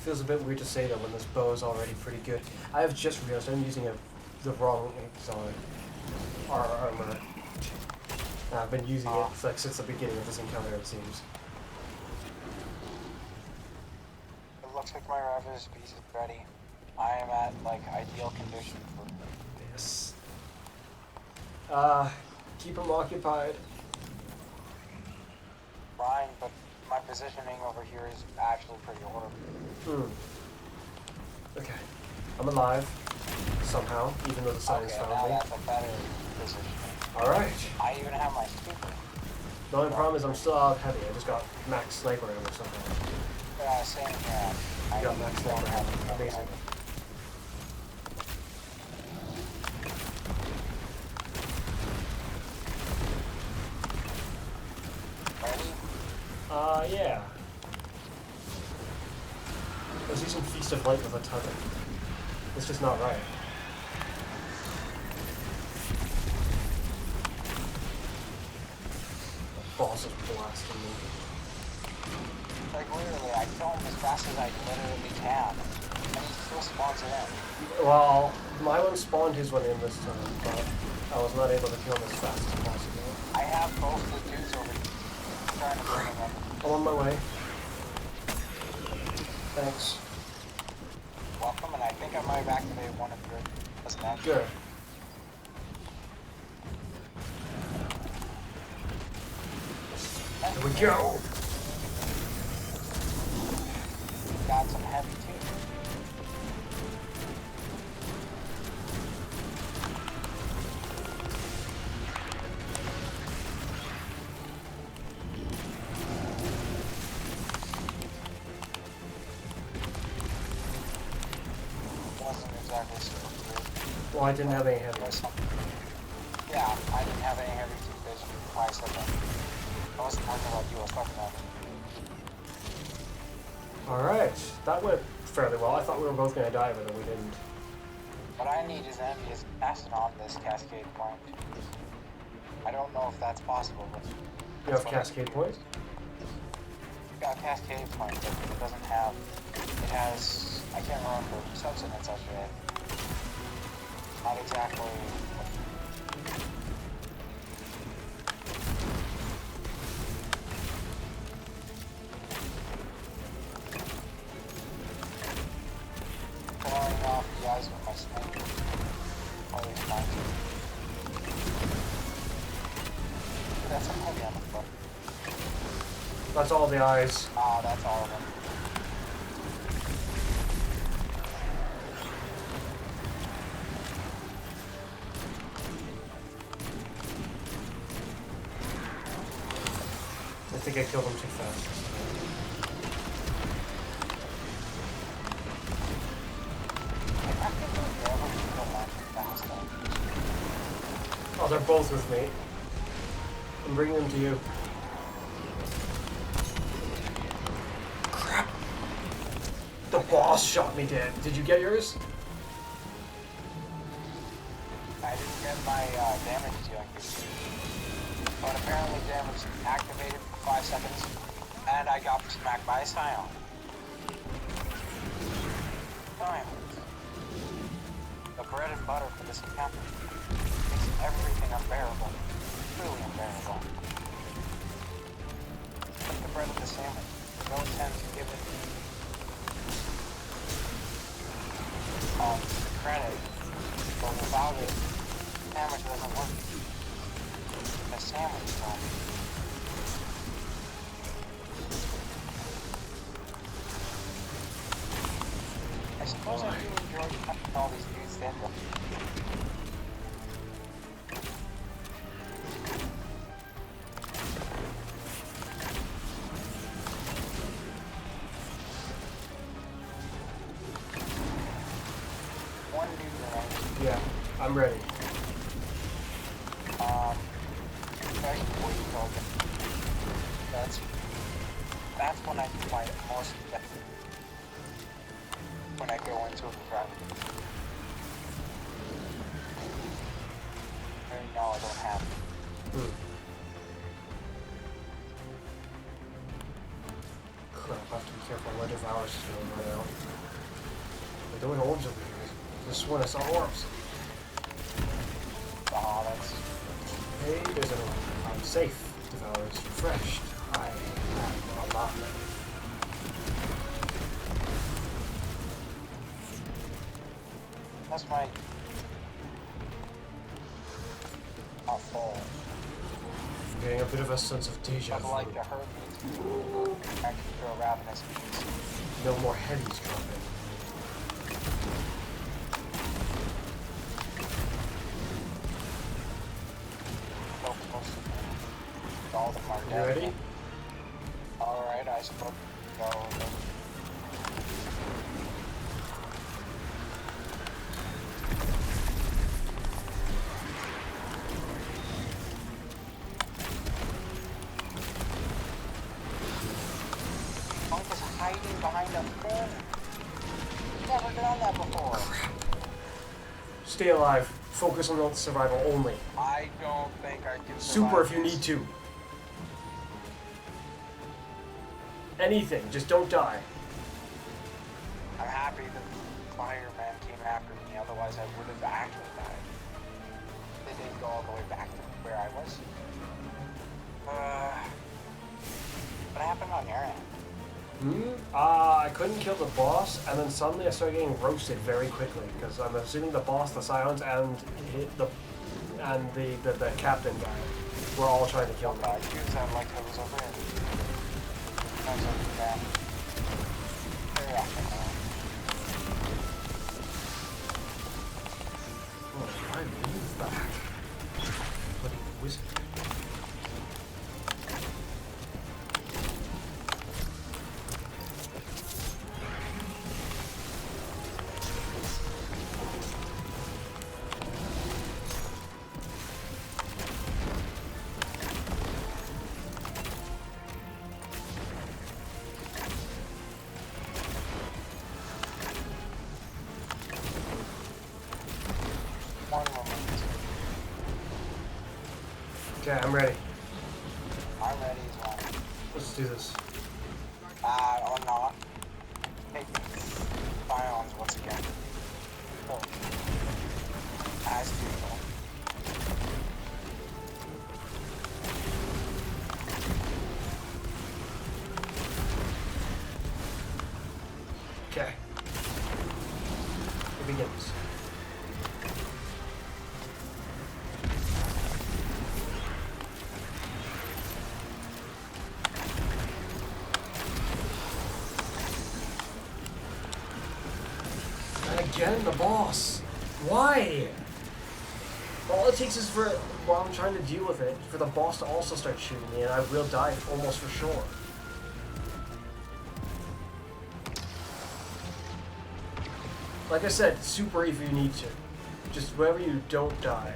Feels a bit weird to say that when this bow is already pretty good. I have just realized I'm using the wrong armor. I've been using it like since the beginning of this encounter, it seems. It looks like my Revis piece is ready. I am at like ideal condition for Yes. Keep him occupied. Ryan, but my positioning over here is actually pretty horrible. Okay. I'm alive. Somehow, even though the signs Okay, found now me. that's a better positioning. Alright. I even have my super. The only problem is I'm still out heavy. I just got max sniper ammo somehow. Same here. You got max sniper ammo. Amazing. Ready? Yeah. I was using Feast of Light with a tugger. It's just not right. The boss is blasting me. Like literally, I kill him as fast as I literally can. And he still spawns it in. Well, my one spawned his one in this time, but I was not able to kill him as fast as possible. I have both the dudes over here. I'm trying to bring them in. I'm on my way. Thanks. Welcome, and I think I might have activated one of your snacks. Good. Here we go! Got some heavy too. Wasn't exactly super good. Well, I didn't have any heavy. Yeah, I didn't have any heavy too, basically. Why I said that. I wasn't talking about you, I was talking about me. Alright, that went fairly well. I thought we were both going to die, but then we didn't. What I need is envious acid on this cascade point. I don't know if that's possible, but... You have cascade points? Got a cascade point, but it doesn't have... It has... I can't remember substance of it. Not exactly... Blowing off the eyes with my sniper. Always fine. That's a heavy on the foot. That's all the eyes. Ah, that's all of them. I think I killed him too fast. Oh, they're both with me. I'm bringing them to you. Crap! The boss shot me dead. Did you get yours? I didn't get my damage dealing boost. But apparently damage activated for 5 seconds, and I got smacked by a scion. Diamond. The bread and butter for this encounter makes everything unbearable. Truly unbearable. Like the bread of the sandwich. No intent to give it credit, but without it, the sandwich doesn't work. The sandwich does. I suppose I do enjoy cutting all these dudes in. One dude remaining. Yeah, I'm ready. Very important target. That's when I find it most effective. When I go into a trap. Right now I don't have it. our devours is going to run out. We're doing orbs over here. This one I saw orbs. Oh, that's... Hey, there's an orb. I'm safe. Devour is refreshed. I have a lot. That's my... Not full. I'm getting a bit of a sense of deja I'd vu. like to hurt me. I can throw ravenous beats. No more heavies dropping. All of them are You dead. ready? Alright, I suppose. Go. Monk is hiding behind a thing. Never done that before. Stay alive. Focus on survival only. I don't think I can survive Super if you this. need to. Anything, just don't die. I'm happy the fireman came after me, otherwise I would have actually died. They didn't go all the way back to where I was. What happened on your end? I couldn't kill the boss, and then suddenly I started getting roasted very quickly because I'm assuming the boss, the Scions, and the captain guy were all trying to kill me. I use that like I was over here. I was over there. Very often now. Oh, I move back. Bloody wizard. One moment. Okay, I'm ready. I'm ready as well. Let's do this. Or not. Hey, Scions once again. Oh. As usual. Okay. It begins. And again, the boss. Why? All it takes is for, while I'm trying to deal with it, for the boss to also start shooting me, and I will die almost for sure. Like I said, super if you need to. Just wherever you don't die.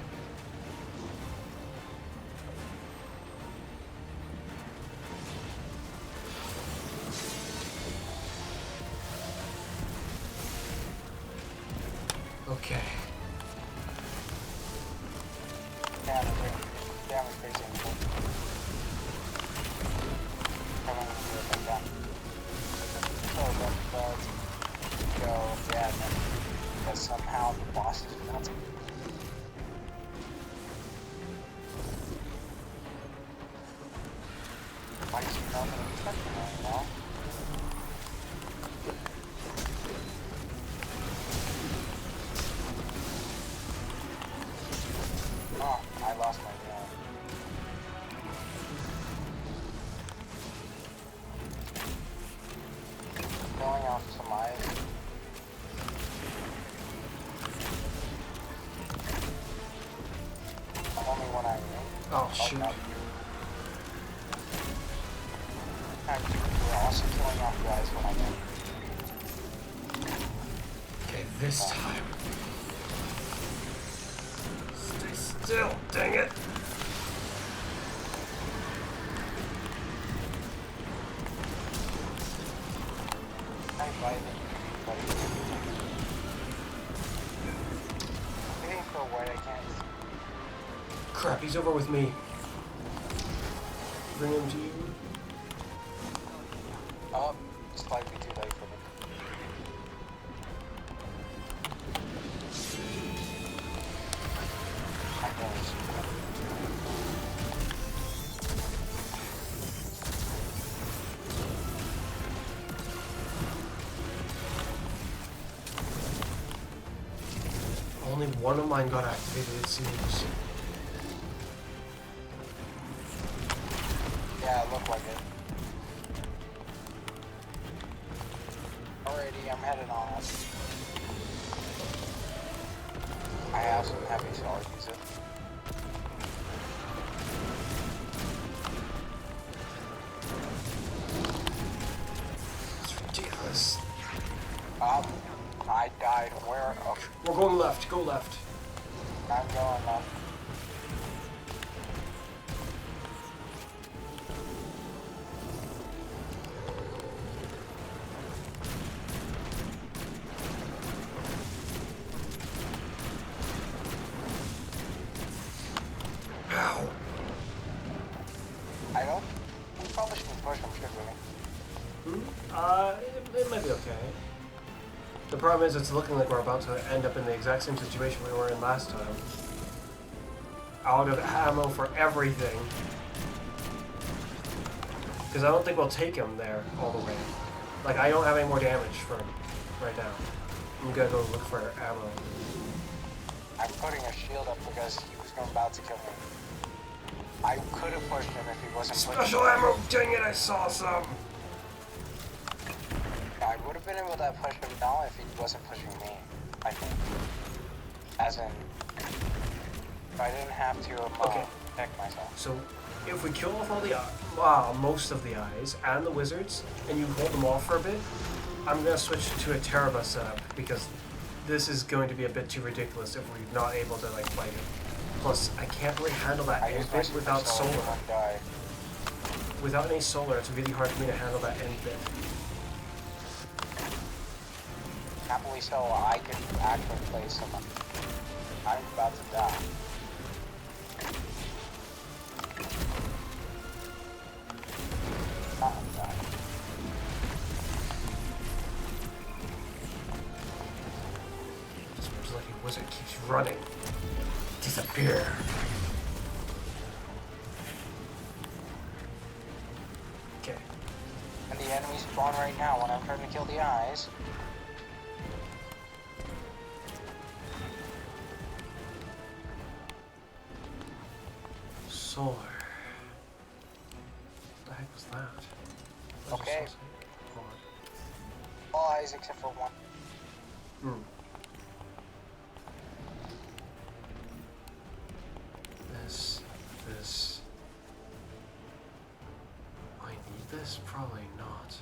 Okay. Yeah, I'm crazy. Come on, do it like that. So let's go, yeah, and then because somehow the boss is nuts. Why is he nothing expecting right now? Oh, I lost my gun. Going off some eyes. Only when I win. Oh, shoot. No. We're also killing off guys when I win. Okay, this time. Stay still, dang it. I fight it, buddy. Waiting for a white, I can't. Crap, he's over with me. Bring him to you. Oh, slightly too late for me. I'm going to Only one of mine got activated, it seems. Yeah, it looked like it. Alrighty, I'm headed on it. I have some heavy, so I'll use it. It's ridiculous. I died. Where? Oh, We're going left, go left. I'm going up. Ow. I don't. We probably shouldn't push him, should we? It might be okay. The problem is it's looking like we're about to end up in the exact same situation we were in last time. Out of ammo for everything. Because I don't think we'll take him there all the way. Like, I don't have any more damage for him right now. I'm gonna go look for ammo. I'm putting a shield up because he was about to kill me. I could have pushed him if he wasn't Special ammo! Dang it, I saw some! I would have been able to push him down if he wasn't pushing me, I think. As in, I didn't have to protect myself. So, if we kill off all the most of the eyes and the wizards, and you hold them off for a bit, I'm gonna switch to a Teraba setup because this is going to be a bit too ridiculous if we're not able to like fight it. Plus, I can't really handle that I end used my bit without solar. solar. One die. Without any solar, it's really hard for me to handle that end bit. Happily so, I can actually play someone. I'm about to die. Not die. This lucky wizard keeps running. Disappear. Okay. And the enemies spawn right now when I'm trying to kill the eyes. Solar. What the heck was that? Okay. Hold All eyes except for one. on. Hmm. This. I need this? Probably not.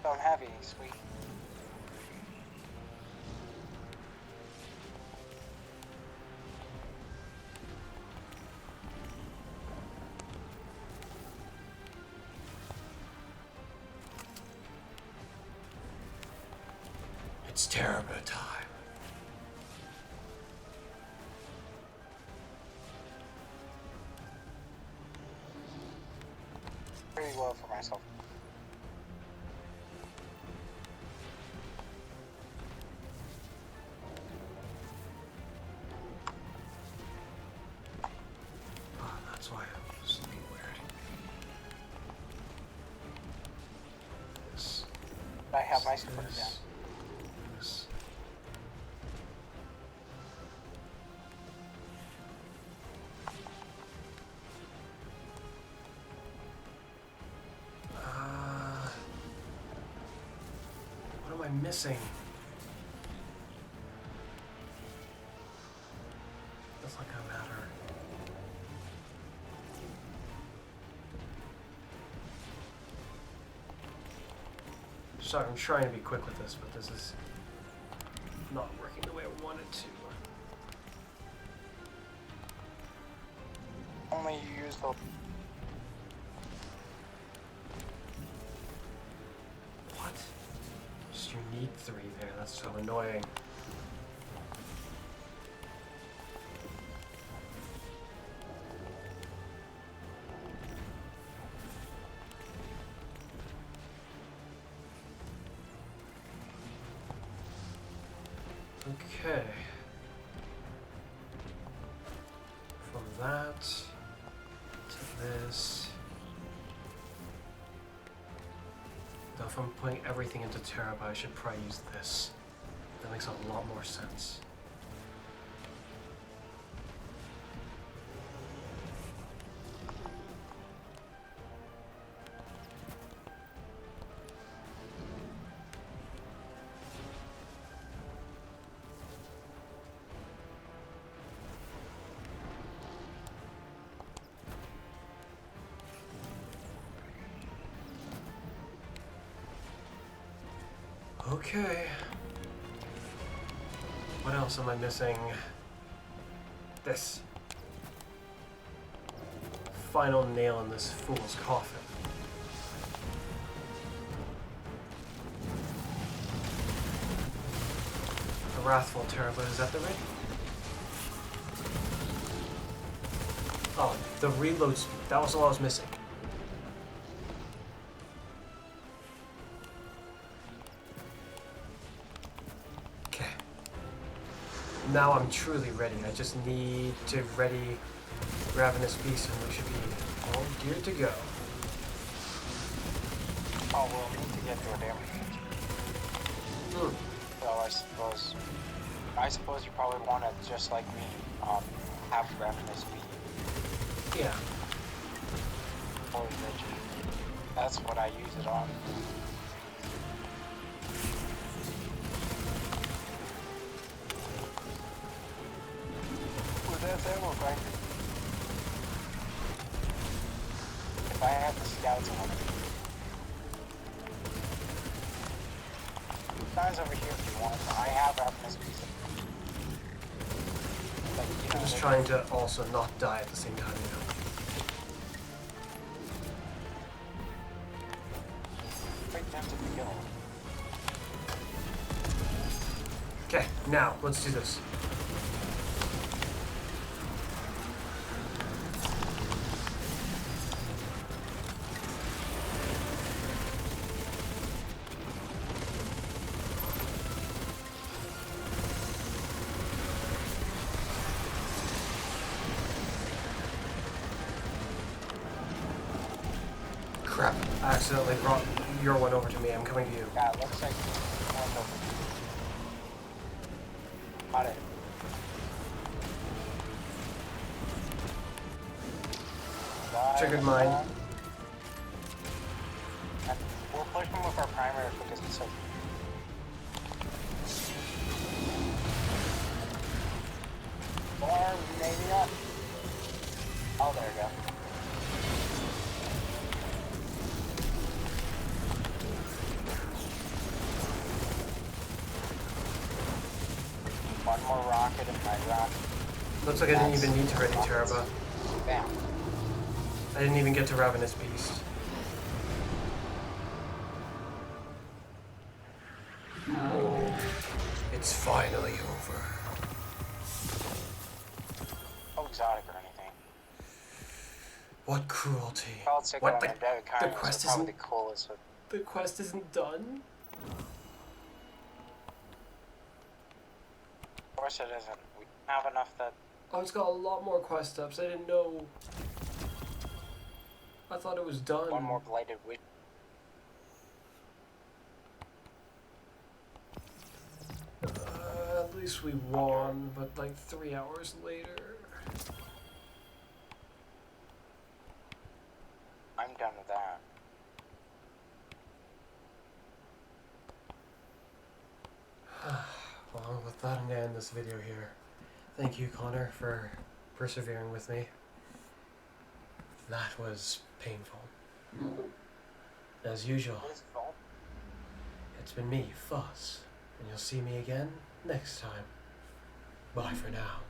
I'm heavy, sweet. It's terrible time. Pretty well for myself. Oh, that's why I was looking weird. This. I have my super down. This. What am I missing? That's not gonna matter. Sorry, I'm trying to be quick with this, but this is not working the way I want it to. Only use the. What? Just you need 3 there, that's so annoying. Okay. From that to this. Though if I'm putting everything into Terabyte, I should probably use this. That makes a lot more sense. Okay. What else am I missing? This. Final nail in this fool's coffin. The Wrathful Terabyte is at the ready. Oh, the reload speed. That was all I was missing. Now I'm truly ready. I just need to ready Ravenous Beast and we should be all geared to go. Oh, we'll need to get to a damage. So I suppose you probably want to, just like me, have Ravenous Beast. Yeah. Fully rigid. That's what I use it on. Right? If I had the scouts on it. Guys over here if you want. I have Ravenous Beast. But, you know, I'm just trying to also not die at the same time, you know. Quite tempted to kill. Okay, now let's do this. Crap, I accidentally brought your one over to me. I'm coming to you. Yeah, it looks like one's over. Got it. Triggered mine. And we'll push him with our primary because it's so. Or maybe not. Oh, there we go. One more rocket in my rocket. Looks like I didn't even need to ready Teraba. Bam. I didn't even get to Ravenous Beast. It's finally over. No exotic or anything. What cruelty. What the quest isn't the coolest. the quest isn't done? Of course it isn't. We have enough that. Oh, it's got a lot more quest ups. I didn't know. I thought it was done. One more blighted witch. At least we won, but like 3 hours later. I'm done with that. Well, with that, I'm gonna end this video here. Thank you, Connor, for persevering with me. That was painful. As usual, His fault. it's been me, Fuzz, and you'll see me again next time. Bye for now.